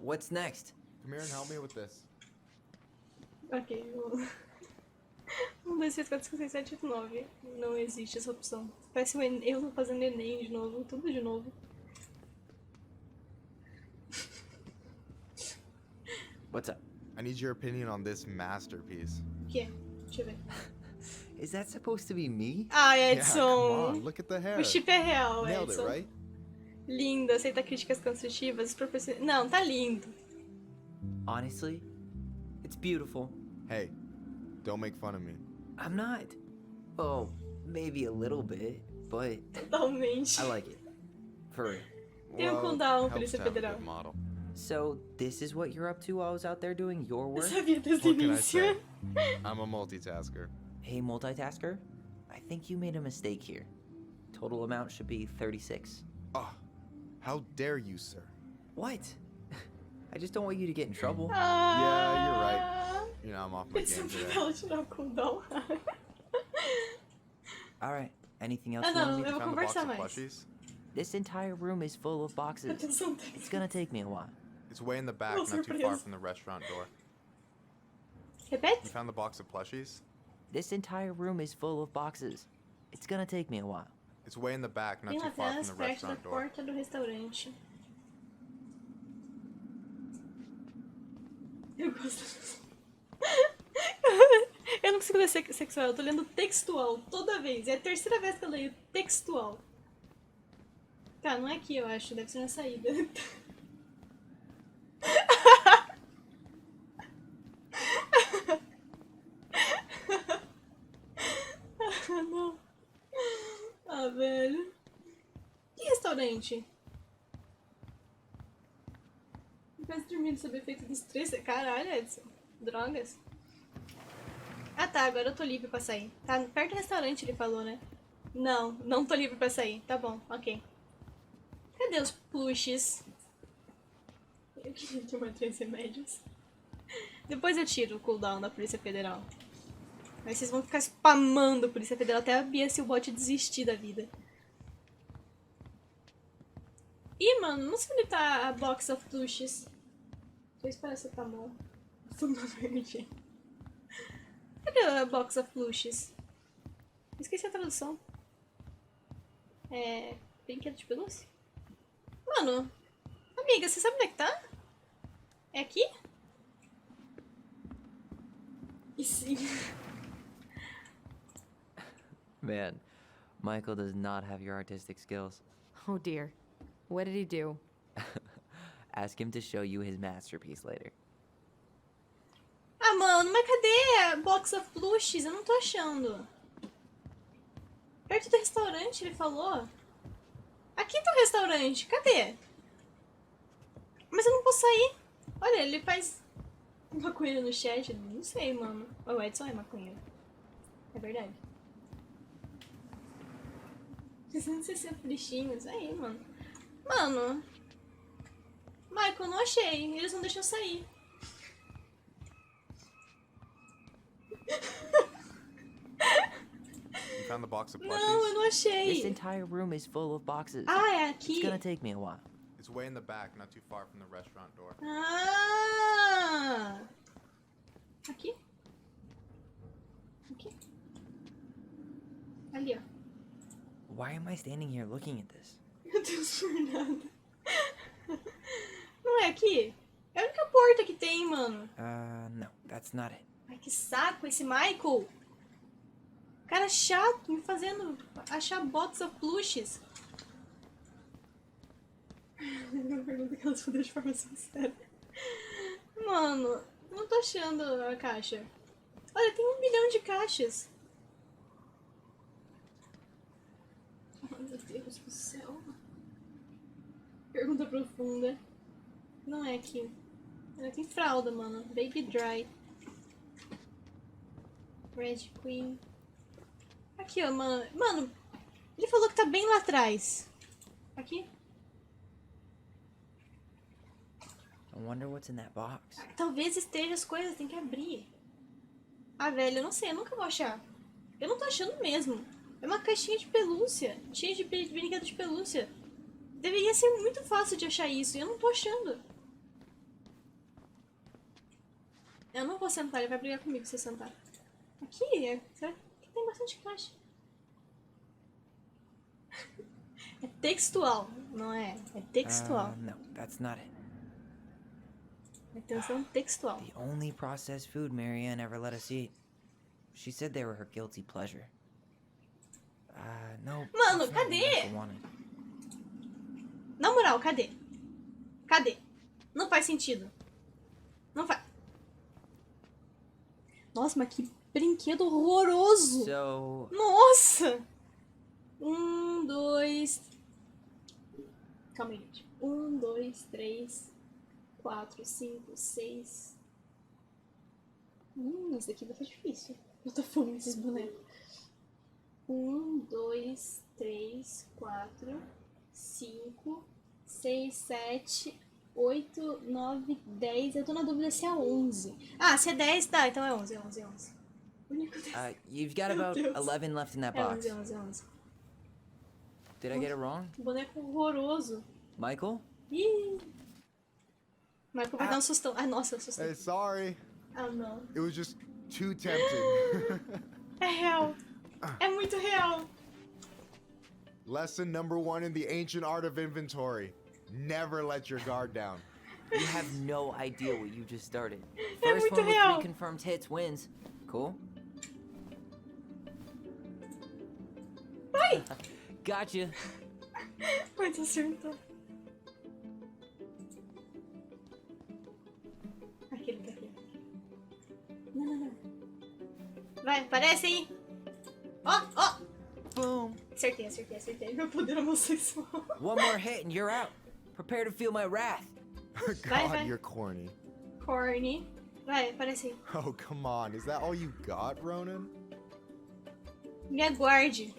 What's next? Come here and help me with this. Ok, 1, 2, 3, 4, 5, 6, 7, 8, 9. Não existe essa opção. Parece eu fazendo Enem de novo, tudo de novo. What's up? I need your opinion on this masterpiece. O que é? Deixa eu ver. Is that supposed to be me? Ah, Yeah, Edson! come on, look at the hair. O chip é real, Nailed it, Edson. right? Lindo, aceita críticas construtivas. Não, tá lindo. Honestly, it's beautiful. Hey, don't make fun of me. I'm not. Oh, maybe a little bit, but Totalmente. I like it. For real. Tem um cooldown pra ele ser federal. Model. So, this is what you're up to while I was out there doing your Eu work? sabia desde o What can I início. say? I'm a multitasker. Hey, multitasker, I think you made a mistake here. Total amount should be 36. Oh, how dare you, sir? What? I just don't want you to get in trouble. Yeah, you're right. You know, I'm off my Edson, game pra today. ela tirar o cooldown. Alright, anything else Ah, you want não, to eu do? vou Found the box conversar of mais. plushies? This entire room is full of boxes. Atenção, It's gonna take me a while. It's way in the back, Oh, not too far surprise. from the restaurant door. Repete? You found the box of plushies? This entire room is full of boxes. It's gonna take me a while. It's way in the back, not Tem too far from atrás, the perto da restaurant door. porta do restaurante. Eu gosto. Eu não consigo ler sexual, eu tô lendo textual toda vez. É a terceira vez que eu leio textual. Tá, não é aqui, eu acho. Deve ser na saída. restaurante. Me faz dormir sob efeito do estresse. Caralho, Edson. Drogas. Ah tá, agora eu tô livre pra sair. Tá perto do restaurante, ele falou, né? Não, não tô livre pra sair. Tá bom, ok. Cadê os plushes? Eu queria tomar 3 remédios. Depois eu tiro o cooldown da Polícia Federal. Aí vocês vão ficar spamando a Polícia Federal até a Bia se o bot desistir da vida. Ih, mano, não sei onde tá a box of plushes. Deixa eu esperar você tá bom. Tudo verde. Cadê a box of plushes? Esqueci a tradução. É... brinquedo de pelúcia? Mano, amiga, você sabe onde é que tá? É aqui? E sim. Man, Michael does not have your artistic skills. Oh dear. What did he do? Ask him to show you his masterpiece later. Ah, mano, mas cadê a box of plushes? Eu não tô achando. Perto do restaurante, ele falou. Aqui tá o restaurante, cadê? Mas eu não posso sair. Olha, ele faz maconheiro no chat. Não sei, mano. O Edson é maconheiro. É verdade. 660 bichinhos. Aí, mano. Mano. Michael, não achei. Eles não deixam eu sair. You found the box of plushies? Não, eu não achei. This entire room is full of boxes. Ah, é aqui. It's gonna take me a while. It's way in the back, not too far from the restaurant door. Ah! Aqui? Aqui? Ali, ó. Why am I standing here looking at this? Meu Deus, por nada. Não é aqui? É a única porta que tem, mano. No, that's not it. Ai, que saco esse Michael. Cara chato, me fazendo achar box of plushes. Uma pergunta que ela respondeu de forma sincera. Mano, não tô achando a caixa. Olha, tem 1 bilhão de caixas. Oh, meu Deus do céu. Pergunta profunda. Não é aqui. Olha, tem fralda, mano. Baby Dry. Red Queen. Aqui, ó, mano. Mano, ele falou que tá bem lá atrás. Aqui? I wonder what's in that box. Talvez esteja as coisas, tem que abrir. Ah, velho, eu não sei, eu nunca vou achar. Eu não tô achando mesmo. É uma caixinha de pelúcia, cheia de brinquedo de pelúcia. Deveria ser muito fácil de achar isso, e eu não tô achando. Eu não vou sentar, ele vai brigar comigo se eu sentar. Aqui, será que tem bastante caixa? É textual, não é? É textual. No, that's not it. Atenção textual. The only processed food Marianne ever let us eat. She said they were her guilty pleasure. No. Mano, that's not cadê? what Michael wanted. Na moral, cadê? Cadê? Não faz sentido. Não faz. Nossa, mas que brinquedo horroroso! So... Nossa! 1, 2... Calma aí, gente. 1, 2, 3, 4, 5, 6... esse daqui vai ser difícil. Eu tô fome desses bonecos. 1, 2, 3, 4, 5, 6, 7, 8, 9, 10. Eu tô na dúvida se é 11. Ah, se é 10, tá. Então é 11, é 11, é 11. You've got about 11 left in that É box. 11, é 11, é 11. Did I get it wrong? Boneco horroroso. Michael? Ih! Michael vai dar um sustão. Ah, nossa, eu assustei. Hey, sorry. Ah, não. It was just too tempting. É real. É muito real. Lesson number 1 in the ancient art of inventory. Never let your guard down. You have no idea what you just started. É First muito one with real. 3 confirmed hits wins. Cool? Vai! Gotcha. Vai, tu acertou. Aquele daqui. Não, não, não. Vai, aparece aí. Ó, ó. Boom. Acertei, acertei, acertei. Meu poder homossexual. One more hit and you're out. Prepare to feel my wrath. God, you're corny. Corny. Vai, aparece aí. Oh, come on. Is that all you got, Ronan? Me aguarde.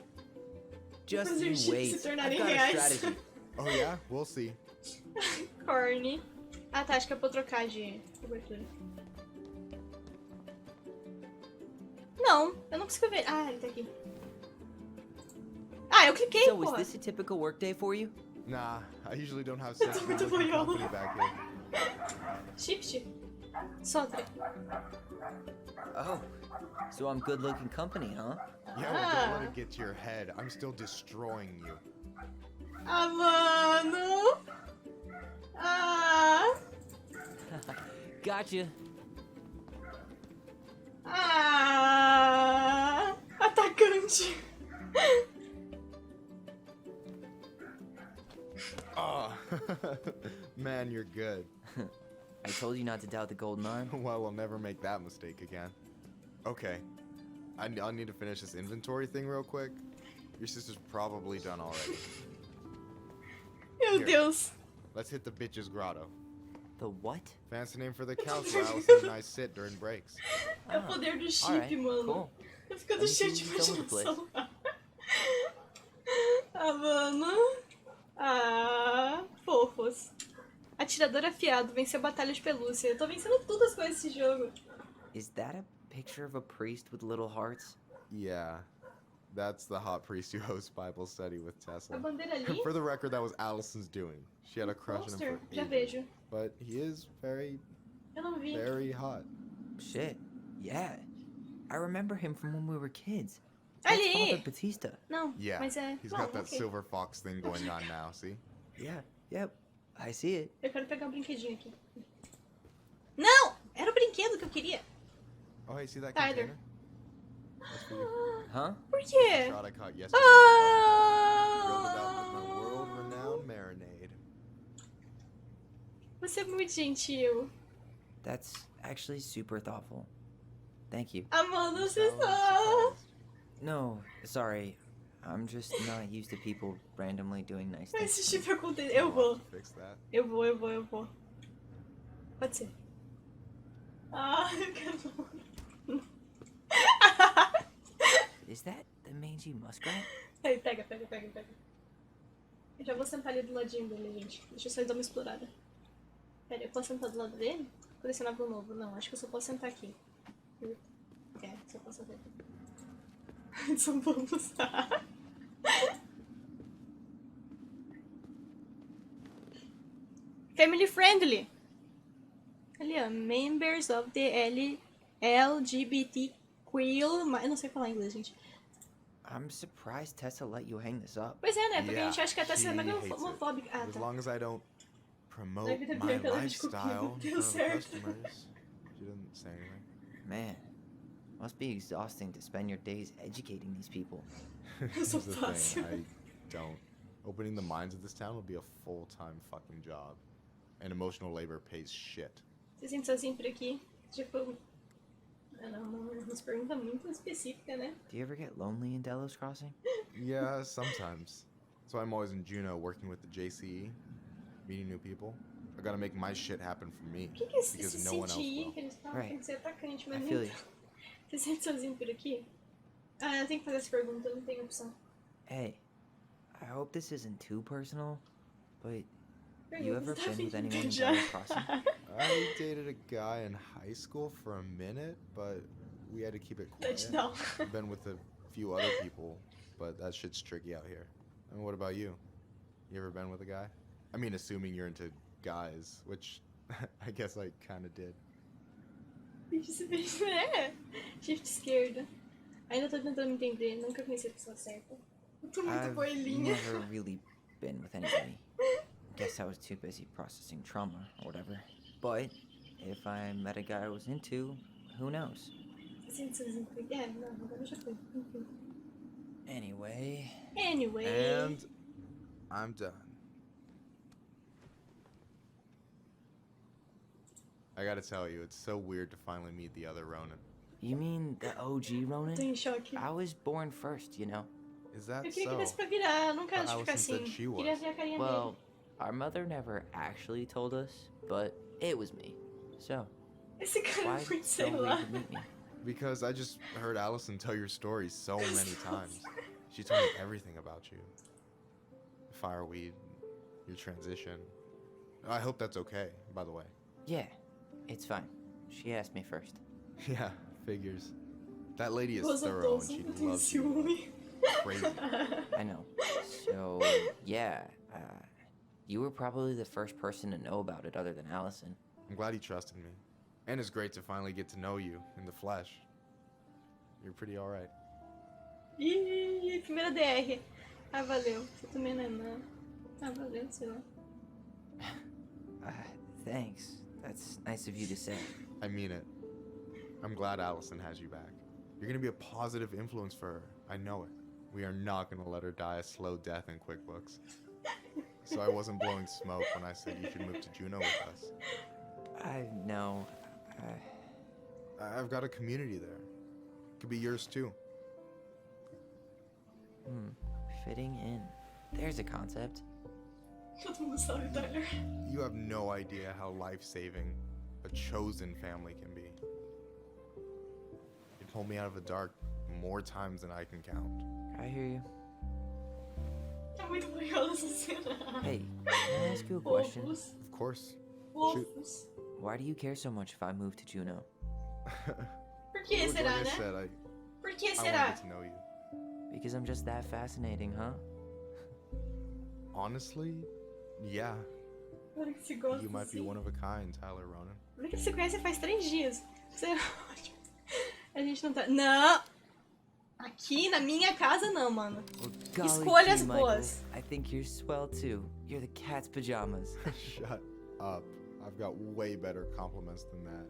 Just Fazer you os chips wait. se I've tornarem got a reais. strategy. Oh, yeah? We'll see. Corny. Ah, tá. Acho que é pra eu trocar de cobertura. Não, eu não consigo ver. Ah, ele tá aqui. Ah, eu cliquei, So, porra. is this a typical workday for you? Nah, I usually don't have such a muito good-looking boiola. company back here. Shift. Sotre. Oh, so I'm good-looking company, huh? Yeah, well, don't let it get to your head. I'm still destroying you. Ah, mano. Ah. Gotcha. Ah. Atacante. Oh, man, you're good. I told you not to doubt the golden arm. Well, we'll never make that mistake again. Okay, I'll need to finish this inventory thing real quick. Your sister's probably done already. Meu Here. Deus. Let's hit the bitch's grotto. The what? Fancy name for the couch where Allison and I sit during breaks. É o poder do chip, alright, mano. cool. Eu fico Let do me see cheio de you some of the imaginação. Ah, mano. Ah, fofos. Atirador afiado, venceu batalha de pelúcia. Eu tô vencendo todas as coisas desse jogo. Is that a picture of a priest with little hearts? Yeah, that's the hot priest who hosts Bible study with Tessa. A bandeira ali? For the record, that was Allison's doing. She had a crush on him Poster, for já ages. vejo. But he is very, Eu não vi. very hot. Shit, yeah. I remember him from when we were kids. That's Ali! Father Batista. Não, Yeah, mas é... he's Bom, got that ok. silver fox thing going on now, see? Yeah, yep, I see it. Eu quero pegar um brinquedinho aqui. Não! Era o brinquedo que eu queria. Oh, hey, see that Tyler. container? That's for you. Huh? Por quê? Shot I caught yesterday. Grilled it up with my world-renowned marinade. Você é muito gentil. That's actually super thoughtful. Thank you. Amanda, você Sounds só... surprised. No, sorry. I'm just not used to people randomly doing nice Mas things. se to me. tiver acontecido... Eu I'll vou. have to fix that. Eu vou. Pode ser. Ah, eu quero... Is that the mangy muskrat? Aí, pega. Eu já vou sentar ali do ladinho dele, gente. Deixa eu só dar uma explorada. Pera, eu posso sentar do lado dele? Colecionável novo. Não, acho que eu só posso sentar aqui. É, só posso sentar aqui. Só vamos. Family friendly. Ali, ó. Members of the LGBTQ. Eu não sei falar inglês, gente. I'm surprised Tessa let you hang this up. Pois é, né? Porque a Yeah, gente acha que até she ser mega hates it. homofóbica. Ah, As tá. long as I don't promote Ai, vida my bem, ela desculpa, lifestyle in deu front of certo. customers. She didn't say anything. Man, must be exhausting to spend your days educating these people. Here's sou the fácil. thing, I don't. Opening the mines of this town would be a full-time fucking job. And emotional labor pays shit. Você sente sozinho por aqui? Tipo... Ah, não, uma pergunta muito específica, né? Do you ever get lonely in Delos Crossing? Yeah, sometimes. So I'm always in Juneau working with the JCE, meeting new people. I gotta make my shit happen for me. O que é esse because no one else CTI will. que eles falam? Right. Tem que ser atacante, I mas feel não... you. Você se sente sozinho por aqui? Ah, eu tenho que fazer essa pergunta, eu não tenho opção. Hey, I hope this isn't too personal, but Pergunta, you ever você tá been with afim de anyone in beijar? Delos Crossing? I dated a guy in high school for a minute, but we had to keep it quiet. Touchdown. I've been with a few other people, but that shit's tricky out here. And what about you? You ever been with a guy? I mean, assuming you're into guys, which I guess I kind of did. É, shift esquerda. Ainda tô tentando entender, nunca conheci a pessoa certa. Eu tô muito I've coelhinha. never really been with anybody. Guess I was too busy processing trauma or whatever. But if I met a guy I was into, who knows? Você sente sozinho por aqui? É, não, agora já foi. Enfim. Anyway. And I'm done. I gotta tell you, it's so weird to finally meet the other Ronan. You mean the OG Ronan? Tô em choque. I was born first, you know. Is that Eu queria que so? desse pra virar, eu não quero But ficar Allison assim. said she Queria was. ver a carinha Well, dele. our mother never actually told us, but it was me. So, Esse cara why é muito, so sei late lá. to meet me? Because I just heard Allison tell your story so many times. She told me everything about you. Fireweed, your transition. I hope that's okay, by the way. Yeah, it's fine. She asked me first. Yeah, figures. That lady is Gostoso, thorough and she eu tenho loves you. ciúme. Crazy. I know. So, yeah, you were probably the first person to know about it other than Allison. I'm glad he trusted me. And it's great to finally get to know you in the flesh. You're pretty alright. Ih, primeira DR. Ah, valeu. Você também não é não. Ah, valeu, sei lá. Thanks. That's nice of you to say. I mean it. I'm glad Allison has you back. You're gonna be a positive influence for her. I know it. We are not gonna let her die a slow death in QuickBooks. So I wasn't blowing smoke when I said you should move to Juneau with us. I know. I've got a community there. Could be yours too. Fitting in. There's a concept. Todo mundo sabe, Tyler. You have no idea how life-saving a chosen family can be. You pulled me out of the dark more times than I can count. I hear you. É muito legal essa cena. Hey, can I ask you a question? Fofos. Of course. Shoot. Fofos. Why do you care so much if I move to Juneau? Por que Like será, I né? said, Por que I want to será? get to know you. Because I'm just that fascinating, huh? Honestly, yeah. Olha que se gosta You might be assim. one of a kind, Tyler Ronan. Olha que se conhece faz 3 dias. Você é ótimo. A gente não tá... Não! Aqui na minha casa não, mano. Golly Escolhas gee, Michael, boas. I think you're swell too. You're the cat's pajamas. Shut up. I've got way better compliments than that.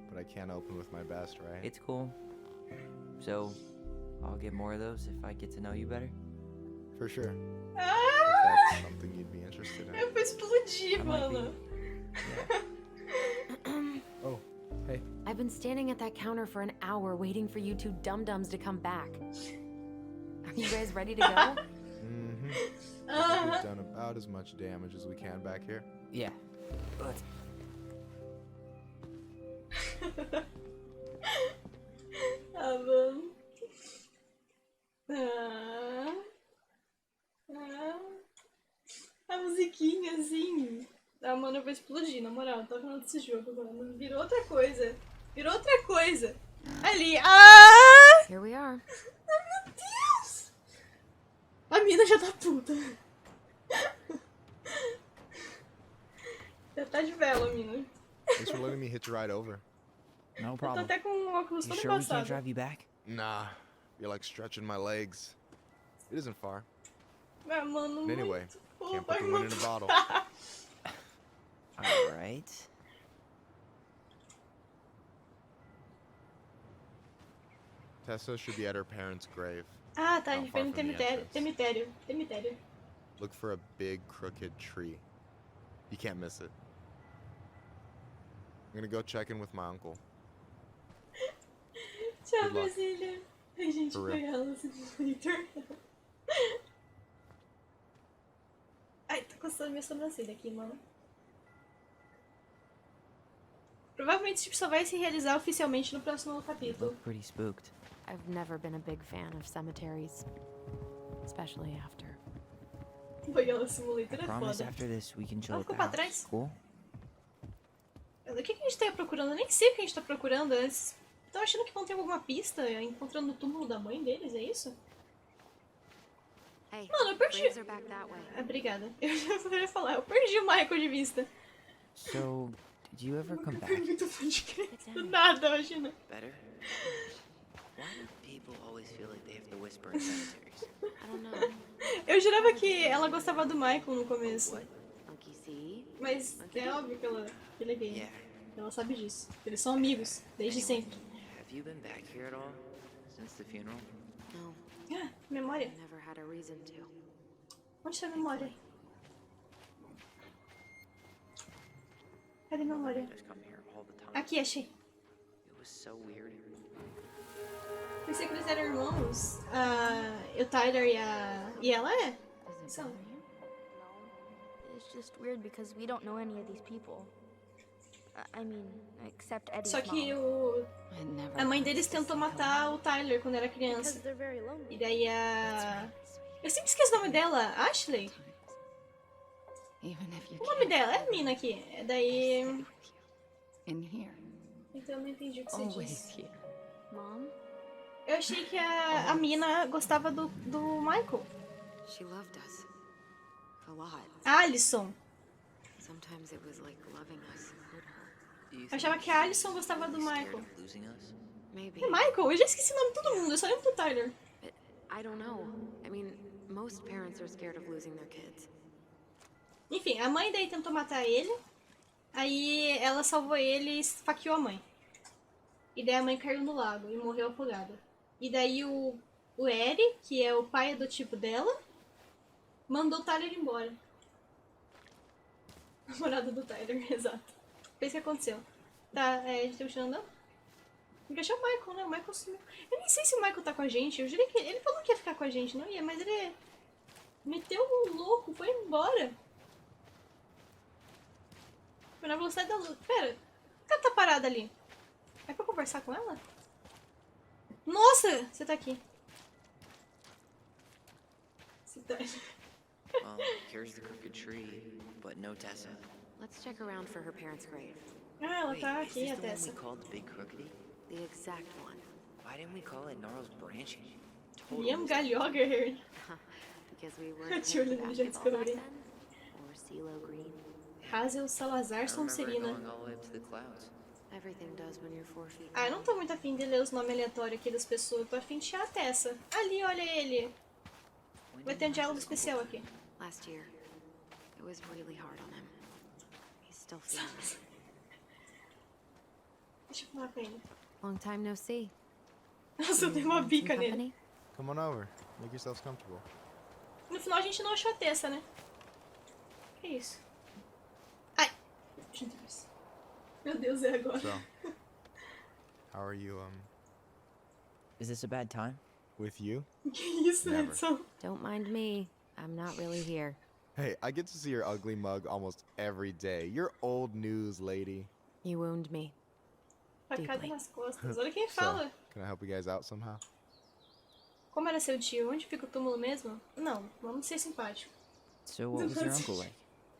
But I can't open with my best, right? It's cool. So, I'll get more of those if I get to know you better. For sure. Ah! If that's something you'd be interested in. Eu vou explodir, I might be. mano. Oh, hey. I've been standing at that counter for an hour waiting for you two dum-dums to come back. Are you guys ready to go? Mm-hmm. We've done about as much damage as we can back here. Yeah. Let's... Ah, mano. Ah. Ah. A musiquinha, assim. Ah, mano, eu vou explodir, na moral. Tô falando desse jogo, mano. Virou outra coisa. Virou outra coisa. Ali. Ah! Here we are. Ai, meu Deus! A mina já tá puta. Já tá de vela, a mina. Thanks for letting me hitch a ride over. No Eu tô problem. até com o óculos You todo sure we can't embaçado. drive you back? Nah, you're like stretching my legs. It isn't far. Ah, mano, But anyway, muito can't fofo. put the wind in a bottle. Alright. Tessa should be at her parents' grave. Ah, tá, a Not gente far foi no from the cemitério. entrance. Cemitério. Look for a big crooked tree. You can't miss it. I'm gonna go check in with my uncle. Tchau, Good luck. Brasília. A gente For foi real. ela, simplesmente. Ai, tô coçando minha sobrancelha aqui, mano. Provavelmente isso só vai se realizar oficialmente no próximo You capítulo. look pretty spooked. I've never been a big fan of cemeteries, especially after. Foi ela simulator I é promise foda. after this we can chill Ela at the ficou pra house. trás? Cool? O que a gente tá procurando? Eu nem sei o que a gente tá procurando. Eles estão achando que vão ter alguma pista encontrando o túmulo da mãe deles, é isso? Hey, Mano, eu perdi. graves are back that way. Ah, obrigada. Eu já ia falar, eu perdi o Michael de vista. So, did you ever come Eu back? muito fã de criança. Do nada, imagina. Better? Why do people always feel like they have to whisper in cemeteries? I don't know. Eu jurava que ela gostava do Michael no começo. Monkey see? Mas é óbvio que ele é gay. Yeah. Ela sabe disso. Eles são amigos, desde sempre. Have you been back here at all? Since the funeral? No, Ah, memória. I never had a reason to. Onde está a memória? Cadê a memória? Just come here all the time. Aqui, achei. It was so weird. Pensei que eles eram irmãos. O Tyler e ela é? São. It's just weird because we don't know any of these people. I mean, except Eddie's Só que mom. a mãe deles tentou matar o Tyler quando era criança. Because they're very lonely. E daí eu sempre esqueço o nome dela. Ashley? O nome dela é a mina aqui. Daí... Então eu não entendi o que você disse. Mom? Eu achei que a mina gostava do Michael. She loved us. A lot. Alison. Sometimes it was like loving us hurt her. Eu achava que a Alison gostava do Michael. Maybe. É Michael? Eu já esqueci o nome de todo mundo, eu só lembro do Tyler. I don't know. I mean, most parents are scared of losing their kids. Enfim, a mãe daí tentou matar ele. Aí ela salvou ele e esfaqueou a mãe. E daí a mãe caiu no lago e morreu afogada. E daí o Eddie, que é o pai adotivo dela, mandou o Tyler embora. Namorada do Tyler, exato. Foi isso que aconteceu. Tá, a gente tá continuando? Tem que achar o Michael, né? O Michael sumiu. Eu nem sei se o Michael tá com a gente. Eu jurei que ele falou que ia ficar com a gente, não ia, mas ele meteu um louco, foi embora. Foi na velocidade da luz. Pera, por que ela tá parada ali? É pra conversar com ela? Nossa, você tá aqui. Você tá... Well, here's the crooked tree, but no Tessa. Let's check around for her parents' grave. Ah, ela tá Wait, aqui, is a this the one Tessa. we called the Big Crookedy? The exact one. Why didn't we call it Gnarl's Branching? Liam Gallagher. Because we weren't Tio thinking Lili about já it all back descobri. then? Or CeeLo Green? Hazel Salazar I remember Sonserina. going all the way up to the clouds. Everything does when you're 4 feet. Ah, eu não tô muito afim de ler os nomes aleatórios aqui das pessoas. Eu tô afim de tirar a Tessa. Ali, olha ele. Vai ter um diálogo especial aqui. Last year, it was really hard on him. He's still feeling it. Deixa eu falar com ele. Long time no see. Nossa, eu dei uma bica nele. Company? Come on over. Make yourselves comfortable. No final a gente não achou a Tessa, né? Que isso? Ai! Meu Deus, é agora. So, how are you, Is this a bad time? with you? Que isso, Never. Edson? Don't mind me. I'm not really here. Hey, I get to see your ugly mug almost every day. You're old news, lady. You wound me. Facada nas costas. Olha quem fala. So, can I help you guys out somehow? Como era seu tio? Onde fica o túmulo mesmo? Não, vamos ser simpáticos. So what was your uncle like?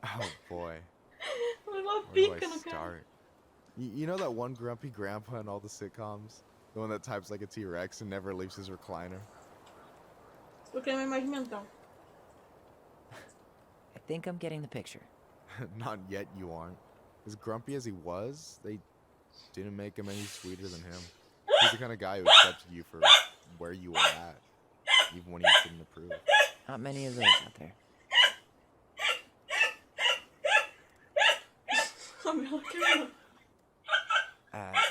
Oh boy. Uma Where do I pica no cara. start? You know that one grumpy grandpa in all the sitcoms? The one that types like a T-Rex and never leaves his recliner? Tô criando uma imagem mental. I think I'm getting the picture. Not yet, you aren't. As grumpy as he was, they didn't make him any sweeter than him. He's the kind of guy who accepted you for where you were at, even when you didn't approve. Not many of those out there.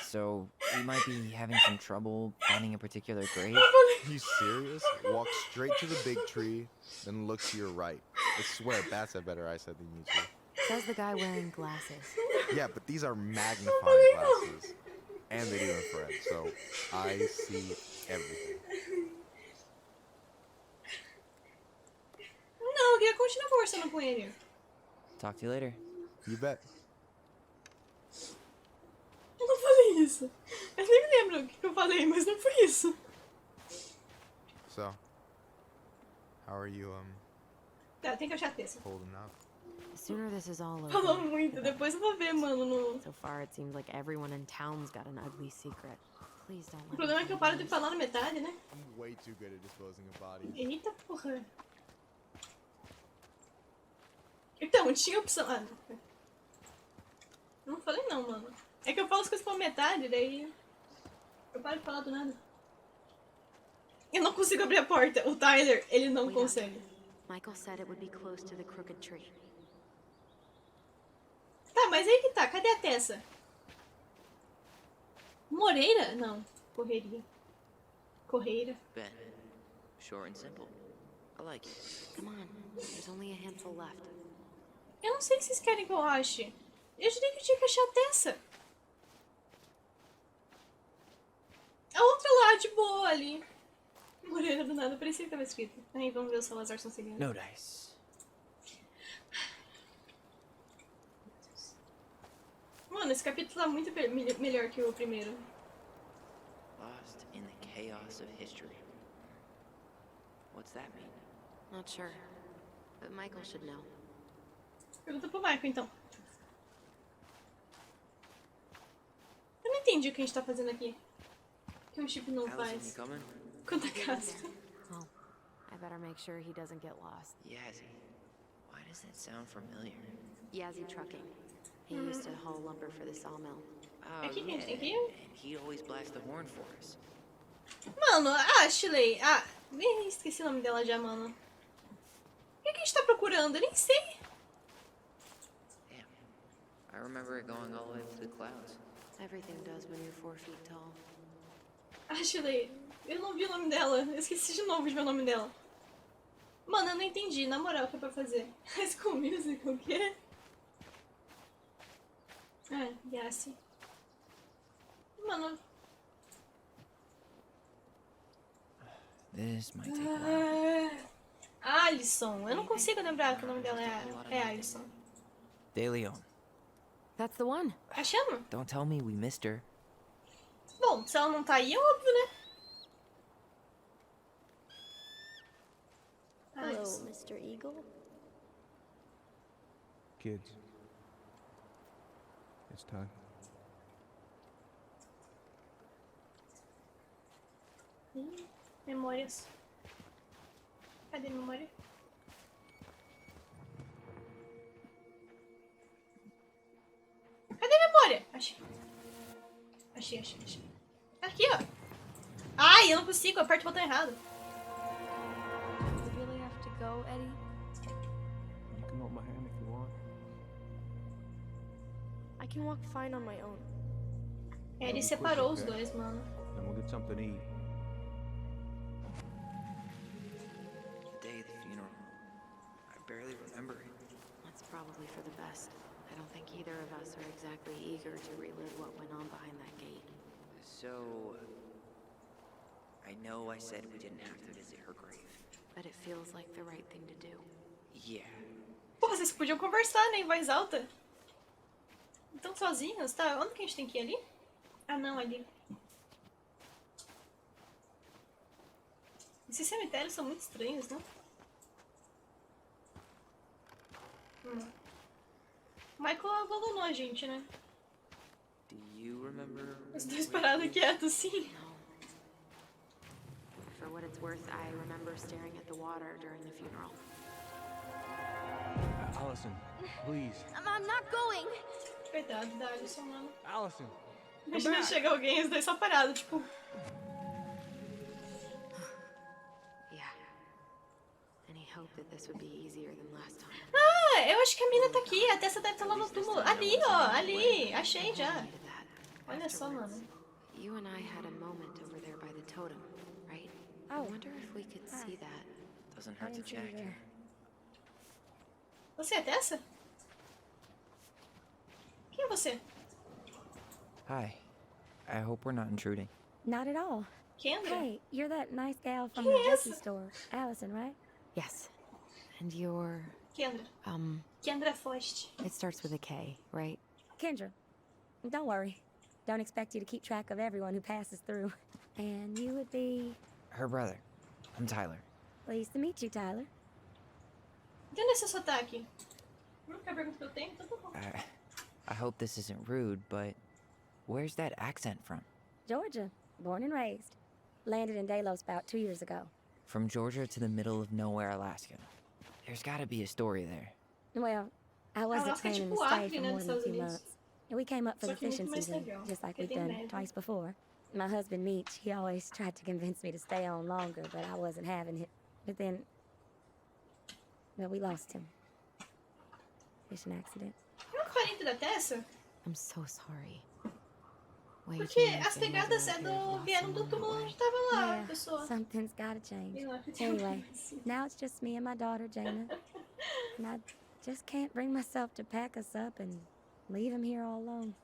So we might be having some trouble finding a particular grave. You serious? Walk straight to the big tree, then look to your right. I swear, bats have better eyesight than you two. Says the guy wearing glasses. Yeah, but these are magnifying glasses. And they do infrared, so I see everything. Não, eu queria continuar conversando com ele. Talk to you later. You bet. Eu não falei isso. Eu nem me lembro o que eu falei, mas não foi isso. So, how are you, Tá, tem que achar a Tessa. holding up? The sooner this is all over. Falou muito, depois eu vou ver, mano. No... So far, it seems like everyone in town's got an ugly secret. Please don't O let problema me é que eu paro de falar na metade, né? I'm way too good at disposing of bodies. Eita porra. Então, tinha opção. Ah, não. Eu não falei não, mano. É que eu falo as coisas pela metade, daí. Eu paro de falar do nada. Eu não consigo abrir a porta. O Tyler, ele não consegue. Michael said it would be close to the crooked tree. Tá, mas aí que tá. Cadê a Tessa? Moreira? Não. Correria. Correira. Ben. Short and simple. I like it. Come on, there's only a handful left. Eu não sei o que vocês querem que eu ache. Eu jurei que eu tinha que achar a Tessa. A outra lá, de boa, ali. Morena do nada, parecia que tava escrito. Aí, vamos ver o Salazar conseguindo. No dice. Mano, esse capítulo tá muito melhor que o primeiro. Lost in the chaos of history. What's that mean? Not sure, but Michael should know. Pergunta pro Michael, então. Eu não entendi o que a gente tá fazendo aqui. O que um chip não Allison, faz. you coming? Quanto a casa. Well, I better make sure he doesn't get lost. Yazzie. Why does that sound familiar? Yazzie Trucking. He used to haul lumber for the sawmill. Oh, Aqui que a gente tem que yeah. ir? And he'd always blast the horn for us. Mano, Ashley. Nem esqueci o nome dela já, mano. O que a gente tá procurando? Eu nem sei. Damn. I remember it going all the way up to the clouds. Everything does when you're 4 feet tall. Ashley, eu não vi o nome dela. Eu esqueci de novo de ver o nome dela. Mano, eu não entendi. Na moral, o que é pra fazer? High School Musical, o quê? Yassi. Mano. This might take a while. Alison. Eu não consigo lembrar que o nome dela é Alison. De Leon. That's the one. Achamos? Don't tell me we missed her. Bom, se ela não tá aí, é óbvio, né? Hello, Mr. Eagle. Kids. It's time. Memórias. Cadê a memória? Cadê a memória? Achei. Achei. Aqui, ó. Ai, eu não consigo, eu aperto o botão errado. You really have to go, Eddie? You can hold my hand if you want. I can walk fine on my own. Ele separou os dois, mano. Then we'll get something to eat. The day of the funeral. I barely remember it. That's probably for the best. I don't think either of us are exactly eager to relive what went on behind that gate. So... I know I said we didn't have to visit her grave. But it feels like the right thing to do. Yeah. Pô, vocês podiam conversar, né, em voz alta. Estão sozinhos, tá? Onde que a gente tem que ir ali? Ah, não, ali. Esses cemitérios são muito estranhos, né? Michael abandonou a gente, né? Do you remember... Os dois parados quietos, sim. For what it's worth, I remember staring at the water during the funeral. Allison, please. I'm not going. Coitado da Alison, mano. Allison. Imagina chega alguém, os dois só parados, tipo... Yeah. Any hope that this would be easier than last time? Ah, eu acho que a mina tá aqui. A Tessa deve estar lá no túmulo. Ali, ó. Ali. Achei já. Olha só, mano. You and I had a moment over there by the totem, right? I wonder if we could see that. Doesn't hurt to check. Você é Tessa? Quem é você? Hi. I hope we're not intruding. Not at all. Kendra? Hey, you're that nice gal from Quem the é Jesse essa? store. Allison, right? Yes. And you're... Kendra. Kendra Fost. It starts with a K, right? Kendra. Don't worry. Don't expect you to keep track of everyone who passes through. And you would be... Her brother. I'm Tyler. Pleased to meet you, Tyler. Entende esse sotaque? Nunca pergunta que eu tenho, então tá bom. I hope this isn't rude, but where's that accent from? Georgia. Born and raised. Landed in Delos about 2 years ago. From Georgia to the middle of nowhere, Alaska. There's gotta be a story there. Well, I wasn't Alaska é planning tipo to stay Acre, for né, more dos than a Estados few Unidos. months. And we came up for Só the que muito fishing mais season, legal, just like porque we've tem done neve. twice before. My husband, Meech, he always tried to convince me to stay on longer, but I wasn't having it. But then, well, we lost him. Fishing accident. É um parente da Tessa? I'm so sorry. Porque as pegadas vieram do túmulo onde tava lá, a Yeah, pessoa. something's gotta change. Sei lá, que tem uma Anyway, coisa assim. now it's just me and my daughter, Jaina. And I just can't bring myself to pack us up and leave him here all alone.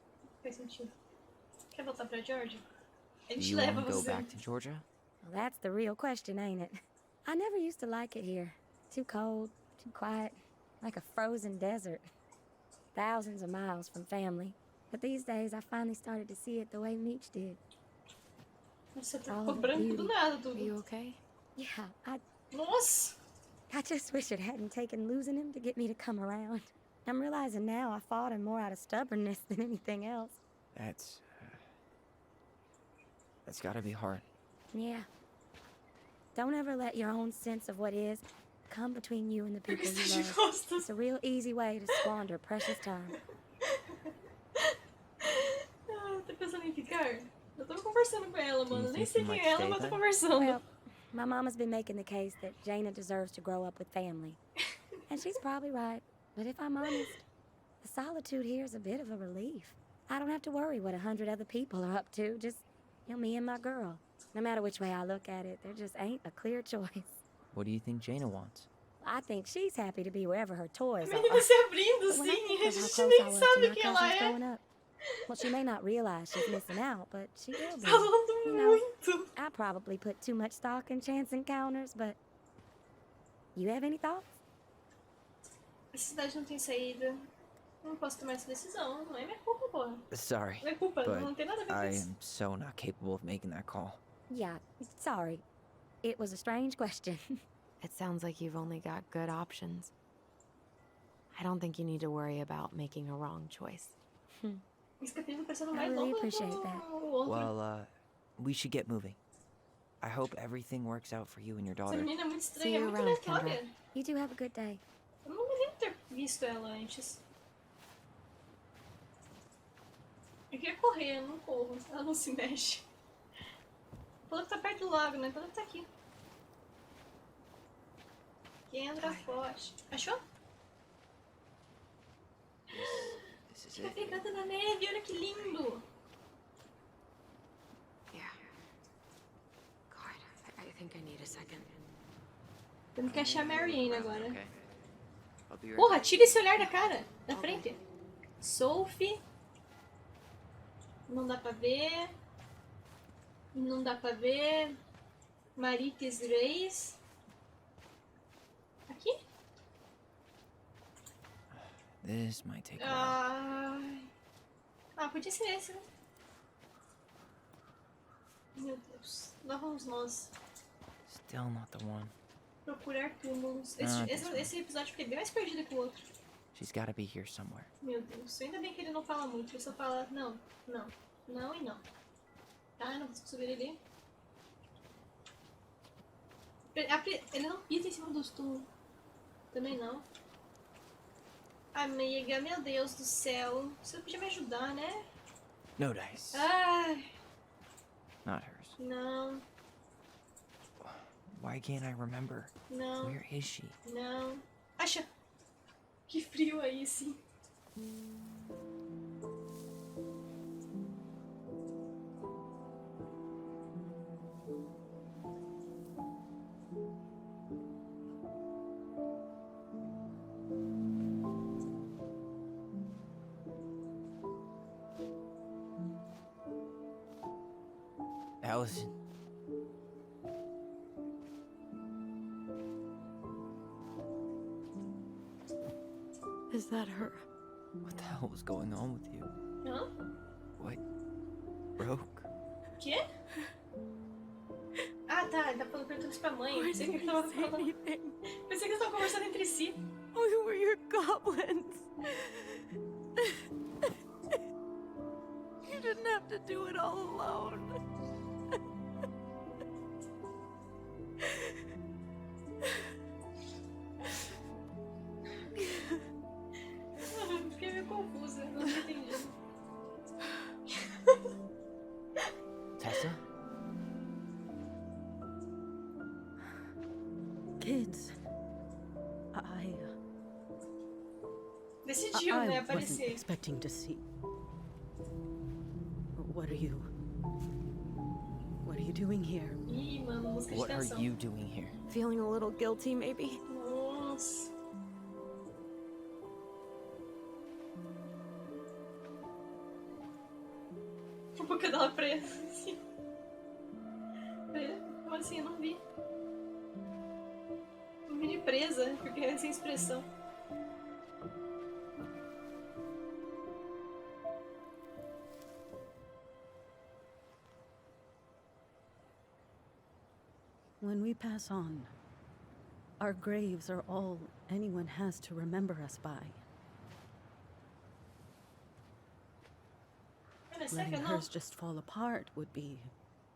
Faz sentido. Quer voltar pra Georgia? Do you want to go back to Georgia? Well, that's the real question, ain't it? I never used to like it here. Too cold, too quiet, like a frozen desert. Thousands of miles from family. But these days, I finally started to see it the way Meech did. Nossa, All ficou of the branco do beauty. nada tudo. Are you okay? Yeah, I Nossa! just wish it hadn't taken losing him to get me to come around. I'm realizing now I fought him more out of stubbornness than anything else. That's gotta be hard. Yeah. Don't ever let your own sense of what is come between you and the people you love. It's a real easy way to squander precious time. Ah, tô pensando em ficar. Eu tô conversando com ela, mano. Nem think sei you quem might é ela, stay mas tô then? conversando. Well, my mama's been making the case that Jaina deserves to grow up with family. And she's probably right. But if I'm honest, the solitude here is a bit of a relief. I don't have to worry what 100 other people are up to. Just, me and my girl. No matter which way I look at it, there just ain't a clear choice. What do you think Jaina wants? I think she's happy to be wherever her toys are. Menina se abrindo, But when I sim. think A of how gente close nem I was to sabe my quem ela cousins é. growing up, well, she may not realize she's missing out, but she will be. Falando You know, muito. I probably put too much stock in chance encounters, but you have any thoughts? Essa cidade não tem saída. Não posso tomar essa decisão. Não é minha culpa, porra. Sorry, Não é culpa, but não tem nada a ver com I isso. am so not capable of making that call. Yeah, sorry. It was a strange question. It sounds like you've only got good options. I don't think you need to worry about making a wrong choice. Esse capítulo tá sendo I mais really longo appreciate do que that. o outro. Well, we should get moving. I hope everything works out for you and your Essa daughter. menina é muito See estranha, é you muito around, aleatória. Kendra. You two have a good day. Eu não me lembro ter visto ela antes. Eu queria correr, eu não corro. Ela não se mexe. Falou que tá perto do lago, né? Falou que tá aqui. Kendra foge. Achou? This is Fica it. pegando na neve, olha que lindo. Yeah. God, I think I need a second. Temos que achar a Marianne agora. Okay. I'll be right Porra, back. tira esse olhar da cara. Da frente. Sophie. Não dá pra ver. Não dá pra ver. Marites Reis. Aqui? This might take a while. Ah, podia ser esse, né? Meu Deus. Lá vamos nós. Still not the one. Procurar túmulos. Ah, Esse episódio fiquei bem mais perdido que o outro. She's gotta be here somewhere. Meu Deus. Ainda bem que ele não fala muito. Ele só fala não, não, não e não. Tá, não consigo subir ali. Ele não pisa em cima dos túmulos. Também não. Amiga, meu Deus do céu. Você podia me ajudar, né? No dice. Ai, Not hers. não, Why can't I remember? não, Where is she? não. Acha! Que frio aí, sim. Allison. Is that her? What the hell was going on with you? Hã? What? Broke? Quê? Ah, tá. Ele tá perguntando isso pra mãe. Pensei que eles estavam falando. Pensei que eles estavam conversando entre si. We were your goblins. You didn't have to do it all alone. Fiquei meio confusa. Não tinha entendido. Tessa? Kids, Decidiu, né? I wasn't Aparecer. expecting to see. What are you doing here? Ih, mano, música de What are tensão. you doing here? Feeling a little guilty, maybe? Nossa. A boca dela presa, assim. assim? Eu não vi. Não vi de presa, porque é sem expressão. When we pass on, our graves are all anyone has to remember us by. Letting hers just fall apart would be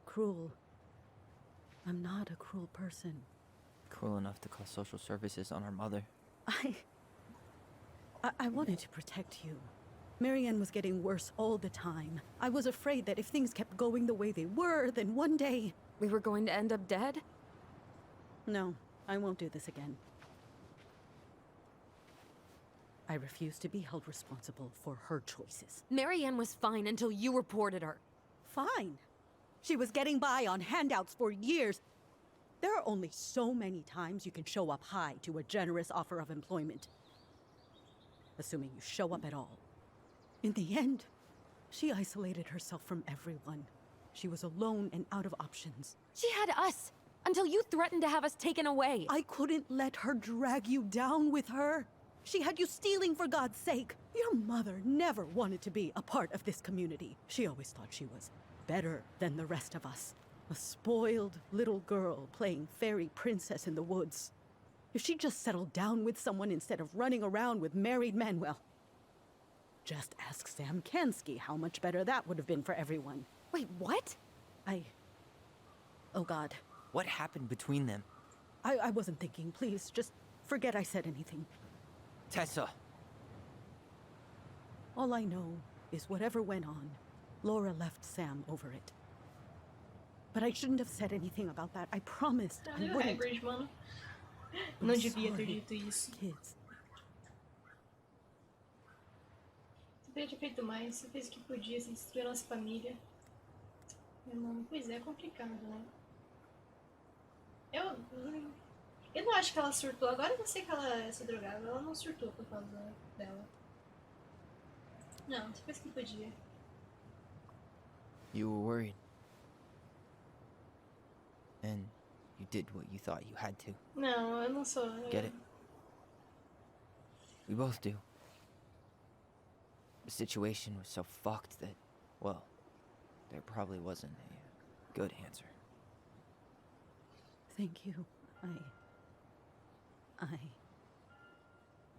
cruel. I'm not a cruel person. Cruel enough to call social services on our mother. I wanted to protect you. Marianne was getting worse all the time. I was afraid that if things kept going the way they were, then one day... We were going to end up dead? No, I won't do this again. I refuse to be held responsible for her choices. Marianne was fine until you reported her. Fine. She was getting by on handouts for years. There are only so many times you can show up high to a generous offer of employment. Assuming you show up at all. In the end, she isolated herself from everyone. She was alone and out of options. She had us, until you threatened to have us taken away. I couldn't let her drag you down with her. She had you stealing for God's sake. Your mother never wanted to be a part of this community. She always thought she was better than the rest of us. A spoiled little girl playing fairy princess in the woods. If she just settled down with someone instead of running around with married men, well, just ask Sam Kansky how much better that would have been for everyone. Wait, what? Oh God. What happened between them? I wasn't thinking. Please, just forget I said anything. Tessa! All I know is whatever went on, Laura left Sam over it. But I shouldn't have said anything about that. I promised I wouldn't. Não devia ter dito isso. Kids. Você podia ter feito mais, você fez o que podia, você destruiu a nossa família. Não, pois é complicado, né? Eu não acho que ela surtou. Agora eu sei que ela é essa drogada. Ela não surtou por causa dela. Não, você fez o que podia. You were worried. And you did what you thought you had to. Não, eu não sou. Get it? We both do. The situation was so fucked that, well, there probably wasn't a good answer. Thank you.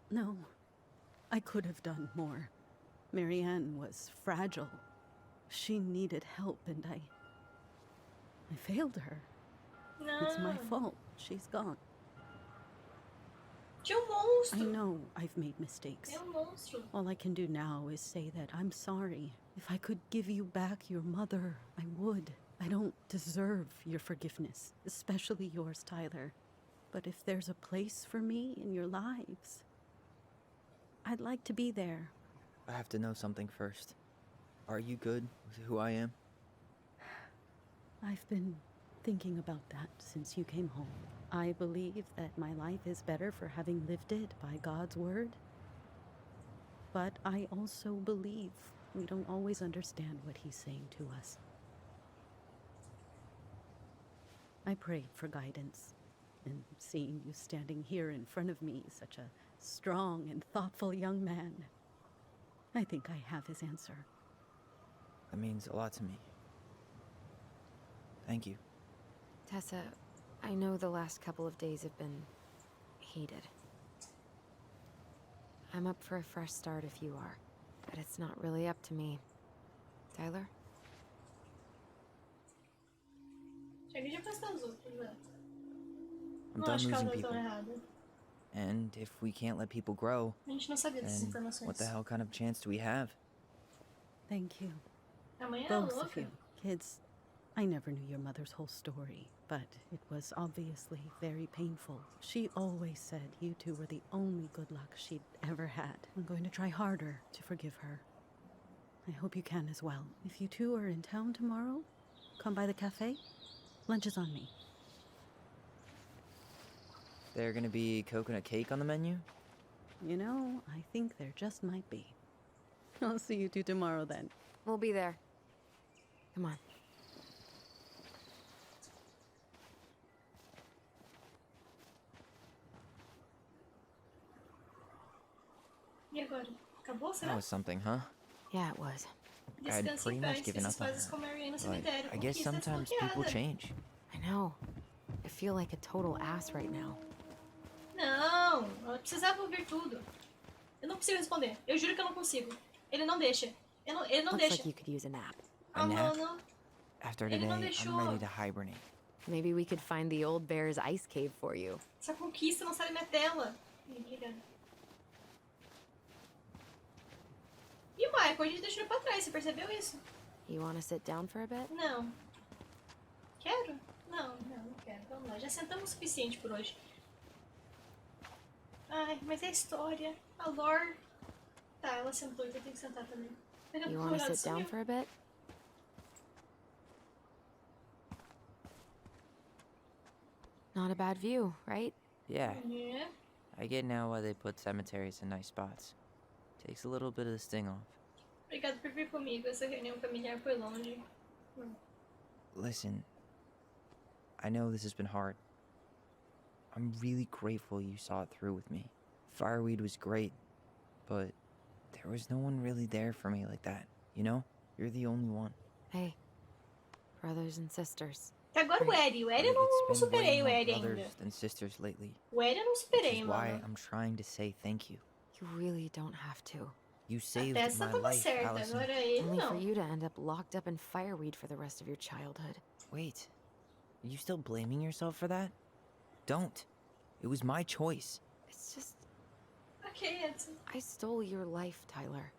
No. I could have done more. Marianne was fragile. She needed help, and I failed her. No. It's my fault. She's gone. Tinha monstro. I know I've made mistakes. É monstro. All I can do now is say that I'm sorry. If I could give you back your mother, I would. I don't deserve your forgiveness, especially yours, Tyler. But if there's a place for me in your lives, I'd like to be there. I have to know something first. Are you good with who I am? I've been thinking about that since you came home. I believe that my life is better for having lived it by God's word. But I also believe we don't always understand what he's saying to us. I prayed for guidance, and seeing you standing here in front of me, such a strong and thoughtful young man, I think I have his answer. That means a lot to me. Thank you. Tessa, I know the last couple of days have been heated. I'm up for a fresh start if you are, but it's not really up to me. Tyler? I'm done losing people. And if we can't let people grow, A gente não sabia dessas then informações. what the hell kind of chance do we have? Thank you. Amanhã é Both of louca. you. Kids, I never knew your mother's whole story, but it was obviously very painful. She always said you two were the only good luck she'd ever had. I'm going to try harder to forgive her. I hope you can as well. If you two are in town tomorrow, come by the cafe. Lunch is on me. There gonna be coconut cake on the menu? You know, I think there just might be. I'll see you two tomorrow then. We'll be there. Come on. E agora? Acabou, será? That was something, huh? Yeah, it was. I'd Descanse pretty em much paz, given essas up on fases com her. a Mary no But cemitério. I guess Conquista sometimes people desbloqueada. change. I know. I feel like a total ass right now. Não, ela precisava ouvir tudo. Eu não consigo responder. Eu juro que eu não consigo. Ele não deixa. Ele não Looks deixa. like you could use a nap. A nap? Mano. After Ele today, não I'm deixou. ready to hibernate. Maybe we could find the old bear's ice cave for you. Essa conquista não sai da minha tela. Obrigada. E o Michael, a gente deixou ele pra trás, você percebeu isso? You want to sit down for a bit? Não. Quero? Não quero. Vamos lá, já sentamos o suficiente por hoje. Ai, mas é a história, a lore. Tá, ela sentou, então eu tenho que sentar também. You want to sit down for a bit? Not a bad view, right? Yeah, Yeah. I get now why they put cemeteries in nice spots. Takes a little bit of the sting off. Obrigado por vir comigo, essa reunião familiar foi longe. Listen, I know this has been hard. I'm really grateful you saw it through with me. Fireweed was great, but there was no one really there for me like that, you know? You're the only one. Hey, brothers and sisters. Agora o Eri. O Eri eu não It's been superei o way more Eri ainda. brothers than sisters lately. O Eri eu não Which superei, is why mano. I'm trying to say thank you. You really don't have to. You saved Até essa my tava life, certa, Allison. agora ele Only for não. you to end up locked up in fireweed for the rest of your childhood. Wait, are you still blaming yourself for that? Don't. It was my choice. It's just... Ok, Edson. I stole your life, Tyler.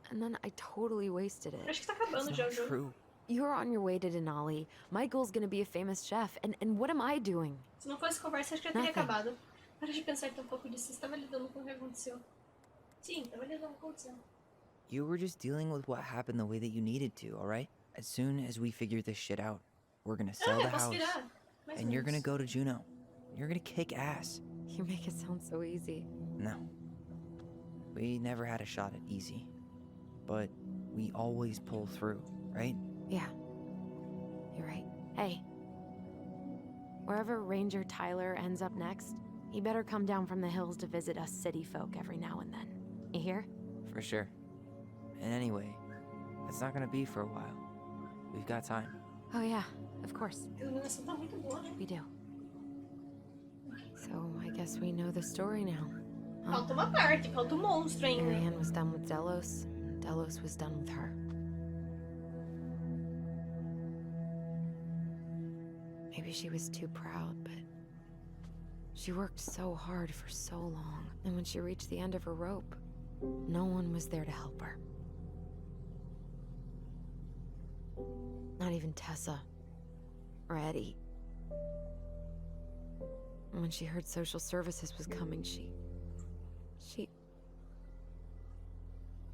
And then I totally wasted it. Acho que tá acabando já o jogo. True. You're on your way to Denali. Michael's gonna be a famous chef. And what am I doing? Se não fosse conversa, acho que já teria Nothing. acabado. Para de pensar então um pouco disso. Você estava lidando com o que aconteceu. Sim, estava lidando com o que aconteceu. You were just dealing with what happened the way that you needed to, alright? As soon as we figure this shit out, we're gonna sell the posso house. virar. Mais ou And you're gonna menos. go to Juneau. You're gonna kick ass. You make it sound so easy. No. We never had a shot at easy. But we always pull through, right? Yeah. You're right. Hey. Wherever Ranger Tyler ends up next, he better come down from the hills to visit us city folk every now and then. You hear? For sure. And anyway, it's not gonna be for a while. We've got time. Oh yeah, of course. A iluminação tá muito boa, né? We do. So I guess we know the story now. Falta uma parte, falta um monstro ainda. Marianne was done with Delos, and Delos was done with her. Maybe she was too proud, but she worked so hard for so long. And when she reached the end of her rope, no one was there to help her. Not even Tessa or Eddie. And when she heard social services was coming, she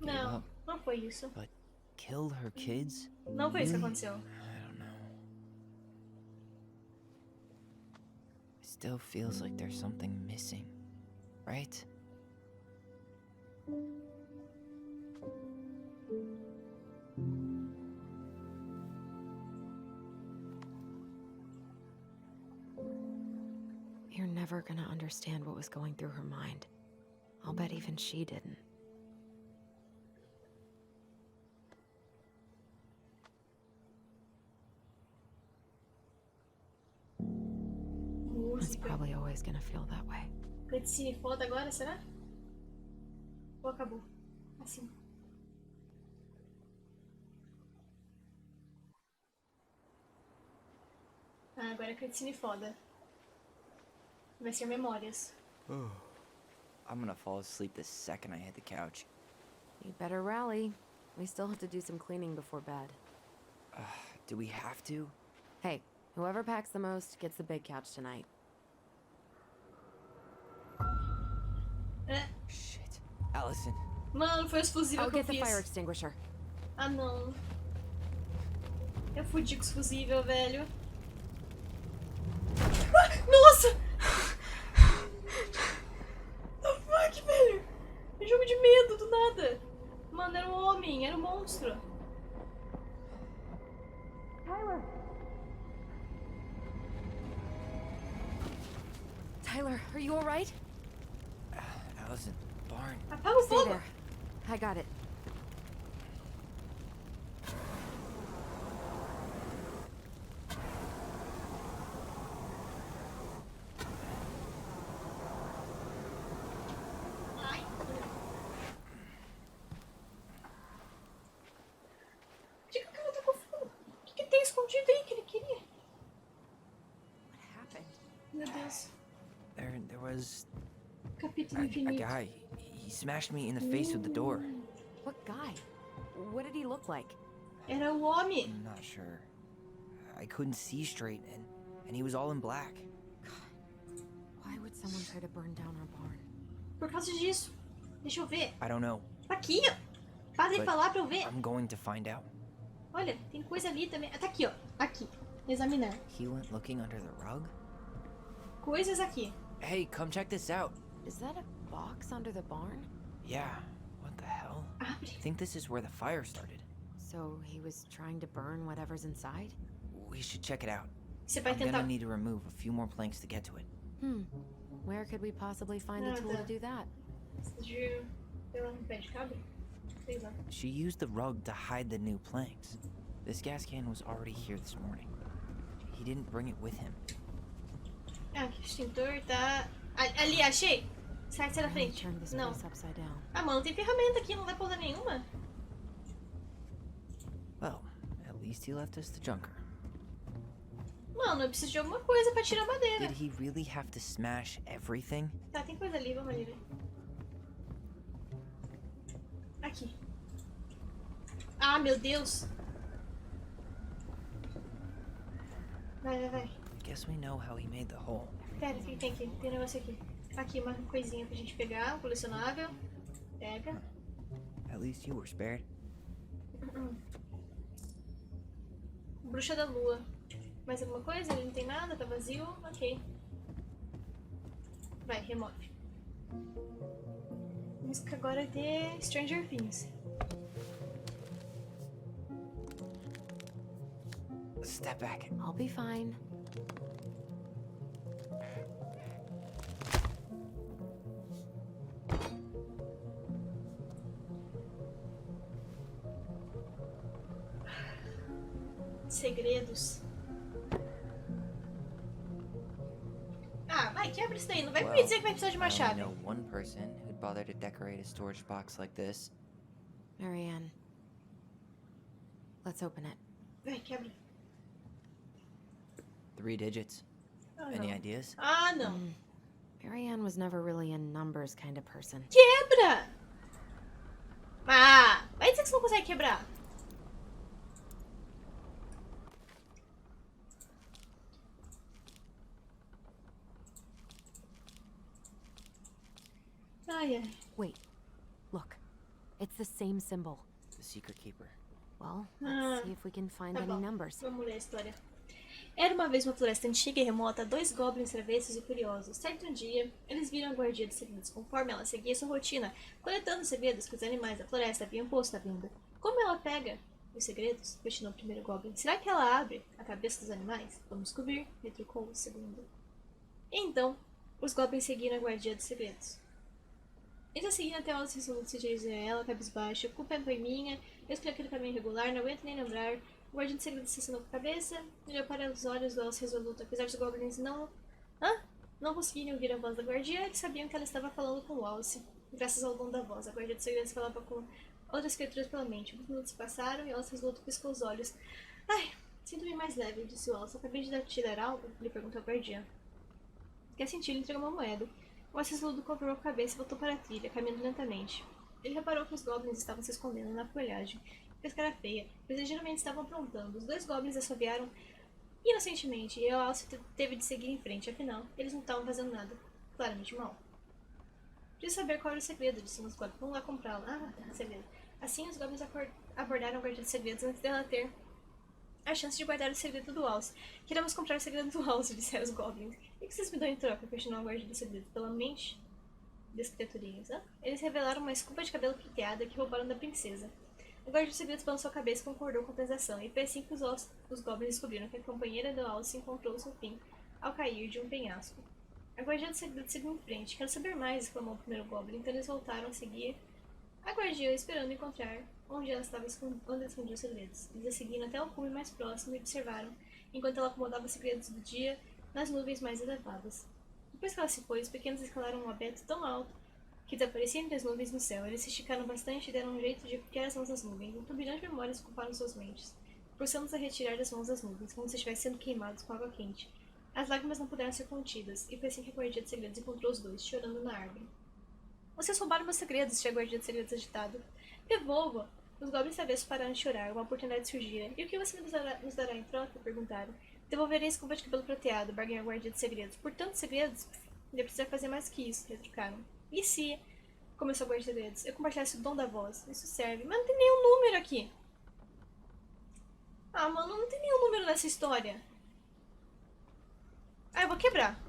Não, não foi isso. But killed her kids? Não foi isso que Really? aconteceu. I don't know. It still feels like there's something missing, right? You're never gonna understand what was going through her mind. I'll bet even she didn't. It's Música. probably always gonna feel that way. Cutscene foda agora, será? Ou acabou? Assim. Ah, agora é cutscene foda. Vai ser memórias. I'm gonna fall asleep the second I hit the couch. You'd better rally. We still have to do some cleaning before bed. Do we have to? Hey, whoever packs the most gets the big couch tonight. Shit. Allison. Mano, foi os fusíveis I'll que eu get the fiz. fire extinguisher. Ah, não. Eu fudi com os fusíveis, velho. Ah, nossa! The fuck, velho? É jogo de medo, do nada. Mano, era um homem, era um monstro. Tyler, are you alright? Allison, barn. Apaga o Stay fogo. there. I got it. Diga que ela tá com fogo. O que tem escondido aí que ele queria? What happened? Meu Deus. There was Capítulo a infinito. guy. He smashed me in the face with the door. What guy? What did he look like? Era o homem. I'm not sure. I couldn't see straight, and he was all in black. Why would someone try to burn down our barn? Por causa disso. Deixa eu ver. I don't know. Tá aqui, ó. Para de but falar pra eu ver. I'm going to find out. Olha, tem coisa ali também. Tá aqui, ó. Aqui. Examinar. He went looking under the rug? Coisas aqui. Hey, come check this out. Is that a box under the barn? Yeah, what the hell? Abre. I think this is where the fire started. So he was trying to burn whatever's inside? We should check it out. Você vai I'm gonna tentar. need to remove a few more planks to get to it. Where could we possibly find a tool to do that? De... Pela um pé de cabra? Sei lá. She used the rug to hide the new planks. This gas can was already here this morning. He didn't bring it with him. Ah, aqui o extintor tá... Ali, achei! Sai da frente. Turn this Não. place upside down. Ah, mano, tem ferramenta aqui, não dá pra usar nenhuma? Well, at least he left us the junker. Mano, eu preciso de alguma coisa pra tirar a madeira. Did he really have to smash everything? Tá, tem coisa ali, vamos ali ver. Aqui. Ah, meu Deus. Vai. Guess we know how he made the hole. Pera, o que tem aqui? Tem um negócio aqui. Aqui, uma coisinha pra gente pegar, um colecionável. Pega. At least you were spared. Bruxa da lua. Mais alguma coisa? Ele não tem nada, tá vazio. Ok. Vai, remove. Música agora é de Stranger Things. Step back. I'll be fine. Segredos. Ah, vai, quebra isso daí. Não vai me Well, dizer que vai precisar de uma I only chave. know one person who'd bother to decorate a storage box like this. Marianne. Let's open it. Vai, quebra. 3 digits. Ah, Any não. ideas? Ah, não. Marianne was never really a numbers kind of person. Quebra! Ah, vai dizer que você não consegue quebrar. Ai. Wait. Look. It's the same symbol. The secret keeper. Well, Ah, let's see if we can find tá any bom. numbers. Vamos ler a história. Era uma vez uma floresta antiga e remota, 2 goblins travessos e curiosos. Certo dia, eles viram a guardia dos segredos conforme ela seguia sua rotina, coletando os segredos que os animais da floresta haviam posto à venda. Como ela pega os segredos? Questionou o primeiro goblin. Será que ela abre a cabeça dos animais? Vamos descobrir, retrucou o segundo. Então, os goblins seguiram a guardia dos segredos. Eles a seguiram até ela se dirigir a ela, cabisbaixa. A culpa foi minha, eu escolhi aquele caminho irregular, não aguento nem lembrar. O guardião de segredos se assinou com a cabeça, olhou para os olhos do Elsa resoluto. Apesar dos goblins não conseguirem ouvir a voz da guardia, eles sabiam que ela estava falando com o Alce. Graças ao dom da voz, a guardia de segredos falava com outras criaturas pela mente. Alguns minutos se passaram e Elsa resoluto piscou os olhos. Ai, sinto-me mais leve, disse o Alce. Acabei de te dar algo? Ele perguntou ao guardião. Quer sentir? Ele entregou uma moeda. O Elsa resoluto confirmou a cabeça e voltou para a trilha, caminhando lentamente. Ele reparou que os goblins estavam se escondendo na folhagem. Fez cara feia, pois eles geralmente estavam aprontando. Os 2 goblins assobiaram inocentemente e o Alce teve de seguir em frente, afinal, eles não estavam fazendo nada. Claramente mal. Preciso saber qual era o segredo, disse um dos goblins. Vamos lá comprá-lo. Ah, segredo. Assim, os goblins abordaram a guarda de segredos antes dela ter a chance de guardar o segredo do Alce. Queremos comprar o segredo do Alce, disseram os goblins. O que vocês me dão em troca? Questionou a guarda de segredos. Pela mente das criaturinhas. Eles revelaram uma escova de cabelo prateada que roubaram da princesa. O guarda de segredos balançou a cabeça e concordou com a transação, e foi assim que os goblins descobriram que a companheira do Alce encontrou seu fim ao cair de um penhasco. A guardiã do segredo seguiu em frente. Quero saber mais, exclamou o primeiro Goblin. Então eles voltaram a seguir a guardiã, esperando encontrar onde ela estava onde escondia os segredos. Eles a seguiram até o cume mais próximo e observaram, enquanto ela acomodava os segredos do dia nas nuvens mais elevadas. Depois que ela se foi, os pequenos escalaram um abeto tão alto que desaparecia entre as nuvens no céu. Eles se esticaram bastante e deram um jeito de copiar as mãos das nuvens. Um turbilhão de memórias ocuparam suas mentes, forçando-os a retirar das mãos das nuvens, como se estivessem sendo queimados com água quente. As lágrimas não puderam ser contidas, e foi assim que a guardiã de segredos encontrou os dois, chorando na árvore. Vocês roubaram meus segredos, disse a guardiã de segredos agitada. Devolva! Os goblins avessos pararam de chorar, uma oportunidade surgira. E o que você nos dará em troca? Perguntaram. Devolverei a escova de cabelo prateado, barganhou a guardiã de segredos. Por tantos segredos, ainda precisa fazer mais que isso, retrucaram. E se... Começou a guardiã de segredos. Eu compartilhasse o dom da voz. Isso serve. Mas não tem nenhum número aqui. Ah, mano, não tem nenhum número nessa história. Ah, eu vou quebrar.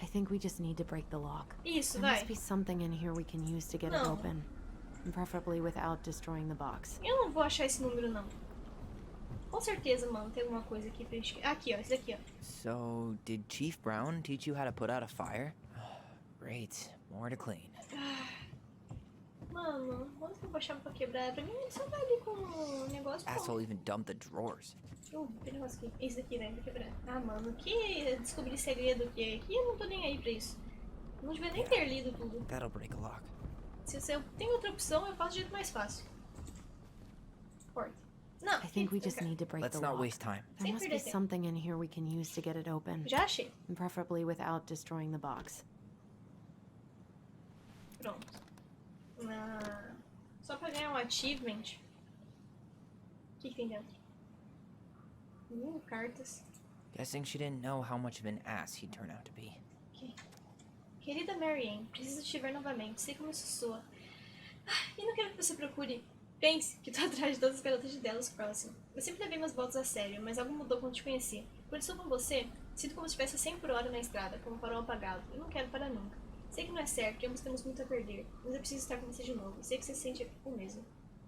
I think we just need to break the lock. Isso, There vai. must be something in here we can use to get it Não. open. Preferably without destroying the box. Eu não vou achar esse número, não. Com certeza, mano, tem alguma coisa aqui pra gente... Aqui, ó, esse daqui, ó. So, did Chief Brown teach you how to put out a fire? Great, more to clean. Mano, onde que eu baixava pra quebrar? Pra mim, ele só vai ali com o negócio... Asshole even dumped the drawers. Tem negócio aqui. Esse daqui, né? Pra quebrar. Ah, mano, que descobrir segredo que é aqui, eu não tô nem aí pra isso. Não devia nem ter lido tudo. That'll break a lock. Se eu tenho outra opção, eu faço do jeito mais fácil. Porta. Não, I think we just need to break Let's the not lock. waste time. There must be something in here we can use to get it open. Já achei. Preferably without destroying the box. Pronto. Só pra ganhar um achievement. O que tem dentro? Cartas. Guessing she didn't know how much of an ass he'd turn out to be. Okay. Querida Marianne, preciso te ver novamente. Sei como isso soa. E não quero que você procure. Pense que tô atrás de todas as garotas de Delos Crossing. Eu sempre levei meus votos a sério, mas algo mudou quando te conheci. Quando estou com você, sinto como se estivesse a 100 por hora na estrada, como um farol apagado. Eu não quero parar nunca. Sei que não é certo e ambos temos muito a perder, mas eu preciso estar com você de novo. Sei que você se sente o mesmo.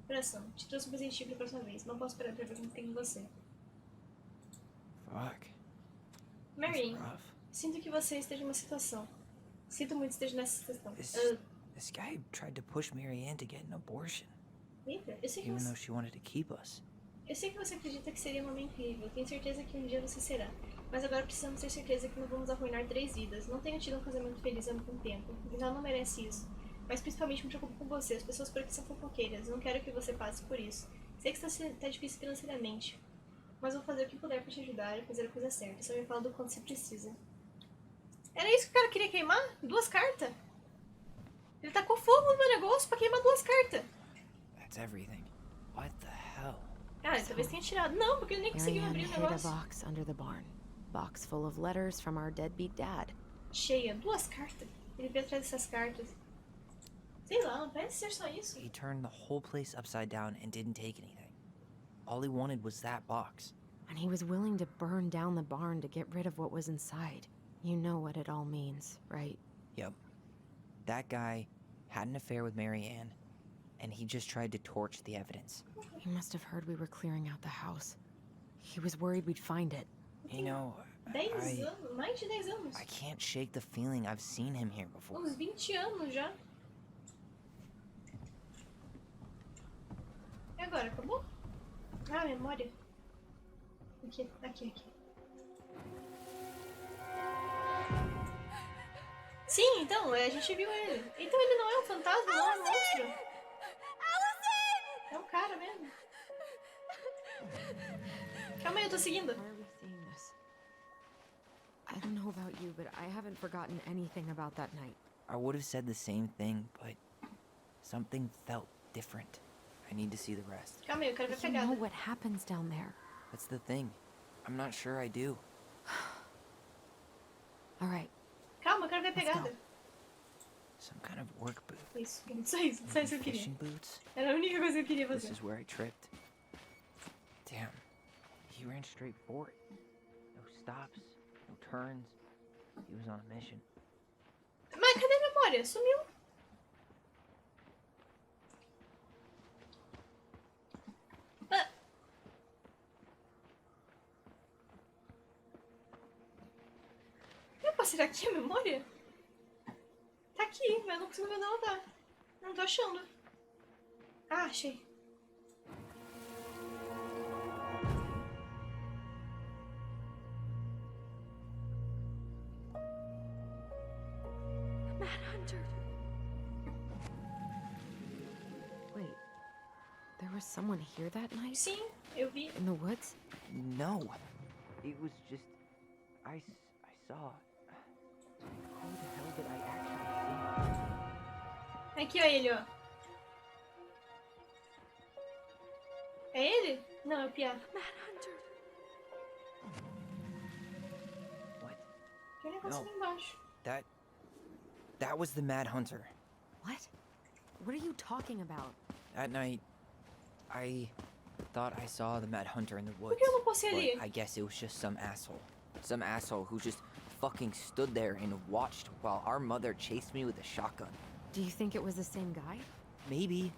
Coração, te trouxe um presente pra próxima vez. Não posso parar pra ver como tem com você. Fuck. Marianne, sinto que você esteja numa situação. Sinto muito que esteja nessa situação. This guy tried to push Marianne to get an abortion. Eita, eu sei que Even você... though she wanted to keep us. Eu sei que você acredita que seria uma mãe incrível. Tenho certeza que um dia você será. Mas agora precisamos ter certeza que não vamos arruinar 3 vidas. Não tenho tido um casamento feliz há algum tempo. Ela não merece isso. Mas principalmente me preocupo com você. As pessoas por aqui são fofoqueiras. Não quero que você passe por isso. Sei que está difícil financeiramente. Mas vou fazer o que puder pra te ajudar a fazer a coisa certa. Só me fala do quanto você precisa. Era isso que o cara queria queimar? 2 cartas? Ele tacou fogo no meu negócio pra queimar 2 cartas. That's everything. What the hell? Ah, talvez tenha tirado. Não, porque ele nem conseguiu abrir Marianne o hid a negócio. box under the barn. Box full of letters from our deadbeat dad. Cheia. 2 cartas. Ele veio atrás dessas cartas. Sei lá, não parece ser só isso. He turned the whole place upside down and didn't take anything. All he wanted was that box. And he was willing to burn down the barn to get rid of what was inside. You know what it all means, right? Yep. That guy had an affair with Marianne, and he just tried to torch the evidence. He must have heard we were clearing out the house. He was worried we'd find it. You know, 10 anos, mais de 10 anos. I can't shake the feeling I've seen him here before. Uns 20 anos já. E agora, acabou? Ah, memória. Aqui, aqui, aqui. Sim, então, a gente viu ele. Então ele não é um fantasma, não é um monstro. É um cara mesmo. Calma aí, eu tô seguindo. Why are we seeing this? I don't know about you, but I haven't forgotten anything about that night. I would have said the same thing, but something felt different. I need to see the rest. Calma aí, eu quero ver a You know pegada. what happens down there. That's the thing. I'm not sure I do. All right. Calma, eu quero ver a pegada. Some kind of work boot. Isso, só isso que eu queria. Fishing boots? Era a única coisa que eu queria This fazer. is where I tripped. Damn. He ran straight for it. No stops, no turns. He was on a mission. Mas cadê a memória? Sumiu. Ah. Opa, será que é a memória? Tá aqui, mas eu não consigo ver onde ela tá. Não tô achando. Ah, achei. Mad Hunter. Wait, there was someone here that night? Sim, eu vi. In the woods? No. It was just... I saw... Who the hell did I actually see? Aqui, ó, ele, ó. É ele? Não, é o Pia. Mad Hunter. What? Tem um negócio ali embaixo. That was the Mad Hunter. What? What are you talking about? That night, I thought I saw the Mad Hunter in the Por woods. que eu não posso ir ali? But I guess it was just some asshole. Some asshole who just fucking stood there and watched while our mother chased me with a shotgun. Do you think it was the same guy? Maybe.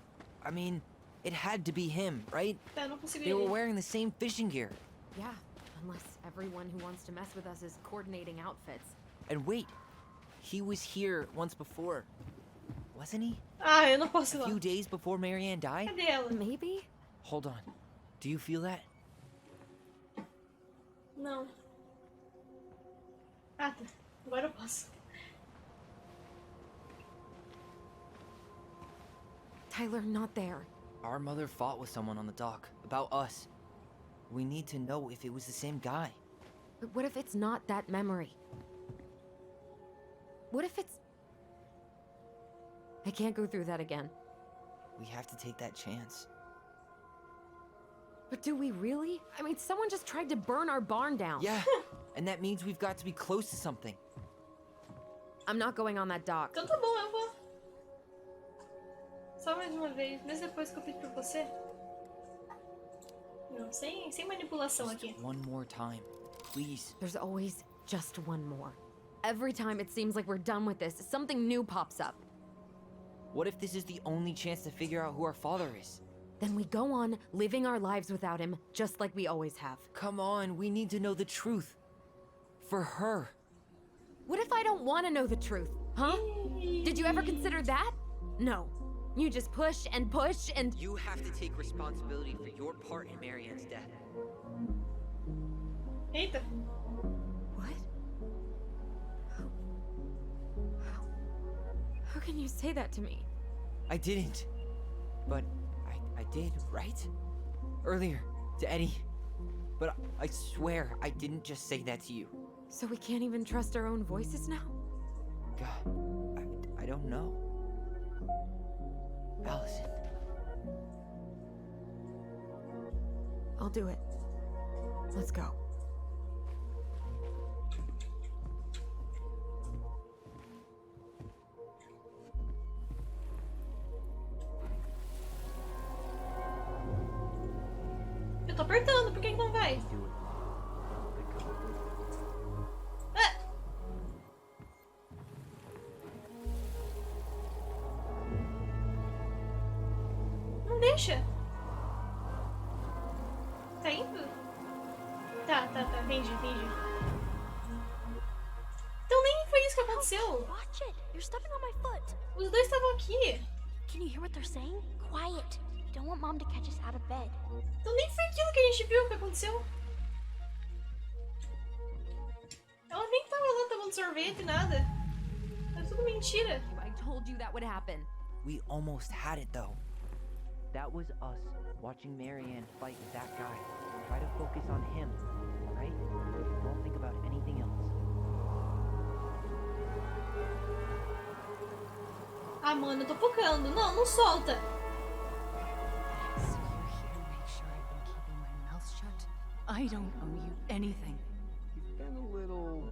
I mean, it had to be him, right? Tá, eu não consigo ir They were ali. wearing the same fishing gear. Yeah, unless everyone who wants to mess with us is coordinating outfits. And wait, he was here once before, wasn't he? Ah, eu não posso ir A lá. few days before Marianne died? Cadê ela? Maybe? Hold on. Do you feel that? Não. Ah, tá. Agora eu posso. Tyler, not there. Our mother fought with someone on the dock about us. We need to know if it was the same guy. But what if it's not that memory? What if it's... I can't go through that again. We have to take that chance. But do we really? I mean, someone just tried to burn our barn down. Yeah, and that means we've got to be close to something. I'm not going on that dock. Então tá bom, eu vou. Só mais uma vez. Mesmo depois que eu fiz pra você. Não, sem manipulação aqui. Just one more time, please. There's always just one more. Every time it seems like we're done with this, something new pops up. What if this is the only chance to figure out who our father is? Then we go on living our lives without him, just like we always have. Come on, we need to know the truth. For her. What if I don't want to know the truth, huh? Did you ever consider that? No. You just push and push and... You have to take responsibility for your part in Marianne's death. Eita. What? How can you say that to me? I didn't. But I did, right? Earlier, to Eddie. But I swear I didn't just say that to you. So we can't even trust our own voices now? God, I don't know. Allison. I'll do it. Let's go. Eu tô apertando, por que que não vai? Ah! Não deixa. Tá indo? Tá, entendi. Então nem foi isso que aconteceu. Watch it. You're stepping on my foot. Os dois estavam aqui. Can you hear what they're saying? Quiet. Don't want Mom to catch us out of bed. Então nem foi aquilo que a gente viu que aconteceu. Ela nem tava lá tomando sorvete, nada. É tudo mentira. I told you that would happen. We almost had it though. That was us watching Marianne fight with that guy. Try to focus on him, right? Don't think about anything else. Ah, mano, eu tô focando. Não, não solta. So you're here to make sure I've been keeping my mouth shut? I don't owe you anything. You've been a little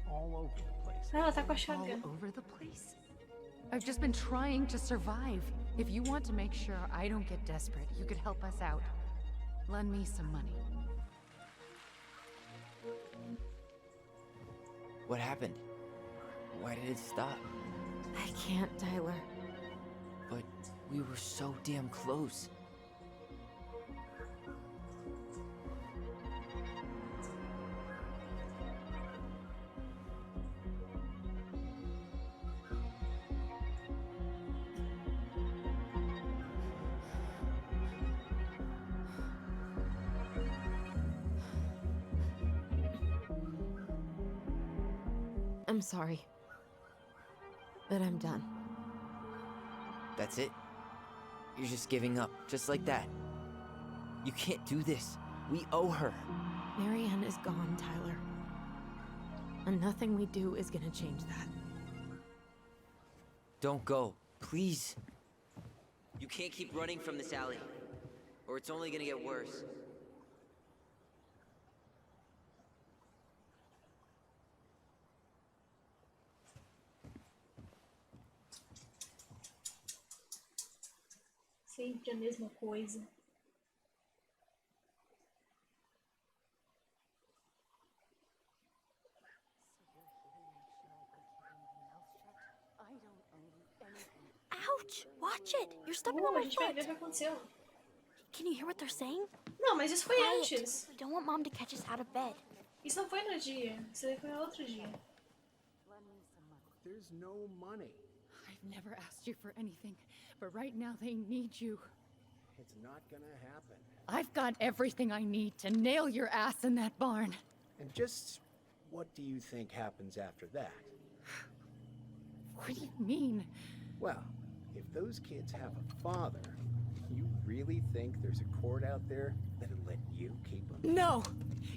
all over the place. Ah, ela tá com a All shotgun. over the place? I've just been trying to survive. If you want to make sure I don't get desperate, you could help us out. Lend me some money. What happened? Why did it stop? I can't, Tyler. But we were so damn close. I'm sorry. But I'm done. That's it? You're just giving up, just like that. You can't do this. We owe her. Marianne is gone, Tyler. And nothing we do is gonna change that. Don't go, please. You can't keep running from this alley, or it's only gonna get worse. Sempre a mesma coisa. Ouch! Watch it! You're stepping on A my gente vai ver o foot. que aconteceu. Can you hear what they're saying? Não, mas isso foi Quiet. antes. We don't want Mom to catch us out of bed. Isso não foi no dia. Isso aí foi no outro dia. There's no money. I've never asked you for anything, but right now they need you. It's not gonna happen. I've got everything I need to nail your ass in that barn. And just what do you think happens after that? What do you mean? Well, if those kids have a father, you really think there's a court out there that'll let you keep them? No!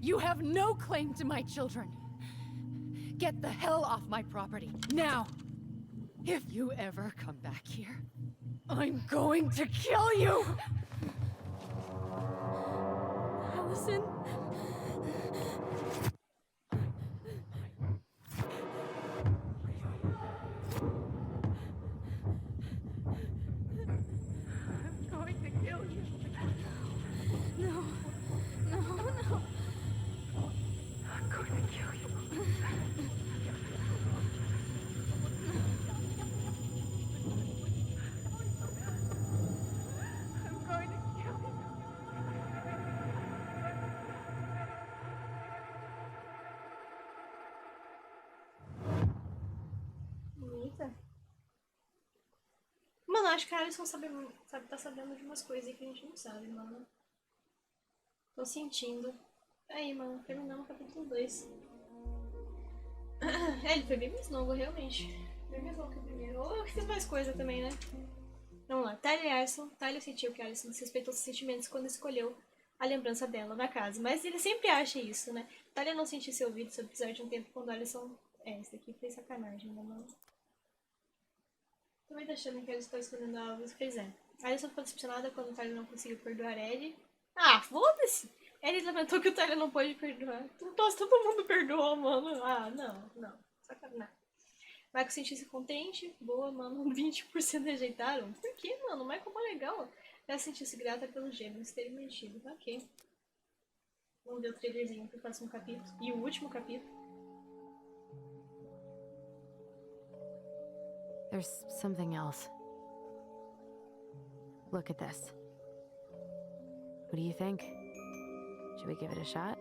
You have no claim to my children. Get the hell off my property, now! If you ever come back here, I'm going to kill you! Allison? I'm going to kill you. No. No, no. I'm going to kill you. I'm going to kill you. Eita. Mano, acho que a Alison tá sabendo de umas coisas que a gente não sabe, mano. Tô sentindo. Aí, mano, terminamos o capítulo 2. É, ele foi bem mais novo, realmente. Bem mais novo que o primeiro. Ou eu fiz mais coisa também, né? Vamos lá. Tyler e Alison. Tyler sentiu que Alison desrespeitou seus sentimentos quando escolheu a lembrança dela na casa. Mas ele sempre acha isso, né? Tyler não sentiu seu ouvido, apesar de um tempo quando Alison... É, esse daqui foi sacanagem, né, mano? Também tá achando que ela está escolhendo algo. Pois é. Alison ficou decepcionada quando Tyler não conseguiu perdoar Ellie. Ah, foda-se! Ellie lamentou que o Tyler não pôde perdoar. Nossa, todo mundo perdoou, mano. Ah, não. Sacanagem. Michael sentiu-se contente. Boa, mano. 20% rejeitaram. Por quê, mano? O Michael é mó legal. Ela sentiu-se grata pelos gêmeos terem mentido. Ok. Vamos ver o trailerzinho pro próximo capítulo. E o último capítulo. There's something else. Look at this. What do you think? Should we give it a shot?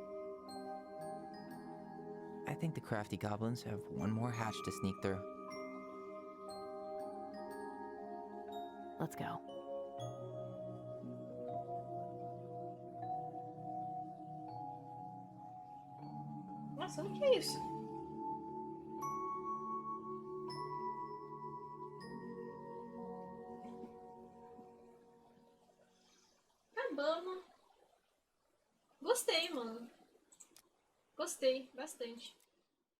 I think the crafty goblins have one more hatch to sneak through. Let's go. Nossa, o que é isso? Acabamos. Gostei, mano. Gostei bastante.